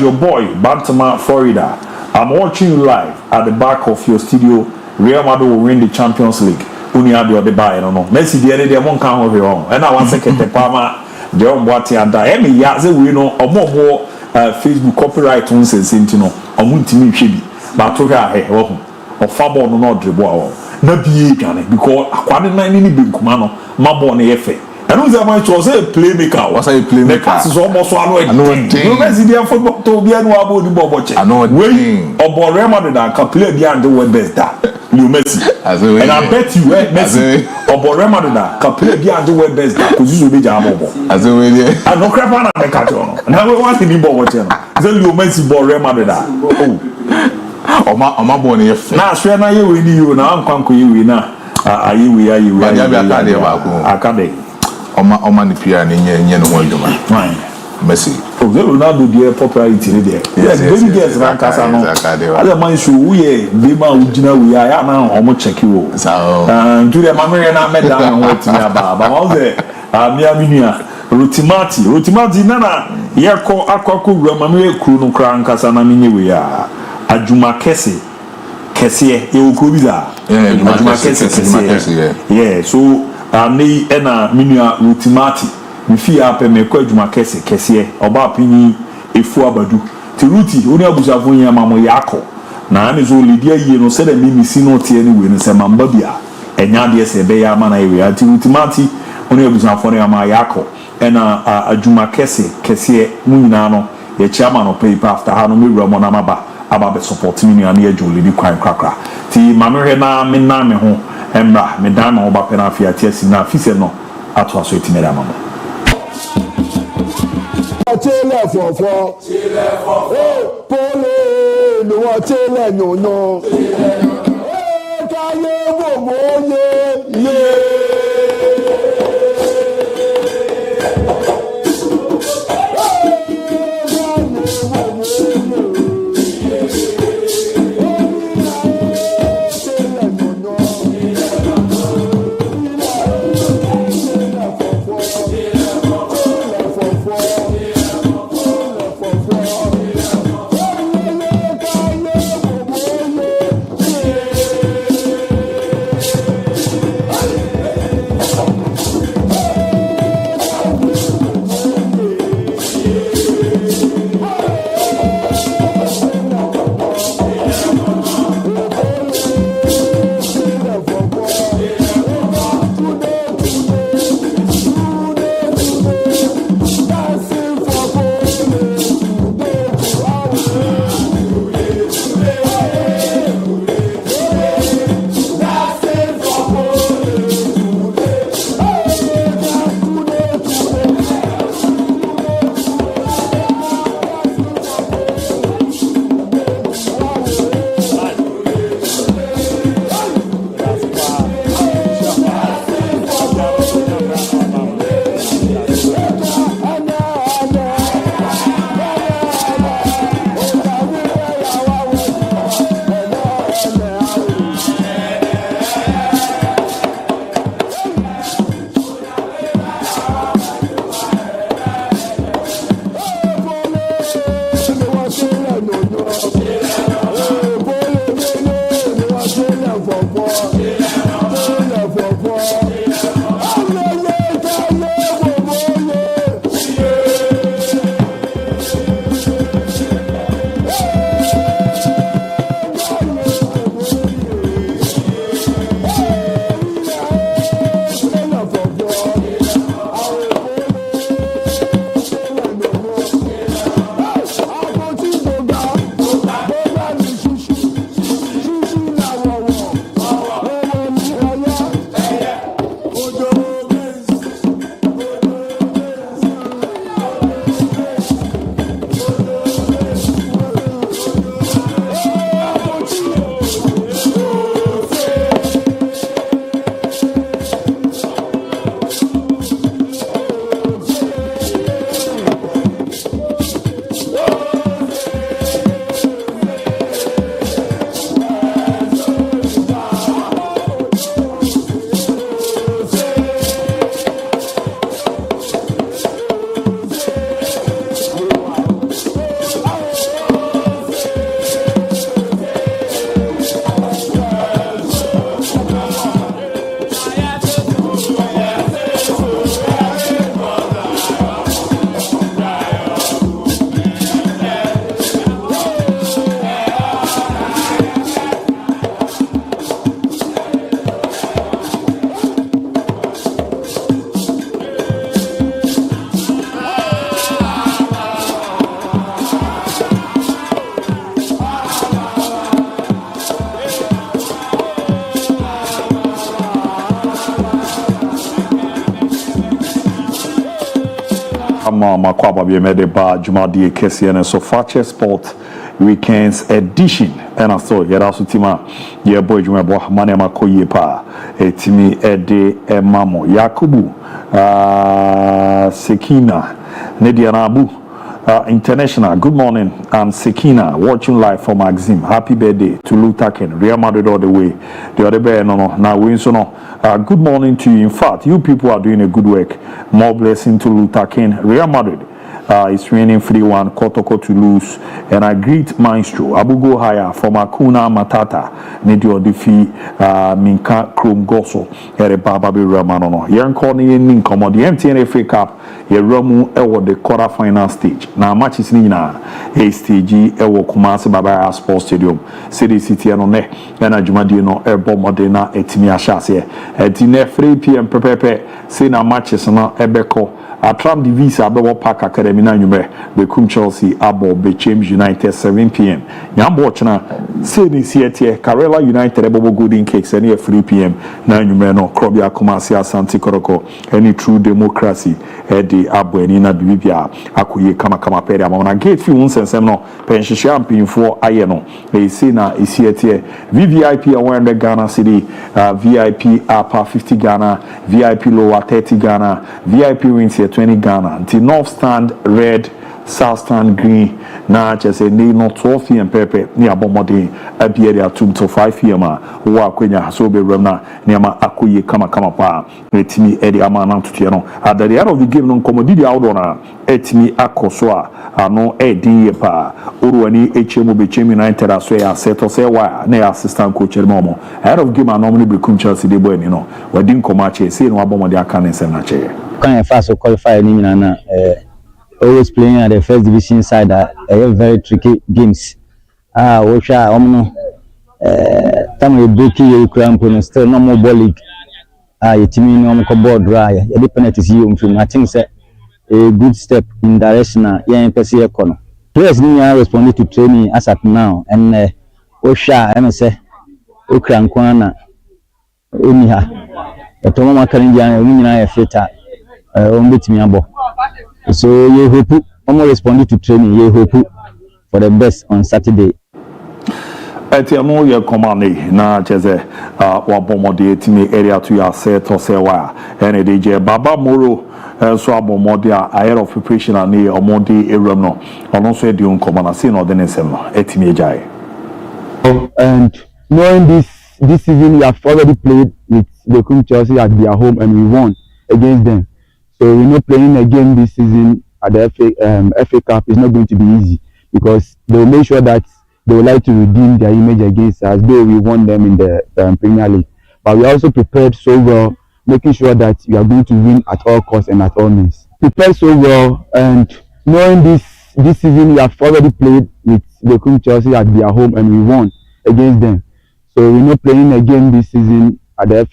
Your boy, Bantama, Florida. I'm watching you live at the back of your studio. Real Madrid will win the Champions League. Uni adi ode buy no. Messi the other day mon kan ho hwe. And I want second Pama Jerome Boateng and Emi ya say we no omo Facebook copyright on sense no. Omo ntimi hwe bi. Ba to hwa he wo. Ofa ball no dribble awo. Na bie dwane because akwade nan ni benkuma no. Ma ball na ye fe. And who's that man to say playmaker? What's a playmaker? The pass is almost one way. I know it. You Messi the football to be anu abo ni ball watch. I know it. When Obo Real Madrid can play behind the web best that. You Messi. And I bet you Messi Obo Real Madrid can play behind the web best that because you be jam obo. As a way. I no crap on the catch on. Now we want to be ball watching. Then you Messi ball Real Madrid. Oh. Oma born here. Na sure na ye we ni you na ankwanko ye we na ayi we akade. Oma ni pia ni nye no adwuma. Messi. Oh, Ronaldo the popularity there. Yes, baby girls na kasa no. Other man show we be ma ujina we ya na omo check you. To the mamere na me down what me aba. But all the miaminia Rotimati nana ye ko akwaku wura mamere kru no kra nkasa na menye we ya. Adwuma kese ye okro bi da. Adwuma kese. Yeah, so nei ena minua Rotimati Mifi ape me kwa adwuma kese oba pini efu abadu ti ruti oni abusafo yin amamo yako na ane zo lidia yie no se da mi misi no tie ni we no se mamba bia enya de se be ya ma na ewe ati ultimati oni abusafo no ama yako ena adwuma kese mu nyina no ye chairman no paper after ha no me wura mo na maba aba be support mi nua na ye joli di kwan krakra ti mamehwe na me na me ho emra me dan na oba pe na afia tie si na fise no ato aso eti me da mama Tele fofo. Pole no wa tele nyonyo. Kaye wo moye ama makwaba bi mede ba jumadi kese ne so Fakye sport weekends edition. And I saw here also Tima, your boy Jumabo, Manema Koyepa, Timi Ede Mamo, Yakubu, Sekina, Nediana Abu. International, good morning. I'm Sekina, watching live from Maxim. Happy birthday to Luther King. Real Madrid all the way. The other day, now we so no. Good morning to you. In fact, you people are doing a good work. More blessing to Luther King. Real Madrid. It's raining 3-1, Kotoko to lose. And I greet Maestro, Abugo Haya from Akuna Matata, Nidio Defi, Minka Krum Goso, Ere Bababi Ramanono. Yan calling in Ninkomo, the MTN FA Cup, Yeromu Ewo, the quarter final stage. Now, match is Nina, ASTG, Ewo Kumasi Baba Sports Stadium, City City and One, and Ajumadino, Ebo Modena, Etimia Shase, Etine 3 p.m. Pepe, Sena matches na Ebeko. Atram the visa Abewo Park Academy na nyume Bekum Chelsea ABOU Bechem United 7 p.m. Nyambo chana say this year Karela United Ebobo Golden Cakes any 3 p.m. na nyume no Krobia Kumasi Asante Koroko any true democracy the ABOU any na bibia akuye kama pere ama gate fi unsensem no penhihye ampinfo aye no e say na isietie VVIP 100 Ghana city VIP upper 50 Ghana VIP lower 30 Ghana VIP wins 20 Ghana until North Stand red, South Stand green. Now just say no 12 p.m. pepe near Bomodi Abiria 2 to 5 p.m. Wa Quenya so be remna near Akuye kama pa etimi Eddie Amana to Tiano. At the end of the game non commodity outdona etimi Akoswa ano Eddie pa Uruani HM Bechem United as well as set or say why ne assistant coach Momo. Head of game normally become Chelsea de boy, you know. We didn't come at say no Bomodi Akan Senache. Can fast qualify always playing at the first division side very tricky games. Which are time we break your cramp still no more ball league. You team no more board dry. The penalties you from I think a good step in direction in PC corner. Players need responded to training as at now and Osha I say Ukran Kwana Uniha. The Tomama Karinja Unina Feta. So you hope almost responding to training. You hope for the best on Saturday. Etiamo ye command na cheze wa bomode etimi area to ya set or say why and DJ Baba Moro so abomode ahead of preparation and omode eram no ono so edi on command say no den ensem no etimi ejai. And knowing this season we have already played with the Chelsea at their home and we won against them. So we're not playing a game this season at the FA Cup. It's not going to be easy because they will make sure that they would like to redeem their image against us, though we won them in the Premier League. But we're also prepared so well, making sure that we are going to win at all costs and at all means. Prepared so well, and knowing this season we have already played with the Chelsea at their home and we won against them. So we're not playing a game this season at the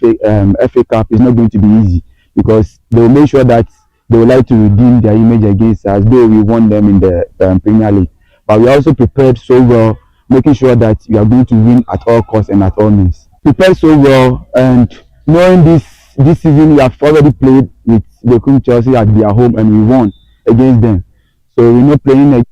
FA Cup. It's not going to be easy because they will make sure that they would like to redeem their image against us, though we won them in the Premier League. But we are also prepared so well, making sure that we are going to win at all costs and at all means. Prepared so well, and knowing this season we have already played with the Chelsea at their home and we won against them. So we're not playing a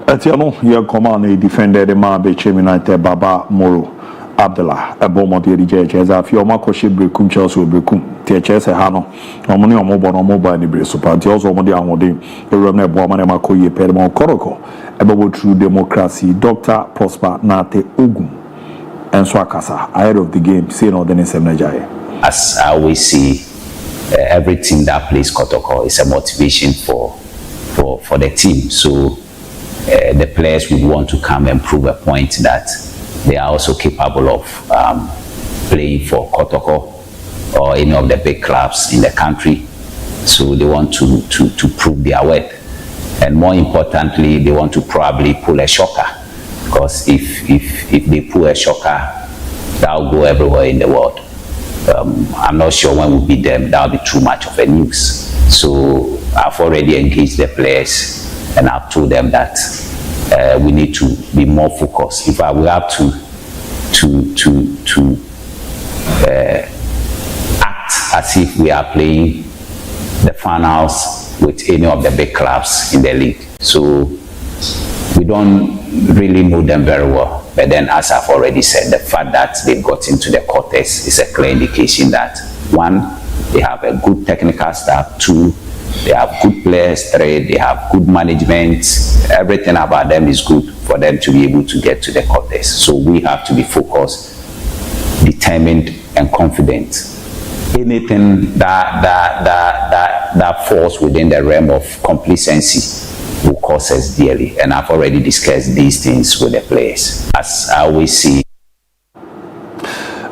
Etiano ye command a defender the man Bechem United Baba Moro Abdullah Abomodi DJ as a few Makoshi Brekum Chelsea Brekum THS Hano Omoni Omoba ni Breso Party also Omodi Amodi Erone Bomane Makoye Pedmo Koroko Ebo True Democracy Dr. Prosper Nate Ogun and Swakasa ahead of the game say no then as I always see every team that plays Kotoko is a motivation for the team, so the players would want to come and prove a point that they are also capable of playing for Kotoko or any of the big clubs in the country. So they want to prove their worth, and more importantly, they want to probably pull a shocker, because if they pull a shocker, that'll go everywhere in the world. I'm not sure when we beat them, that'll be too much of a news. So I've already engaged the players and I've told them that we need to be more focused. If we have to act as if we are playing the finals with any of the big clubs in the league. So we don't really know them very well. But then, as I've already said, the fact that they've got into the quarters is a clear indication that, one, they have a good technical staff, two, they have good players, three, they have good management. Everything about them is good for them to be able to get to the quarters. So we have to be focused, determined, and confident. Anything that falls within the realm of complacency will cost us dearly. And I've already discussed these things with the players. As I always see.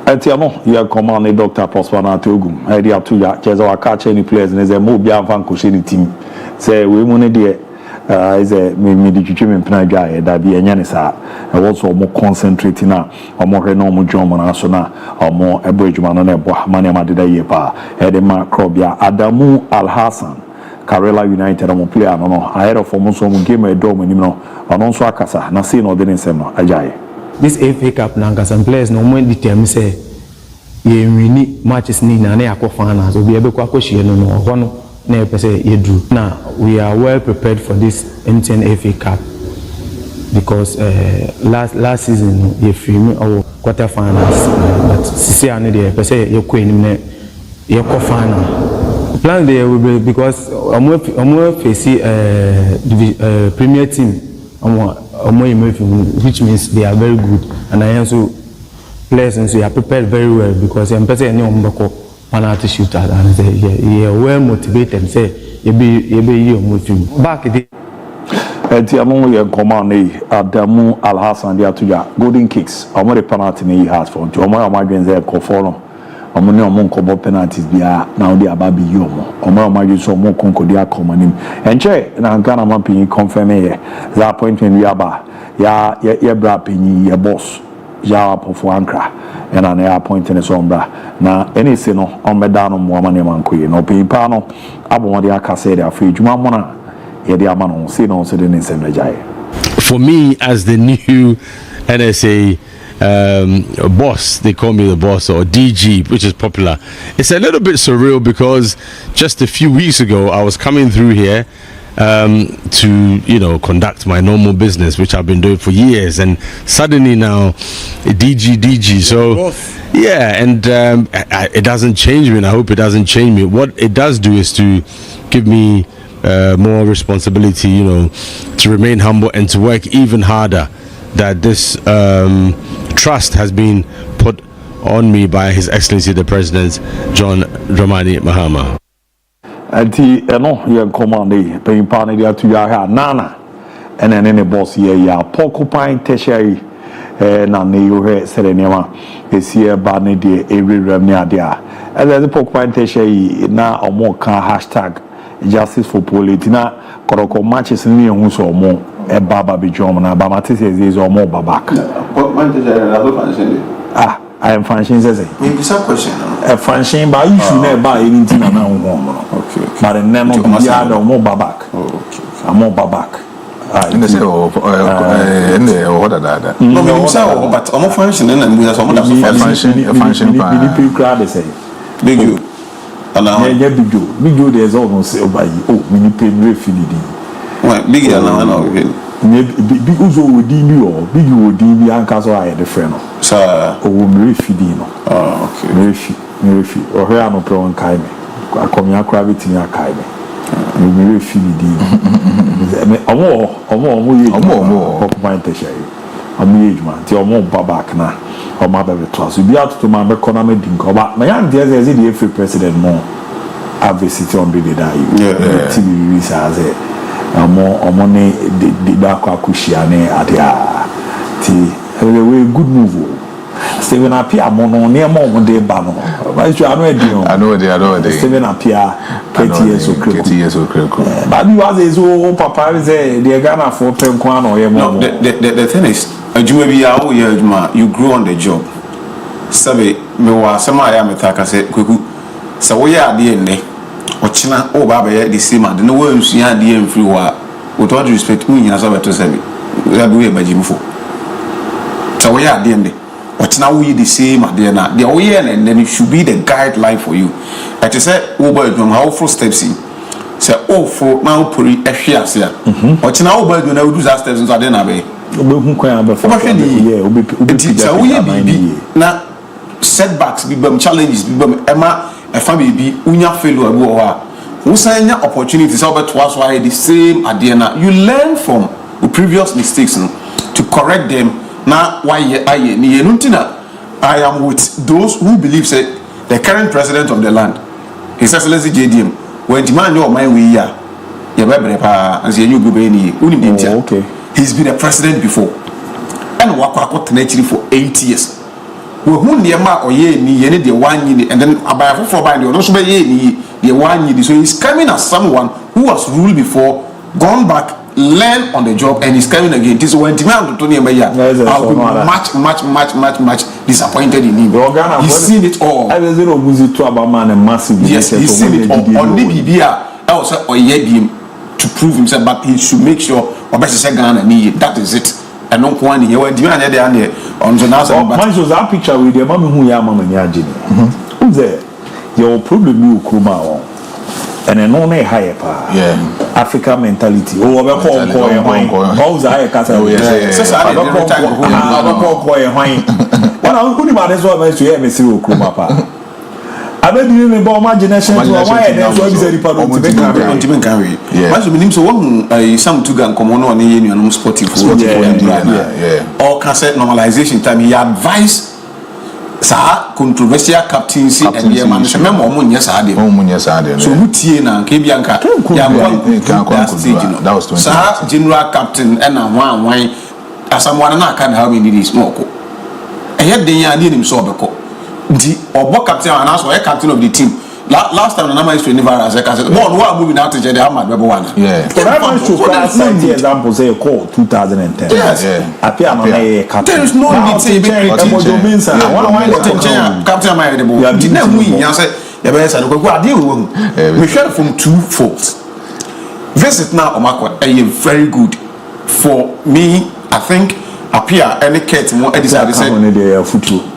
Etiano, you command Dr. Prosper Natogum. I did to ya, Chezo catch any players, and there's a Mobia Van Kushini team. Say, we money there. Is a medication guy that be a yanisa, and also more concentrating now, or more normal German asona, or more a bridge man on a Bohmania Madida Yepa, Edema Krobia, Adamu Al Hassan, Karela United, and player, no, I had a former game a dome, and also Akasa, Nasin or didn't say no, Ajay. This FA Cup, Nanka, some players no more determine say, you need matches need an air finals, or be able to question one. Now we are well prepared for this MTN FA Cup because last season you film our quarterfinals, but see I need to say you queen you final. Plan there will be because I'm facing Premier team, which means they are very good, and I also players and so you are prepared very well because I'm penalty shooter and say yeah well motivated and say you be moving back there. Etiamo ye command Adamu Al Hassan dia tuja golden kicks. Omo the penalty he has for nti omo amadwen say kofo no. Omo ne omo nkobo penalties bia now dey aba bi yomo. Omo amadwen so omo konko dia komanim. Enche na Ghana man pin confirm here. The appointment we aba ya bra pin ye boss. Ya pofu ankra and an appointing is ombra na any sino on medano muamani mankuye no pipa no abomodi akase dia free juma mona ye dia mano sino so the nsemejai. For me as the new NSA boss, they call me the boss, or DG, which is popular, it's a little bit surreal because just a few weeks ago I was coming through here to conduct my normal business, which I've been doing for years, and suddenly now DG. So yeah, and it doesn't change me, and I hope it doesn't change me. What it does do is to give me more responsibility, to remain humble and to work even harder. That this trust has been put on me by His Excellency the President John Dramani Mahama. Anti ye command paying partner there to ya nana and then any boss here ya porcupine tertiary na ne yo he serenema esi ba ne de ewrem ne ade as the porcupine tertiary na omo kan hashtag justice for polity na koroko matches ni ehun so omo e baba be jom na ba matches is omo babak porcupine tertiary na do function I am function says maybe some question a function by you should never buy anything na okay but the name of the other more babak I'm more babak in the say what that no me say but I'm function and we have some function crowd say big you yeah big you there's almost say over you mini pain refilling big you now big uzo odini or big odini anka so I the friend so o me refilling okay me refi o he am pro on kai me akomi akra betimi akai me me refilling me omo ye omo point share omo ye juma ti omo babak na omo be class bi atoto man be economy din ko ba na yan dey say the free president mo adversity on the day you TV visa say omo ne the back akushia ne adia ti we good move Steven Apia mono near more de bano. But you are no idea. I know they. Steven Apia 30 years old. But you are so papa say the Ghana for Penquan or no, the thing is you grow on the job. Sabe me wa sama ya metaka say kweku sa wo ya de enne ochina o ba be the same and no we nsu ya de free wa with all respect we nyina so beto sabe we be we bajimfo sa wo ya de enne but now we the same at the end the and then it should be the guideline for you. Like I said, over how full steps in say oh for now puri ehwe ase a o china wo ba do na wo do that steps nso ade na be obehu kwan abefa obi so we be na setbacks bi bam challenges bi bam ema efa bi unya failure bi wo ha wo san nya opportunities so bet was why the same ade na you learn from the previous mistakes no to correct them na why aye ni ye nuntina I am with those who believe say the current president of the land His Excellency JDM when demand your my way here you bebre pa as you go be ni unim dia okay he's been a president before and wakwa actually for 8 years we hu niema oye ni ye ne de wanyi and then abaya for by the no so be ye ni the wanyi so he's coming as someone who was ruled before gone back learn on the job and he's coming again this when demand to niema ya I'll be much disappointed in him he's seen it all I was zero buzi to about man and massive yes he's seen it all on the bibia I was oye him to prove himself but he should make sure obese Ghana ni that is it and no one here when demand there and on the now but man shows that picture with the mama who ya mama ni agini who's there your problem you kuma on and then no higher pa African mentality oh we call your mind how's higher kasa so I don't call your mind when I who ma this one me so me see okuma pa abedi ni bo ma generation to why dem so be say people don't even carry but me nim so one some to gan come on ye nuanom sportive or cassette normalization time he advice sa controversial captaincy and the man say memo mo nya sa de so mutie na nke bia nka ya that was 20 sa general captain and wan asamwana na aka na how many days no ko ehye den ya de nim so obeko di obo captain and also captain of the team last time na is never as I said one who moving out to the Ahmad Bebo one the example say call 2010 appear na captain there is no need to be captain my the boy did not win ya say ya be say ko ade wo we share from two folds visit now Omako very good for me I think appear any cat more decide say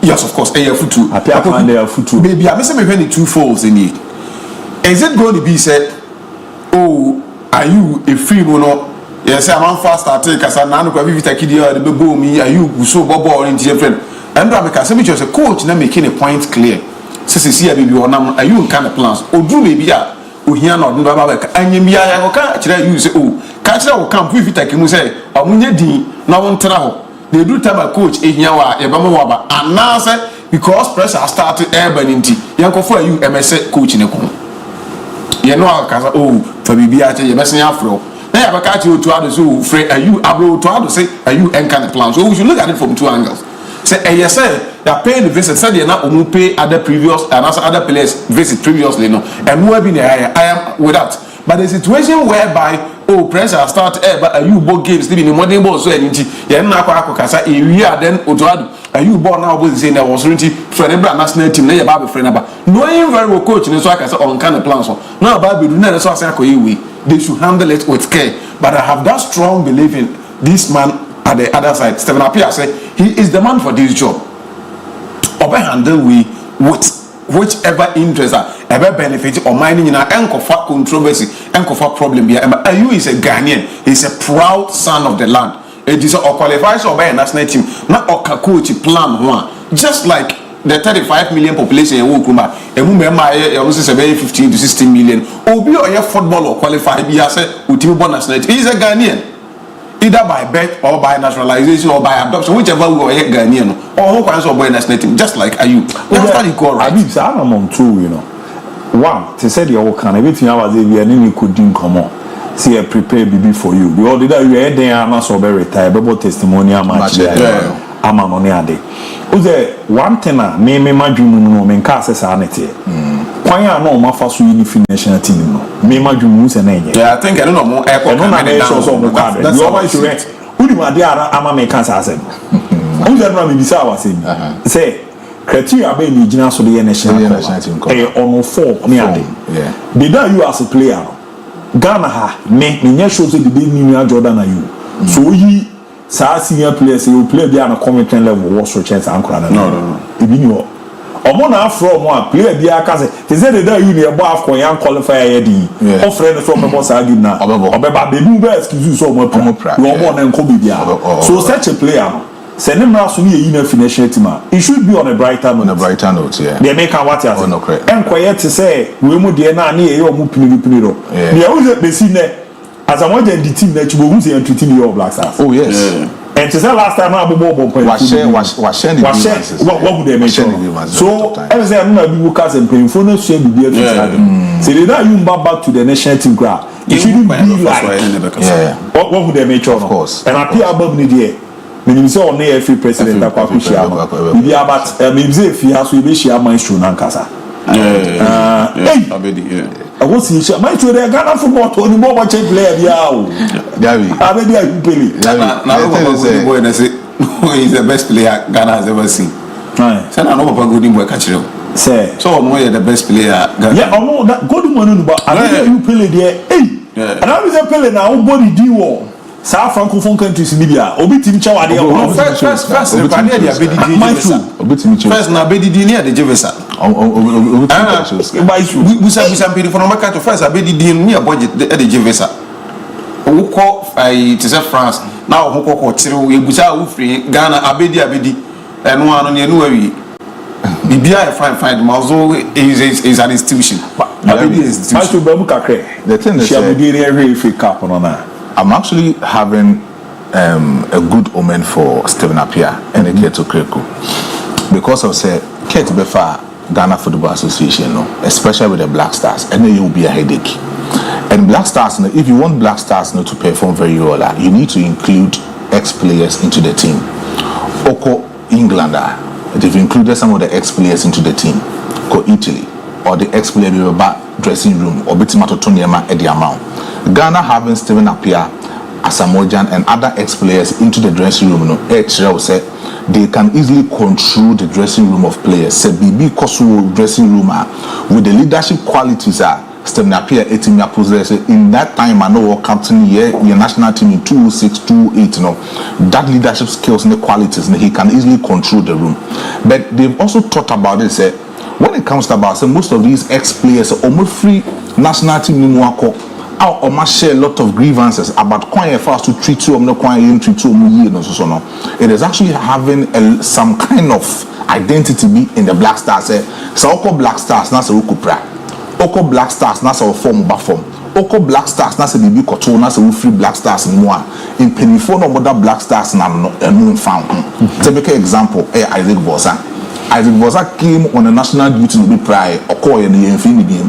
yes of course futu appear and they are futu baby I say me when the two folds in it is it going to be said oh are you a free no yes I'm on fast start take as na no kwa vivita kidi the bebo mi are you so bobo in the friend and I make say me just a coach na making a point clear say see baby onam are you kind of plans odu baby a ohia na odun baba ka anyimia ya ko ka kire you say oh ka kire wo camp vivita kimu say omunye din na won tra ho they do time a coach ehia wa e ba mo wa ba anase because pressure started urban inti yanko for you MS coach ne ko ye no aka oh for bibia che ye besen afro na ya baka che otu ado so free are you abro to ado say are you kind of plan so we should look at it from two angles say yes say they are paying the visit say they na omu pay other previous and other players visit previously no and who have been I am with that but the situation whereby oh pressure start but are you ball games still in modern ball so anything ye na akwa kasa e wi then otuado are you ball now both say there was really for the national team na ye ba be friend ba knowing very well coach so I can say on kind of plans so now ba be do na so say akoyi we they should handle it with care but I have that strong belief in this man at the other side Stephen Appiah say he is the man for this job obe handle we with whichever interest ever benefit or mining in an enkofa controversy enkofa problem here Ayu is a Ghanaian he's a proud son of the land it is a qualifies or by a national team not a coach plan one just like the 35 million population in Wukuma and who almost 15 to 16 million obi or your football or qualify be as a ultimate national team he's a Ghanaian either by birth or by naturalization or by adoption, whichever we are Ghanaian or who kinds of boy national team, just like Ayu. That's what you call right. I'm on two, you know. One, they said you can everything I was there, and you could do come on. See, I prepare BB for you. The order that you had there, I'm not so very retired, but testimonial match. I'm on the other. One thing, me, my dream, no, me, cast a sanity. Why I know my first win national team no me ma dwumu se na enye yeah I think I don't know more airport you always correct who do dey ama me can say asem who dey no me bisa awase say criteria be ni gina so the national team on 4 me ade they don't you as a player Ghana ha me nya show say the new Jordan are you so he sa senior players you play there na commitment level what so chance ankora no e bi ni omo na afro mo a player bia ka say they say that you near boy afcon yan qualify ya di offer no from boss agim na obeba bebu be excuse so omo pra you omo na nko bibia so such a player no send him now so ni na financial team it should be on a brighter note. On a brighter note, yeah. They make what you say. No correct. And quiet to say we mu dey na e yo mu pini ro. They always be seen there as I want the team that you go say treating your Black Stars. Oh yes. And to say last time I bobo point. What would they make? So every say I'm not be workers and paying for no share be there. Say that you back to the national team ground. It shouldn't be like what would they make? Of course. And I appear above me there. When say on the FA president akwa kushia bibi about me say fi aso e be shia maestro na nkasa Abedi I want see shia maestro dey Ghana football to ni more change player bia o Davi Abedi ayu pele na boy na say he is the best player Ghana has ever seen say na no papa golden boy catch you say so no you the best player Ghana yeah no that golden boy no but Abedi ayu pele there and I say pele na who body di wo South Francophone countries in Libya, obi team chawa dey first the pioneer dey Abedi Jevesa first na Abedi near the Jevesa we say pay for no market to first Abedi near budget the Jevesa we call to say France now we call tiro we busa we free Ghana Abedi and one on you we bibia fine mazo is an institution Abedi is institution the thing is she FA Cup on na I'm actually having a good omen for Stephen Appiah and Keto Kreku because of say Kate Befa Ghana Football Association, no, especially with the Black Stars, and then it will be a headache. And Black Stars, no, if you want Black Stars no, to perform very well, you need to include ex-players into the team. Oko Englander, they've included some of the ex-players into the team. Ko Italy, or the ex-player in the dressing room, or Bitimato Tonyama at the amount. Ghana having Stephen Appiah, Asamoah and other ex-players into the dressing room, said they can easily control the dressing room of players. Say BB Kosu dressing room with the leadership qualities Stephen Appiah etimia possess in that time I know captain here your national team in 2006, 2008, that leadership skills and the qualities he can easily control the room. But they've also thought about it, say when it comes to about most of these ex-players MON-FRI national team or must share a lot of grievances about quite fast to treat you, no quite treat you, no. It is actually having some kind of identity be in the Black Stars. So Oko Black Stars, na se ukupra. Oko Black Stars, na se form ba form. Oko Black Stars, na se bibi koto, na se free Black Stars in moi. In penifo no other Black Stars na no found. Take example, Isaac Bosa. Isaac Bosa came on a national duty to be prior, Oko in the infinity.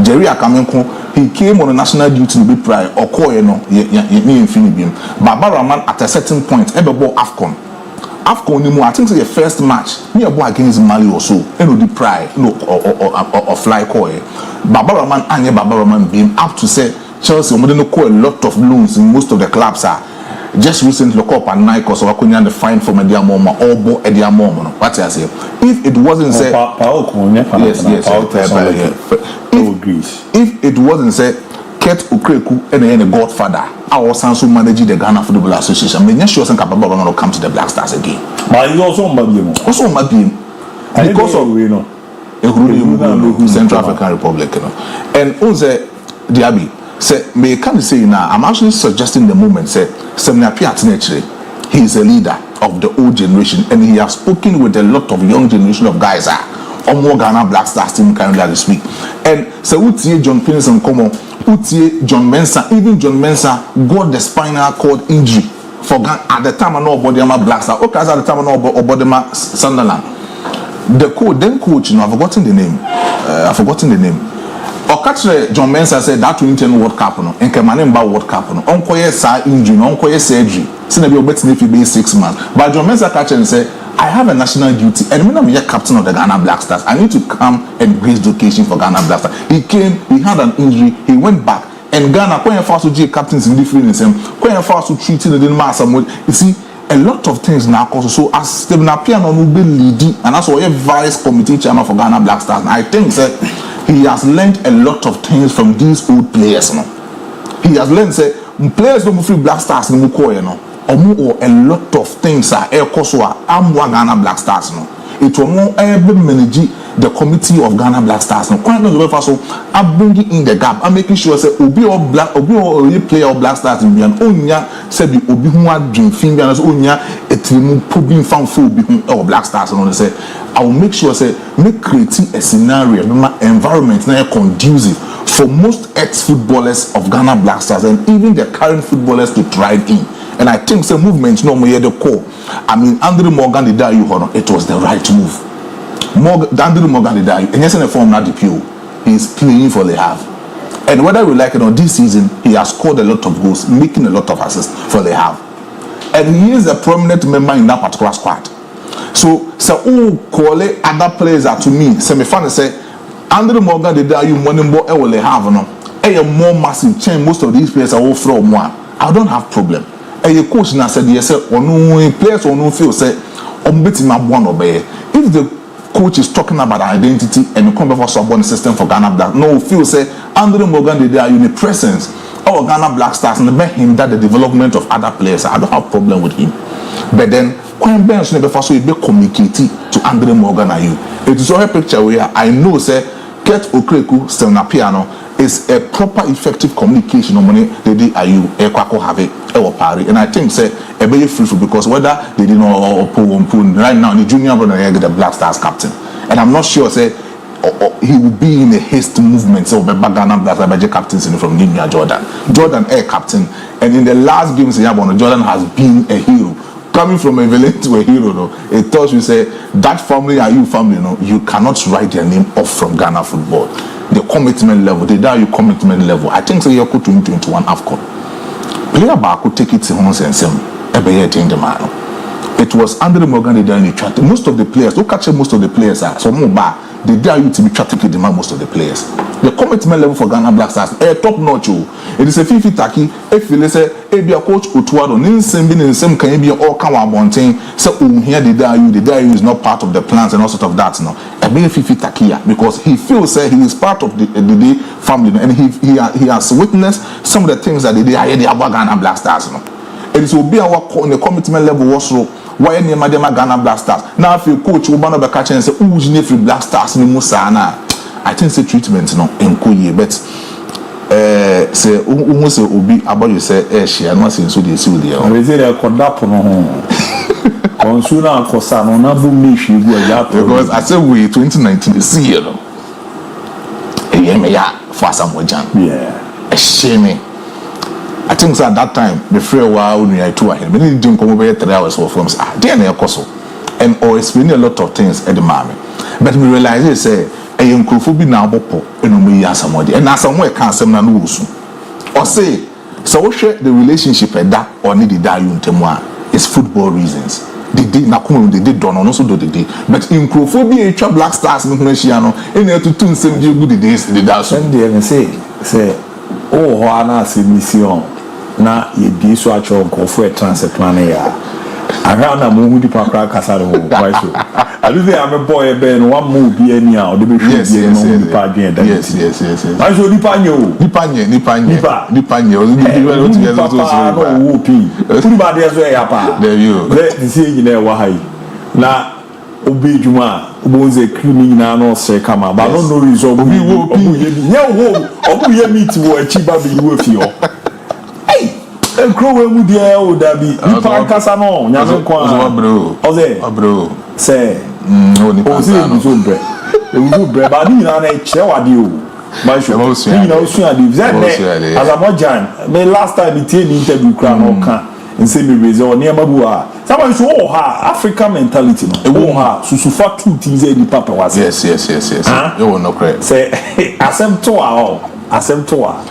Jerry Akamenko, he came on a national duty to be prior or call infinity. Baba Rahman at a certain point, ever bought AFCON. I think it's the first match near against Mali or so, the prior or fly call. Baba Rahman and Baba Rahman being up to say Chelsea didn't call a lot of loans in most of the clubs just recently look up and Nike so I couldn't the fine from Edia Moma or Bo Edia Moma. What I say? If it wasn't said, if it wasn't said, Ket Ukreku and the Godfather, our sons who manage the Ghana Football Association, may not sure some capable to come to the Black Stars again. But you also Mabim because of Central African Republic, and also DIABY. Say, may can say now, I'm actually suggesting the moment, say, Stephen Appiah naturally, he is a leader of the old generation, and he has spoken with a lot of young generation of guys, on more Ghana Black Stars team currently this week. And so, Utie John Pinson Como, Utie John Mensah, even John Mensah got the spinal cord injury for at the time I know about them Black Stars. Okay, at the time I know about them Sunderland. The coach, I've forgotten the name. Okatre John Mensah said that 2010 World Cup no enke mane mba World Cup no onko ye sa injury no onko ye surgery say na be obetini fi be 6 months but John Mensah catch and say I have a national duty and me na me captain of the Ghana Black Stars. I need to come and grace the occasion for Ghana Black Stars. He came, he had an injury, he went back and Ghana when you fast to captains in different in him when you fast to treat the mass you see a lot of things now cause so as Stephen Appiah no be leading and that's why vice committee chairman for Ghana Black Stars. I think that he has learned a lot of things from these old players. No? He has learned say players don't free Black Stars no or a lot of things are Ghana Black Stars. No? it will more every manage the committee of Ghana Black Stars. No, quite no so I'm bringing in the gap. I'm making sure say obi or player of Black Stars in Bian onya say be obi who are dream film Bian so onya etimu probing found for obi who or Black Stars and say I will make sure say make creating a scenario, environment now conducive for most ex-footballers of Ghana Black Stars and even the current footballers to thrive in. And I think the movement no more the core. I mean, Andrew Morgan did that, it was the right move. Andrew Morgan did that, and yes, in the form not the PO. He's playing for Le Havre. And whether we like it or not, this season he has scored a lot of goals, making a lot of assists for Le Havre. And he is a prominent member in that particular squad. So call it other players are to me. Semi-final say Andrew Morgan did that, you money more Le Havre no. A more massive change. Most of these players are all from one. I don't have problem. And your coach now said yes, or no players or no feel say betting my one obey. If the coach is talking about identity and you come before someone system for Ghana Black, no feel say Andrew Morgan did there in the presence of Ghana Black Stars and make him that the development of other players. I don't have problem with him. But then when bench never so you be communicating to Andrew Morgan and you. It is all a picture where I know say Kurt Okreku still na piano is a proper effective communication on money they did you have it or party. And I think say a very fruitful because whether they did not pull right now the junior brother the Black Stars captain. And I'm not sure say he will be in a haste movement so Ghana Black Stars captains from New Jordan air captain. And in the last games Jordan has been a hero. Coming from a villain to a hero, no, it tells you say that family are you family, no, you cannot write their name off from Ghana football. The commitment level, the DIABY commitment level. I think so. You're 2021 AFCON. Player back could take it to Hans and Sam. The man. It was Andrew Morgan the DIABY chatting. Most of the players, don't catch most of the players are so more bad. The DIABY to be chatting to demand most of the players. The commitment level for Ghana Black Stars top notch. It is a 50 taki. If you say, ABOU coach Utuado, Ninsem can be all come on bonting. So here the DIABY is not part of the plans and all sort of that. No, a big 50 taki because he feels he is part of the family and he has witnessed some of the things that they did about Ghana Black Stars. No, it is will be our the commitment level also. Why any Madama Ghana Black Stars? Now if you coach Ubano Bakacha and say, who's free Black Stars in Musana? I think the treatment no in Koye, but say almost obi about you say she and once in so they see there. I say they conduct no Consuna Kosano Nabu Mishi because I said we 2019 see you know. For some wajan. Yeah. A shame. I think so at that time the free while we are to him. We didn't come over 3 hours for films. Then and or explaining a lot of things at the moment. But we realize they say a young be now bopo and we are somebody and now somewhere can't say no or say so share the relationship at that or need the DIABY is football reasons. They did Nakumu, they did Don also do the day. But in Crophobia, Black Stars in Mesiano, and there to tune some good days in the Dash. And they say, oh, Juana, see mission. Now you be so at your for a transit plan here. I ran a movie to Pakra Casado. I do say I'm a boy, Ben, one move be anyhow. Yes. I show Nipanyo. There you let the say in there. Why now? Obi Juma, Bonze Creamy Nano say, come on, but I don't know reason. Obu meet to a chiba be with you. And crow would there would be Nipan Casano, Yazan bro. Bro, say, no, Nipan bread. It will bread, but you know, a chair you. My show, you know, as a Mojan, may last time he tell interview crown or can. And say me reason near Mabua. Someone show her African mentality. No, her Susufa 2 things the papa was. Yes. You will not credit. Say, asem to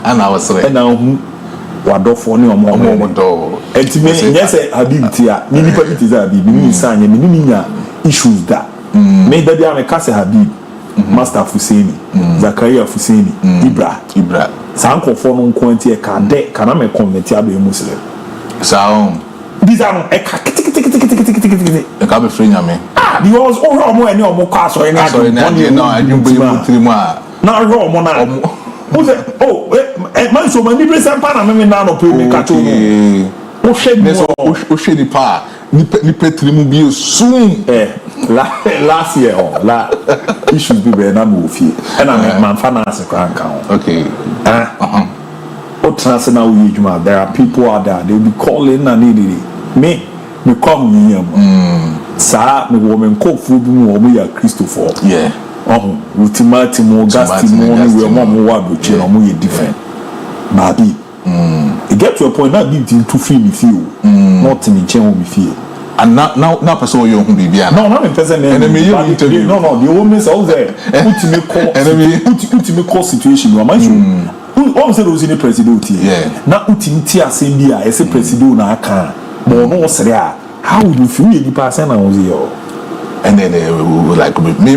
and I was saying, and now what do for no more. And to me, yes, ability, many qualities are be sign and issues that made that they are a Casa Habib, Master Fuseni, Zakaria Fuseni, Ibra, Sanko for non quantity a cande, can I comment Muslim. So these are a free me. The was all more and no more cars or any other. No, I didn't bring you 3 more. Now, Romana. Oh, man, so many present Panama now pay me catch. Oh, shed me, oh, shady pa. Ni petri mu bi soon. last year issues be be na mo fie and I'm man finance crank count. Okay. Now there are people out there, they'll be calling and needing me come here. Sir, me woman cook food me a Christopher. Yeah. Ultimate more gas we are more different. Baby. It get to a point that be to feel me feel. Not in change me feel. And now person you who be no in person enemy you interview. No, the woman's all there. Ultimate call situation. You are all said was in the president here. Now ultimate assembly as a president na aka. But no say how would you feel the person was here? And then like maybe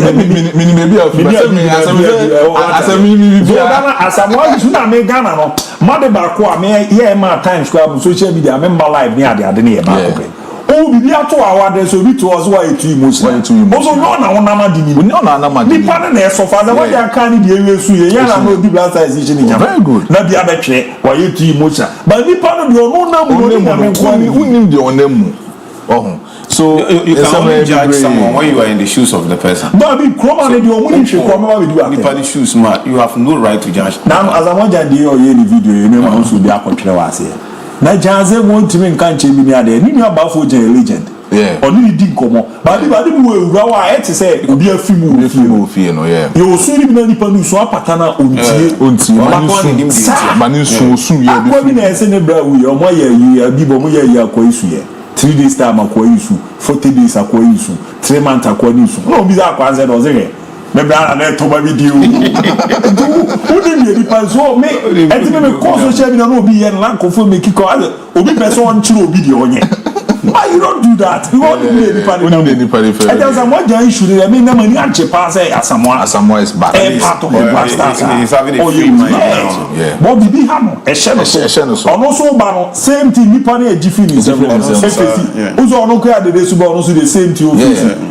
as someone should not make Ghana no. Mother Barqua me here my time square social media member live near the other back. Oh, be there 2 hours so we to us why to emotion. Also no na na dini. No na di pan na so father what they can the area so ye na no di blast decision in. Very good. Na bi abetwe why to emotion. But di pan do no na mu na me kwani unim de onemu. Oh. So you can only judge someone when you are in the shoes of the person. But be croma na di omuni hwe croma we do at. Nipa the shoes ma you have no right to judge. Now as I want to dey o ye the video you know ma so bi akotwere wa ase. Na janze won timi nkan che mi ni ade ni nua bafo je legend oni di nkomo ba di mu ewura wa e te se obi afimu ofie no yo so ni bi na nipa nu so apata na ontie mani so ye bi bi na ese ne bra wu ye omo ye bi bo mo ye akwa isu ye 3 days time akwa isu 40 days akwa isu 3 months akwa isu no bi za akwa nze do ze me bra na to ba video who dey be pan so me enti me call social media no be here na confirm me kiko obi person chiro obi dey onye why you don't do that you want to be the party and there's a more giant issue there me na money anche pass Asamoah is bad part of the he's having a free mind now but bibi ha no e sheno so ono so ba no same thing nipa na eji finish uzo ono ko ade de suba ono so the same thing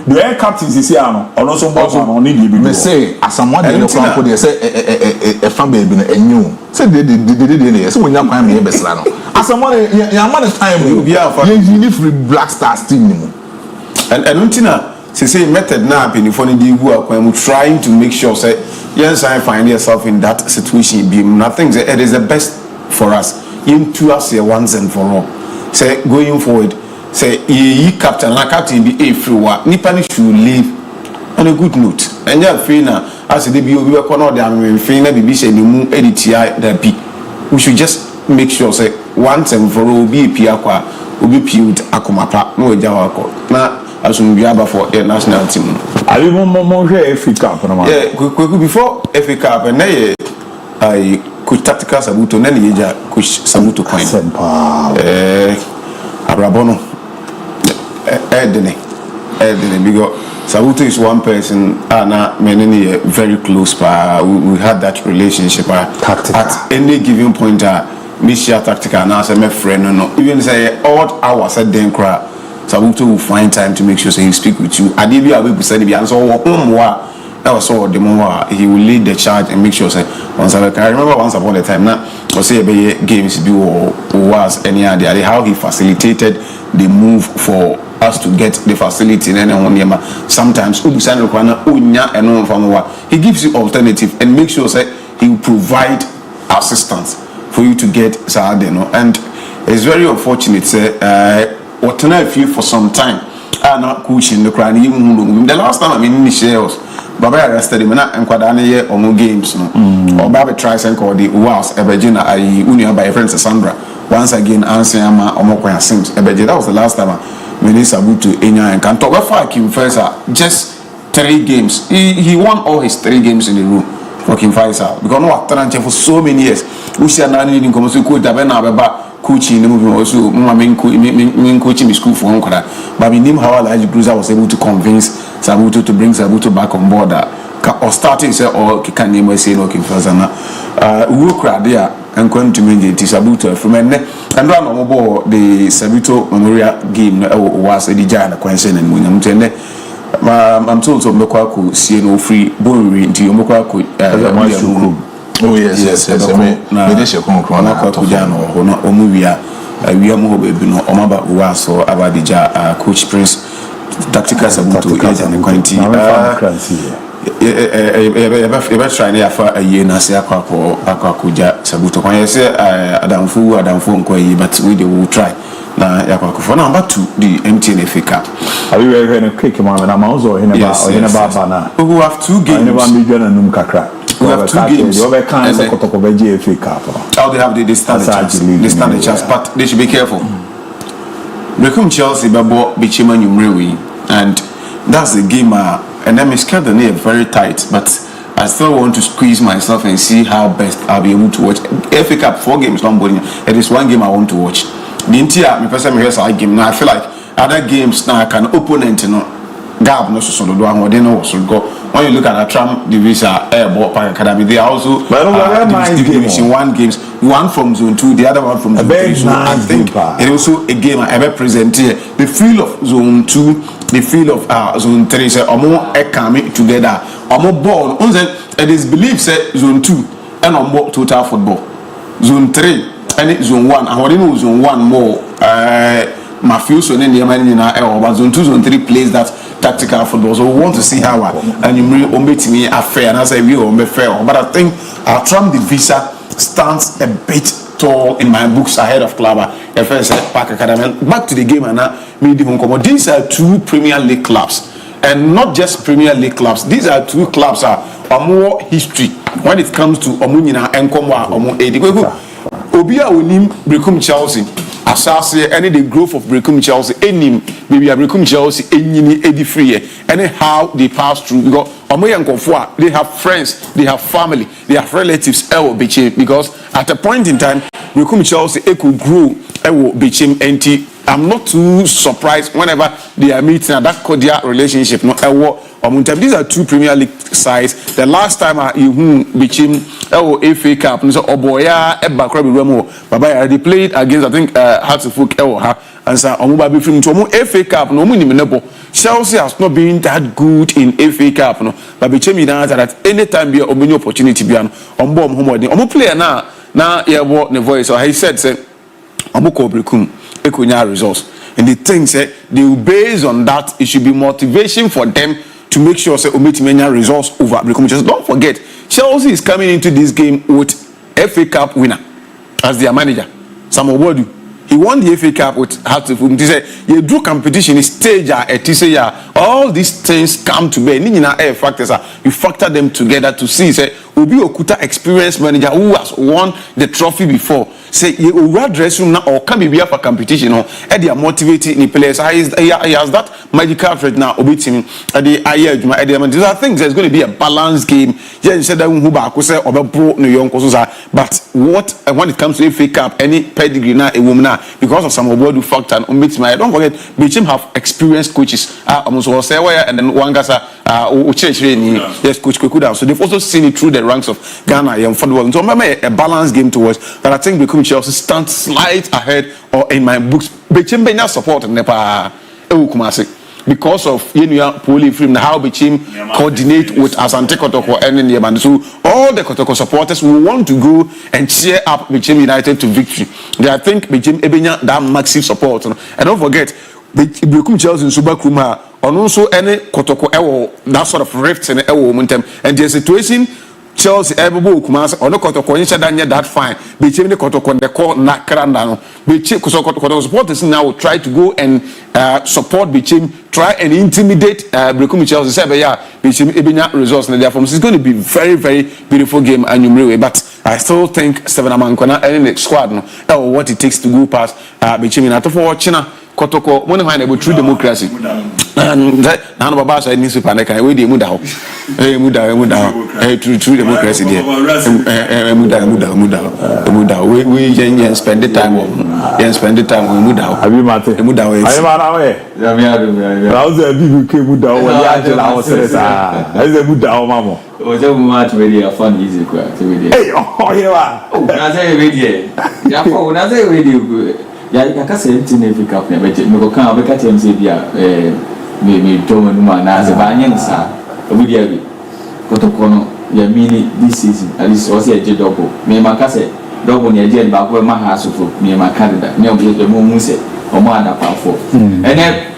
the air captain sisi ano ono so bo no need be me say Asamoah dey no kwan ko dey say e fa baby no enyu say dey say wonya kwan me e besra no Asamoah ya man time you be free Black Stars team ni mu and untina say method na penifo ni di gu akwan mu trying to make sure say yes I find yourself in that situation be nothing say it is the best for us into us here once and for all say going forward say ye captain be a free wa nipa ni should leave on a good note and ya free na as they be obi we ko na de am free na bibi she ni mu editia da bi we should just make sure say once and for all be pia kwa obi piud akomapa no eja wako na asumbi aba for the national team abi mo hwe FA Cup na ma before FA Cup na ye ai coach tactical Sabuto na ye ja coach Sabuto coin abrabono edene because Sabuto is one person na menene very close we had that relationship at any given point Misha tactical now say my friend no even say odd hours at then cry Sabuto will find time to make sure say he speak with you adibi abe said be answer that was all the more he will lead the charge and make sure say once I remember once upon a time now was say be games be was any idea how he facilitated the move for us to get the facility and then sometimes he gives you alternative and make sure say he will provide assistance for you to get Saadeno, and it's very unfortunate. What can I feel for some time? I'm not coaching the crowd. Even the last time I'm in the shares, Baba arrested him and Quadania or more games. Or Baba tries and call the was Ebegina, Unia by friend Sandra. Once again, answering my Omokoya Sims. Ebegina, that was the last time I Sabuto Enya and Kanto. Fakye first, just 3 games. He won all his 3 games in the room. Fucking Faisal because no Atlanta for so many years we see na need come so coach da na beba coaching the movie also me coaching me school for Nkora but me name how Alhaji Bruiser was able to convince Sabuto to bring Sabuto back on board or starting say or can name say no Faisal na we crowd there and going to me the Sabuto from and run on board the Sabuto Memorial game was the Jana Quentin and William Tende I'm told to Mokwaku see no free boring into Mokwaku oh yes me dey share kon kron na Kujano omuvia we am ho be no omaba uwa so abadija coach Prince tactical sabuto agent quantity ebe try na yafa aye na se akwakuja sabuto kwa yese adamfu nko yi but we dey will try na yakwakufa na number 2 the MTN FA Cup abi we going to quick man na mauzo hina ba na who have 2 games never be join num kakra we have 2 games you over can say kotoko be FA Cup how they have the stand a chance but they should be careful Become Chelsea babo bichima nyumrewi and that's the game and then my schedule is very tight but I still want to squeeze myself and see how best I'll be able to watch FA Cup 4 games long bowling it is 1 game I want to watch the entire me person me hear game now I feel like other games now I can opponent gap no so do and they know so go when you look at Atram division Airport Park Academy they are also division 1 games one from zone 2 the other one from zone 3 so I think it also a game I ever present here the feel of zone 2 the feel of zone 3 say omo e come together omo ball it is believed say zone 2 and omo total football zone 3 and zone 1 and what you know zone 1 more mafioso ne the man but zone 2 zone 3 plays that tactical football so we want to see how and you meet me affair and I say we on fair but I think our Trump the visa stands a bit tall in my books ahead of Clubber FS Park Academy back to the game and now these are 2 Premier League clubs and not just Premier League clubs these are 2 clubs are more history when it comes to Omunina and Komwa Omo Edi Obia Unim Brekum Chelsea Asase any the growth of Brekum Chelsea enim maybe Brekum Chelsea enyini edi free any how they pass through because Omoyankofo they have friends they have family they have relatives because at a point in time Brekum Chelsea could grow Bichim NT I'm not too surprised whenever they are meeting at that cordial relationship no these are 2 Premier League sides the last time Bichim FA Cup so Oboya Baba already played against I think Hartlepool and so Omuba from FA Cup no Chelsea has not been that good in FA Cup no but Bichim United at any time be a opportunity be on player now yeah the voice so he said say Omuko Brekum Ekunya results and the thing say they will based on that it should be motivation for them to make sure say Ometimenya results over Brekum. Just don't forget Chelsea is coming into this game with FA Cup winner as their manager Samuel Bodu. He won the FA Cup with Hartlepool. He said you do competition stage all these things come to bear air factors you factor them together to see say Obi Okuta experienced manager who has won the trophy before say you dress room now or can be for competition and they are motivating the players he has that magical threat now Obi team these are things there's going to be a balanced game yeah you said that but what when it comes to FA Cup any pedigree now a woman now because of some of factor and don't forget Bichim have experienced coaches almost say and then one gasa yes coach Kwekuda so they've also seen it through the ranks of Ghana young football so remember a balanced game to watch that I think Brekum Chelsea stand slight ahead or in my books Bichim Benya support Nepa Kumasi because of Poly Film how Bichim coordinate with Asante Kotoko and Yeman so all the Kotoko supporters will want to go and cheer up Bichim United to victory I think Bichim Ebenya that massive support and don't forget Brekum Chelsea in Subakuma and also any Kotoko that sort of rift in the momentum and the situation Chelsea ABOU Kumasi or no Kotoko that fine Bichim the Kotoko the call Nakranda Bichim Kotoko supporters now will try to go and support Bichim try and intimidate Brekum Chelsea say yeah Bichim Ebenya results in the form it's going to be very very beautiful game and but I still think Steven Amankwana and the squad no what it takes to go past Bichim United for China Kotoko when I about true democracy and that none of us I need to panic I wait the muda true democracy there muda we spend the time spend the time with muda have you matter muda I was a big muda I was a muda mama o je mu match we dey fun easy kwa hey oh yeah na say we dey ya for na say we dey ya ka say everything FA Cup na beje me ko kan be ka tem say bia me to mo ma na se ba nyensa obi dia bi Kotoko no ya mini this season at least was a double me ma ka say double ne je ba ko ma ha so fo me ma Canada me obi mo mu say o mo ada pa fo ene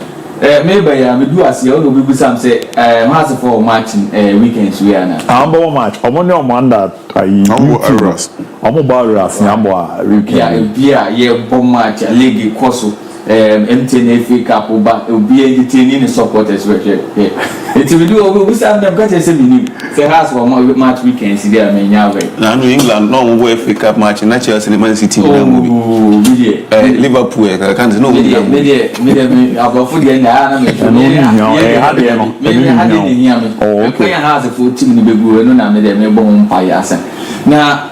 maybe me do as you know, we some say has for matching weekends we are now. Ambo match. Omo ne omo under Arras. Omo barras nyambo weekend. Yeah, bomb match league koso MTN FA Cup oba obi entertaining the supporters we here. It we do we some them got say me say has for match weekends there me nyawe. Na no England no go FA Cup match na Chelsea and Man City na movie. Liverpool can't no me abofo de na me had okay has for team ni begu no na me de me bon mpa ya asa na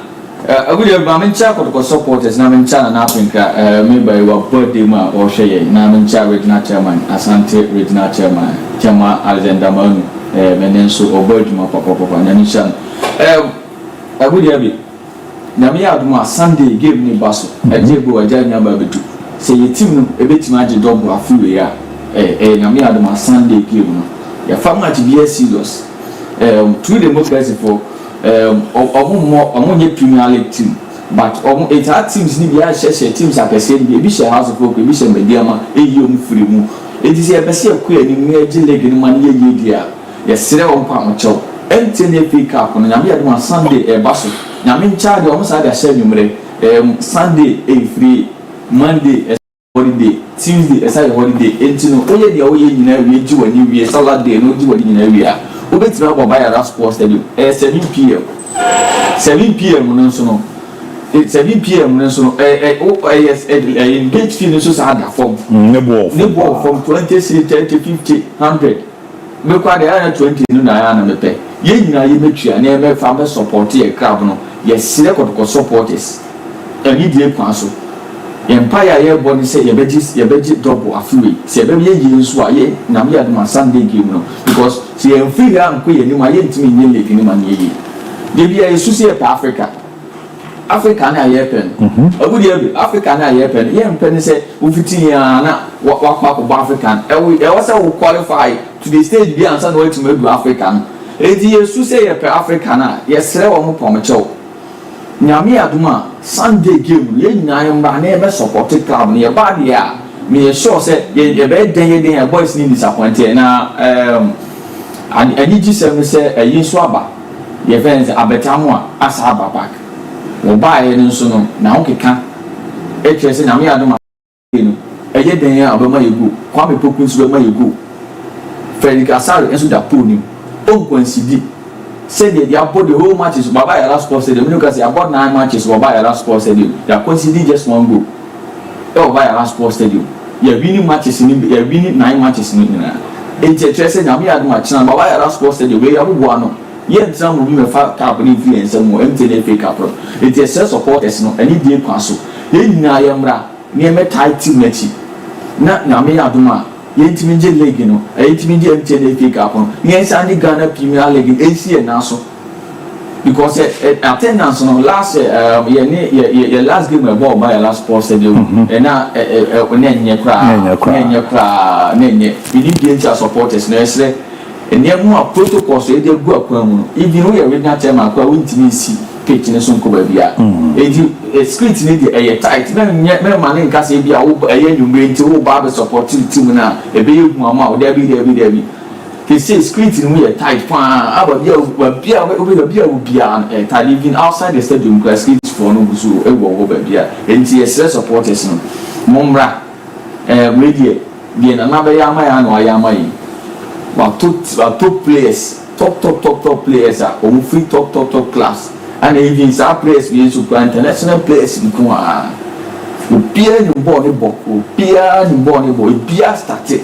we dey ba men cha ko supporters na men cha na Africa me by your birthday ma o shey na men cha regional chairman Asante regional chairman Chama Alexander Manu menen so oboduma papa na ni sha we dey be na me aduma Sunday game ni baso ejebo ajanya ba betu say your team no ebetima age double afiwe ya na me aduma Sunday game no ya fa match be serious through democracy for omo Premier League team but it had teams ni bia share teams akese ni bi share house of folk bi share mediama eyi omu free mu it is ebese akua ni mu age league ni man ye dia ya sire on pa mo chew MTN FA Cup no nyame adoma Sunday baso nyame nchaade omo sa da share numere Sunday free Monday holiday Tuesday aside holiday entino oye dia oye nyina wi ji wani wi Saturday no ji wani nyina wi a obetima abo Bayara Sports Stadium 7 p.m. 7 p.m. no so no 7 p.m. no so no in Midfield so sa da form nebo from 20 30 50 100 me kwa de 20 no na ya na me pe ye nyina ye metua na me fa me support ye club no ye sire ko supporters any dey kwa so empire ye body say ye beji double afiwe se ye be ye nso aye na me aduma Sunday game no because se ye free am ko ye ni ma ye ntimi nye league ni ma ye de bia ye susi e pa Africa na ye pen ogudi e Africa na ye pen ye pen say u fiti ya na wa ko African e was say we qualify to the stage bi ansa no to do African e di ye susi ye pa Africa na ye sere wo mo pomocho nyame aduma Sunday game ye nyina mba na e be support club na ye ba dia me sure say ye be den boys ni disappointed na ani ji say ayi so aba ye fence abetamu a asa aba back wo ba ye nso no na wo keka e kire say nyame aduma no eye den ya abama yegu kwa me poku nso abama yegu Felix Asare enso da poni on coincide said they bought the whole matches Baba Yara Sports Stadium. You can say about 9 matches Baba Yara Sports Stadium. They are considering just one goal. Baba Yara Sports Stadium. You are winning matches in you are winning 9 matches in interested na me adu match na Baba Yara Sports Stadium we are one. Yet some will be a cup influence and more MTN FA Cup. It is self supporters no any day council. Ye na yamra near me tight team match. Na me aduma yentimi je league no yentimi je MTN FA Cup no yensa ni Ghana Premier League AC na so because attendance no last ye last game we ball by last Sports Stadium na onenye kra nenye we need the supporters no esre enemu a protocol so e dey go akwan mu even we regional chairman kwa wintimi si pitch ne so nko ba bia script ni dey tight na me man nka say bia wo nyumre nti wo ba be support team na e be egu ama wo dey be he say script ni we tight pa aba bia tight even outside the stadium class script for no so e wo ba bia nti yes supporters no momra media bi na be ya ama ya no ya ama yi but top players top players are free top class and even some players we super international players in kwa opia ni ball opia started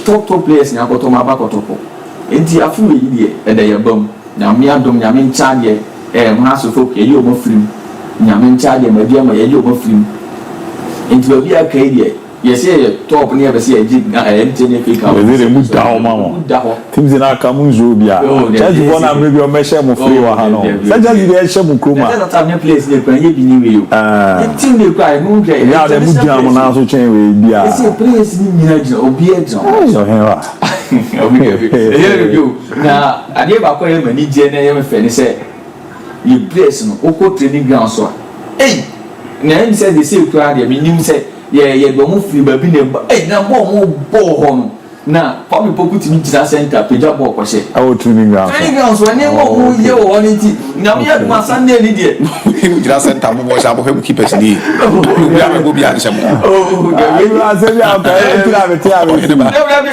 top players na ko ma ba ko topo enti afu we yi e da yabam na me adom nya me ncha de ma so fo ye omo film nya me ncha de ma bia ma ye omo film enti ba bia kai de yes top ni ebe se agi MTN FA Cup we dey move down mama teams na ka mu zo bia just go na maybe o me share mo free wa ha no say just dey share mo kroma na ta me place dey kwa ye bi ni we yo team dey kwa no dey ya dey move down na so chen we bia say place ni nyina gina obi e gina so hen wa obi e yo na ade ba kwa ye mani je na ye me fe ni say you place no oko training ground so na say they say kwa dey me nim say ye go mu free ba bi na na bo mo bo ho no na Papa Poku to meet that center page ball ko she I will training ground when you go here on it na me my Sunday ni there you just center mo bo sha bo hem keepers ni we am go bi ansem oh you are saying you are going to have it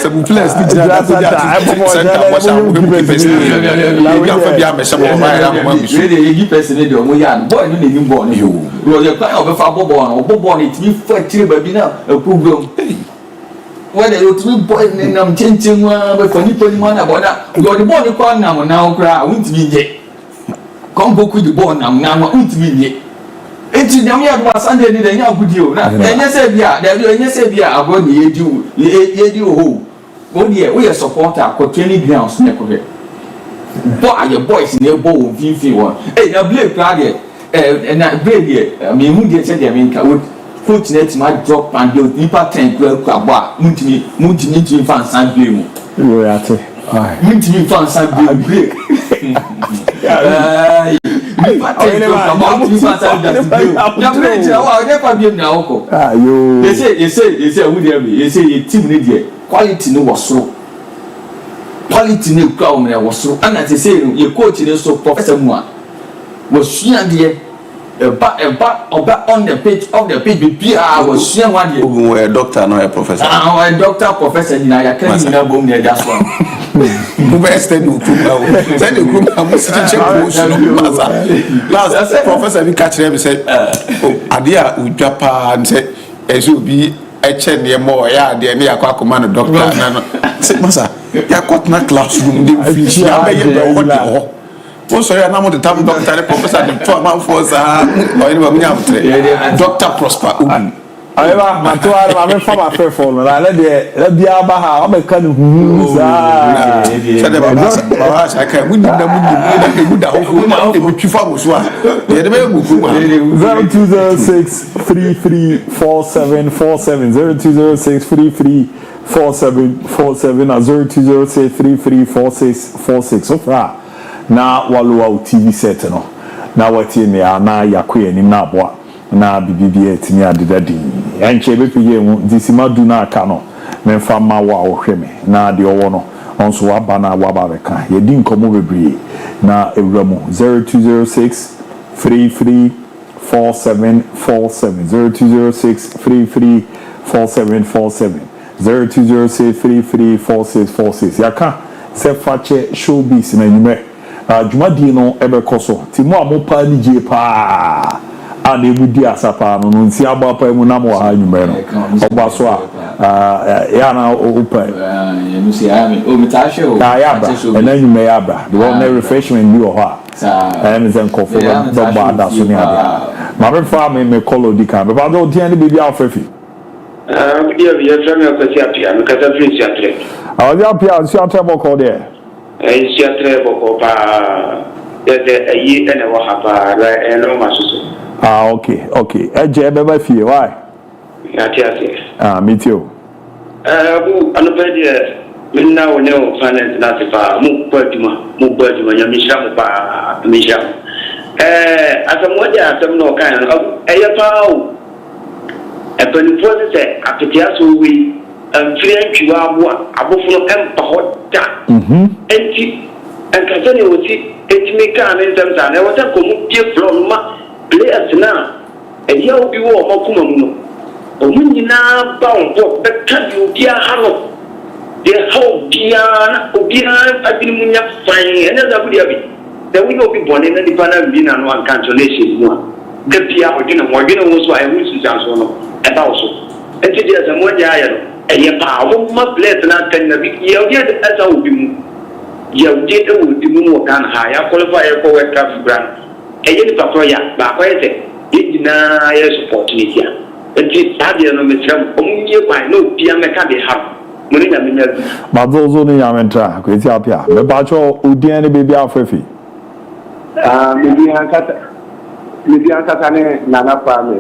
some players ni jira center mo sha bo hem keepers ni la we am bi am sha bo ba ya mo we dey keepers ni dey o mo ya boy no dey ball ni yo you plan o be fa ball ni ti fa tire ba bi na program when you to boy nam chinchin wa be fani poni mana bona go the ball ko nam na okra won't be je come go with the ball nam na won't be je enti nyam ya do Sunday ni da nya gudi o na enye se bia da bi enye se bia abo ni yedi o go there we supporter ko training grounds na ko he boy your boys ni ebo o finfin won na play play there na play there me hu dey say dey me ka coach net ma drop and do nipa 10 kwa aba muntini fan san play mu you are at muntini fan san play nipa 10 kwa aba muntini fan san play ya play tira wa never be na oko you they say who there be they say your team need there quality no was so quality no kwa o me was so and they say your coach no so professor mu a was sua there Oba on the page of the page be was sharing one year. We were a doctor, not a professor. A doctor, professor, you know, I can't even boom there. That's one. Who best send you to send the group? I'm check last professor, we catch them said, oh, Adia, we drop and said, as you be a chain near more, yeah, the near command doctor. Said, Massa, you're caught in a classroom, the fish, what oh sorry, I'm not the time doctor, professor, the 12 months was Dr. Prosper. However, my two are from my fair phone, and I let the Abaha, I'm a kind of who's I can't win the 0206 334747 0206 334747 and 0206 334646 so far. Na waluwa TV set no na wati me ana yakoye ni na boa na bibibi etimi adedadi enche bepiye mu disimadu na aka no memfa ma wa ohweme na de owo no onso waba na waba beka yedi nkomo bebre na ewramu 0206 334747 0206 334747 0206 334646 yaka se fache showbiz na nyume Jumadi no ebe koso ti mo amopa ni je pa ana ebudi asapa no nsi abapa mu na mo ha nyume no oba so ya na opa ya no si ami o mitashe o ya ba na nyume ya ba the one refreshment bi o ha and then coffee do ba da so ni ada ma be fa me call di kan be ba do ti ani bi afefi dia via trame ko si apia no kata free si atre awadi apia si atre mo ko de si atre boko pa de ayi ene wa hapa la eno masusu okay eje be ba fie why ati me too abu anopedi minna wone o finance na tipa mu baduma nyamisha mu pa misha asamoja asamno kan eya pa o epani process apetia so wi amfiri twiwa abo abofuno empa hoda enti enkatane woti etimeka na ntamsa na wata komu pie from ma players na eya obi wo makuma mu no omunyina ba onbo beka di obi aharo de how biana obi adini munya fine ena za budi abi de we obi bone na di bana bi na no cancellation mu a de bia odina wo so ayi hu so no e ba so enti de za mo nya ya no eye pa wo ma plate na kan na bi ya odi de asa obi mu ya odi de odi mu mo kan ha ya qualify e ko World Cup brand eye ni papa ya ba ko ese yina ya support ni ya enti tadia no metram omunye kwa no bia meka be ha muni na menya ba zo ni ya mentra ko ti apia me ba cho odi ani be bia afefi media kata ne nana pa me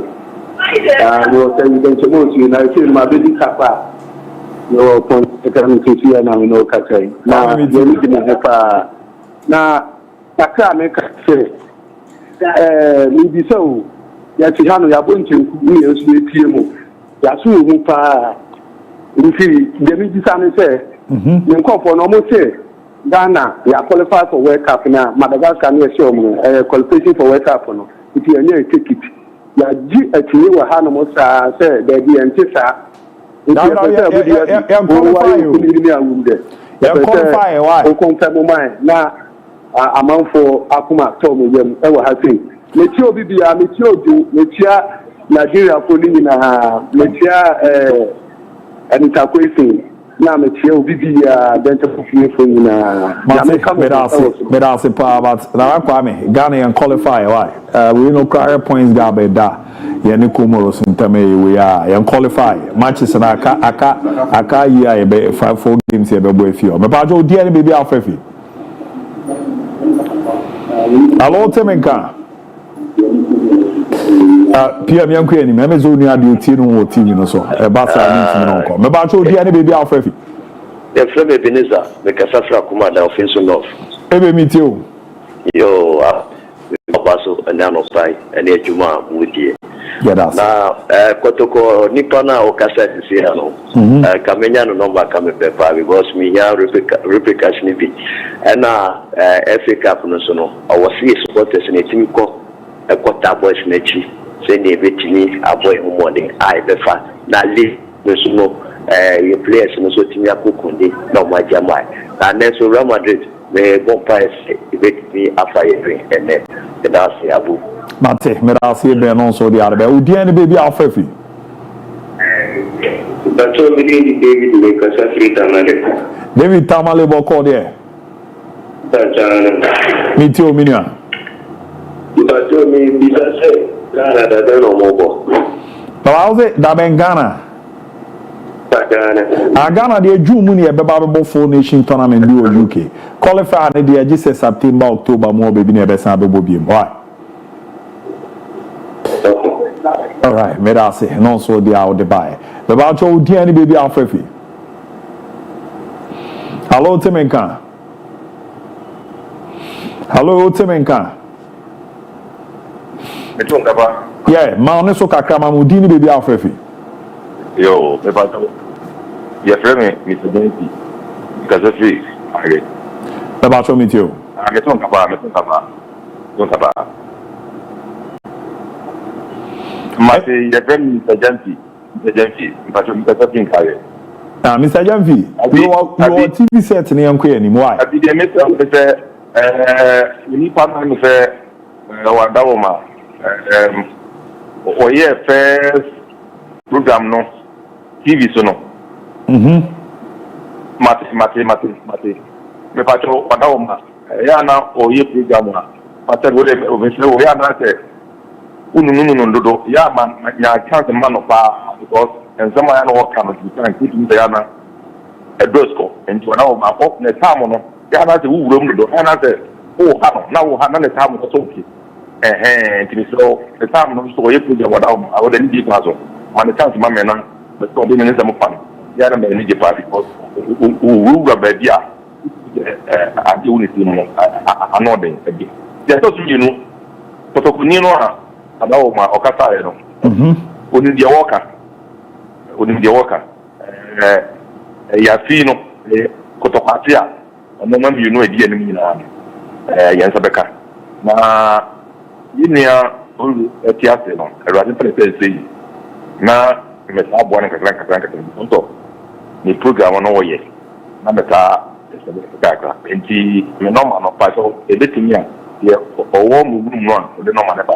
no say you can mo si na say ma be di kapa no kon economic issue na no kata na yo ni ne pa na takra me ka se mi bi so ya ti hanu ya bo nchen ku ni eso etie mo ya so hu pa nti demi bisa ne say nkofo no mo say Ghana ya qualify for World Cup na Madagascar no show mo qualification for World Cup no iti anya ticket ya ji atiwe wa ha no mo sa say da bi entisa ya qualify why o confirm my na amanfo akuma to mo yam e wa ha sei mechi obi bia mechi oju mechia Nigeria for ni na mechia anita kwesi na mechia obi bia denta fufu for ni na medase pa but na kwa me Ghana yan qualify why we no cry points ga be da ye ne Comoros ntame we yan qualify matches na aka year be 5-4 games ye be boy fio me ba jo dia ne baby afefi allo temenka PM yanku ani me mezo ni ade oti no wo TV no so e ba sa ni timi no ko me ba cho dia ne baby afrefi e frame Ebenezer me kasa fra kuma da offensive north ebe mi ti o yo abaso na no sai ene adwuma wudie na kotoko nipa na o kasa tisi ya no kamenya no number kame pepa because me ya replication bi na FA Cup no so no o wasi supporters na timi ko e kwata boys na chi se ne betini aboy humode ai befa na li no so no your players no so timi akokunde na ma jamai na neso Real Madrid me bon pass betini after every and that's ABOU Mate, me da se be non so di arbe. O dia ne baby afefi. Bato mi di David me kasa free tamale. David tamale boko de. Mi ti o minia. Bato mi bisa se Ghana da no mobo. Pause da Bengana. Ghana de June mu ne e beba bebo 4 nation tournament bi o UK. Qualify ne de agi se September October mo be bi ne be san bebo bi. Why? All right, me da say no so dia o de buy. The about you dia ni baby afefi. Hello Temenka. Hello Temenka. Metonga ba. Yeah, ma on so kakra ma mu di ni baby afefi. Yo, me ba to. Ya frame Mr. Denty. Kaza fi. Age. The about you meet you. Metonga ba. Metonga ba. Mate ya frame Mr. Denty. Mpacho Mr. Pinkare. Mr. Jamfi, you are TV set ni yanku ya ni why? Abi de meta se ni pa na se wanda wo ma oye first program no TV so no. Mate me pacho wanda wo ma ya na oye program na pata go de obese o ya na se unu ndodo ya ma nya chance ma no pa because and some I know come to try and keep him there na a brosco and to now my up na time no ya na se wu rom do na se o ha no na wo ha na na time so okay nti so the time no so ye put what I would need to aso on the chance ma me na but so be ne some fan ya na me ni je pa because wu ga ba dia a di unity no anodin abi ya so you know potokuni no adawo ma okata ye no oni dia worker ya fino kotokatia ono ma bi no edi anim nyina ya nsabeka na yinia etiase no erade presense na me sa bo na kakran nto ni program no woye na beta esabeka enti me no ma no pa so ebetimi a ye owo mu no de no ma ne pa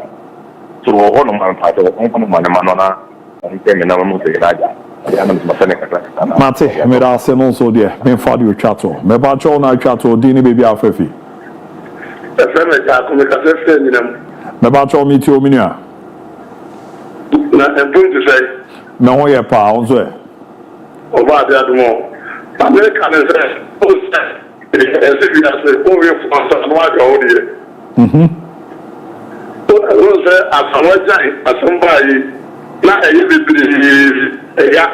so owo no ma pa so on ma no na Mate, me da se non so dia, me fa di o chato. Me ba cho na chato di ni baby afefi. Me ta ko me ka se ni nam. Me ba cho mi ti o minia. Na en point to say. Me ho ye pa on so e. O ba dia do mo. America na se o se. E se bi na se o we for so no aga o die. O se asawaja asamba yi na eye bibiri ya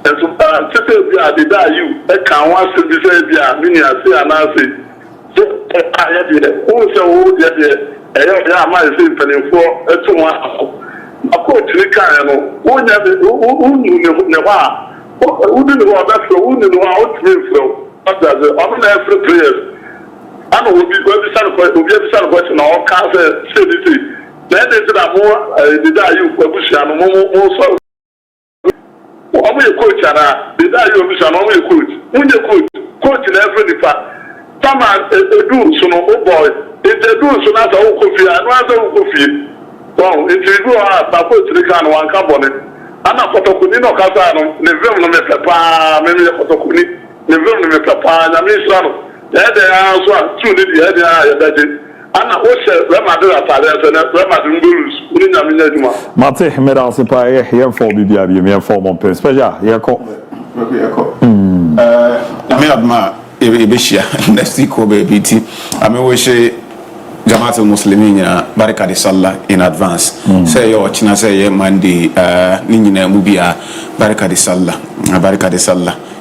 eso pa tete bi adida you e kan wa se bi se bi a mini ase anase so aye bi o se wo de eye ya ma se mpanefo etu wa akọ tiri kan no o nya bi o nu ne wa who didn't know that for who didn't know how to live from. After the other every players. I know will be some question or cancer city. Then they did a more the DIABY and more so. I'm a coach and the DIABY and I'm a coach. When you coach in every department. Some are do so no boy. If they do so that's a coffee and one a coffee. Well, if you go out, I put the can one carbon. I'm not photocopy no casano, the film no me papa, maybe a photocopy, the film no me papa, and I'm son. There are also two the idea that it. Ana wose remade atare se na remade ngurus uni na menya djuma Mate meda se pa here for bibia bi me for mon pen special here ko na me adma e be shia next week ko be biti ame wo she Jamaatul Muslimin ya baraka de sallah in advance say yo china say ye Monday ni nyina mu bia baraka de sallah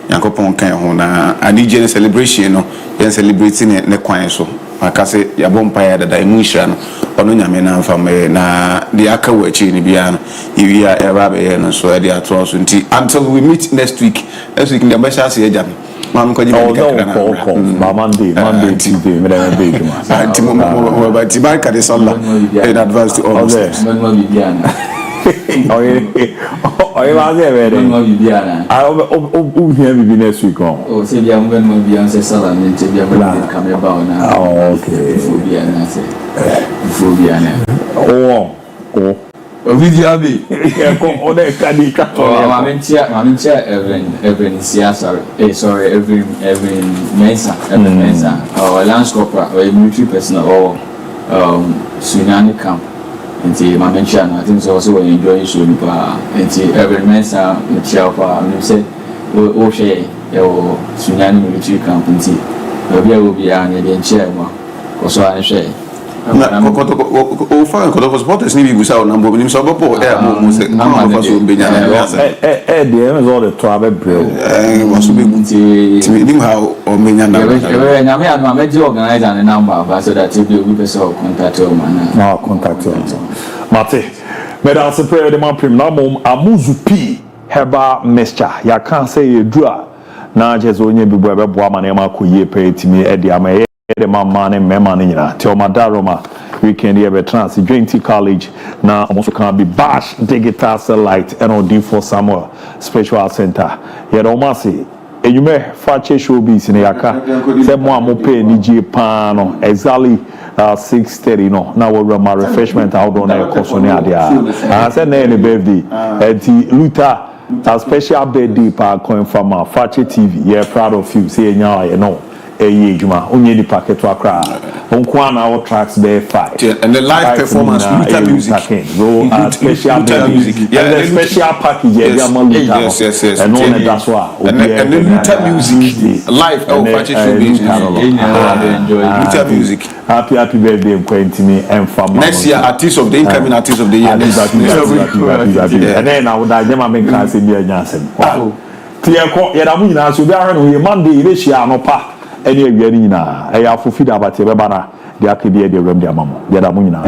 yankopon kan ho na ani je celebration no yen celebrating ne kwan so akase ya bompa ya dada emuhira no ono nyame na mfa na de aka wachi ni bia no iwi ya eba be no so e de ato so nti until we meet next week ne ba sha se eja mam ko jibe ka na Monday Tuesday me dem be ma anti mo ba ti barka de sallah in advance to all Muslims Oye va de ver. No bibiana. O here be next week on. Oh, say dia mo no bibiana sala ni te dia mo come about na. Oh, okay. Bibiana say. Bibiana. Oh. DIABY. E ko o de kadi ka to. Ma mentia every sorry. Every mensa. Our lance corporal or a military personnel or tsunami camp. And my mention, I think also enjoy show and every mensa and say, oh, share your tsunami military camp and see. Will be an chair, also I share. O fa ko do supporters ni bi gusa o nambo ni so bopo mo se na ma so be nya de me zo de to abebre wo so be ti ni ha o me nya na na me anu me ji organize an number ba so that if you person contact o man na contact o mate me da se prayer de man prim na mom amuzu p heba mixture ya kan say ye dura na je zo nya bi bo be bo ama na ma ko ye pe timi e de ama the man and memman in Madaroma weekend here at Trans Trinity College now also can be bash digital satellite NOD for Samuel Special Center here Omasi and you may Fakye showbiz in Yaka say mo pay ni pano exactly 6:30 no now we run my refreshment out on a course on there I said any birthday at Luther a special birthday pa coming from Fakye TV yeah proud of you say now you know juma onye di packet to akra onko na our tracks be 5 and the live performance with music special music the special package yes and on that's why and the music live Fakye enjoy music happy birthday Quentini and family next year artist of the incoming artist of the year and then I would dem make class be anyasem wow clear ko ya da mu nyina so bi ahwe no Monday ile hia no pa ene awia ni nyina e ya fofi da abate beba na de akebie de ram de amamo ya da mu nyina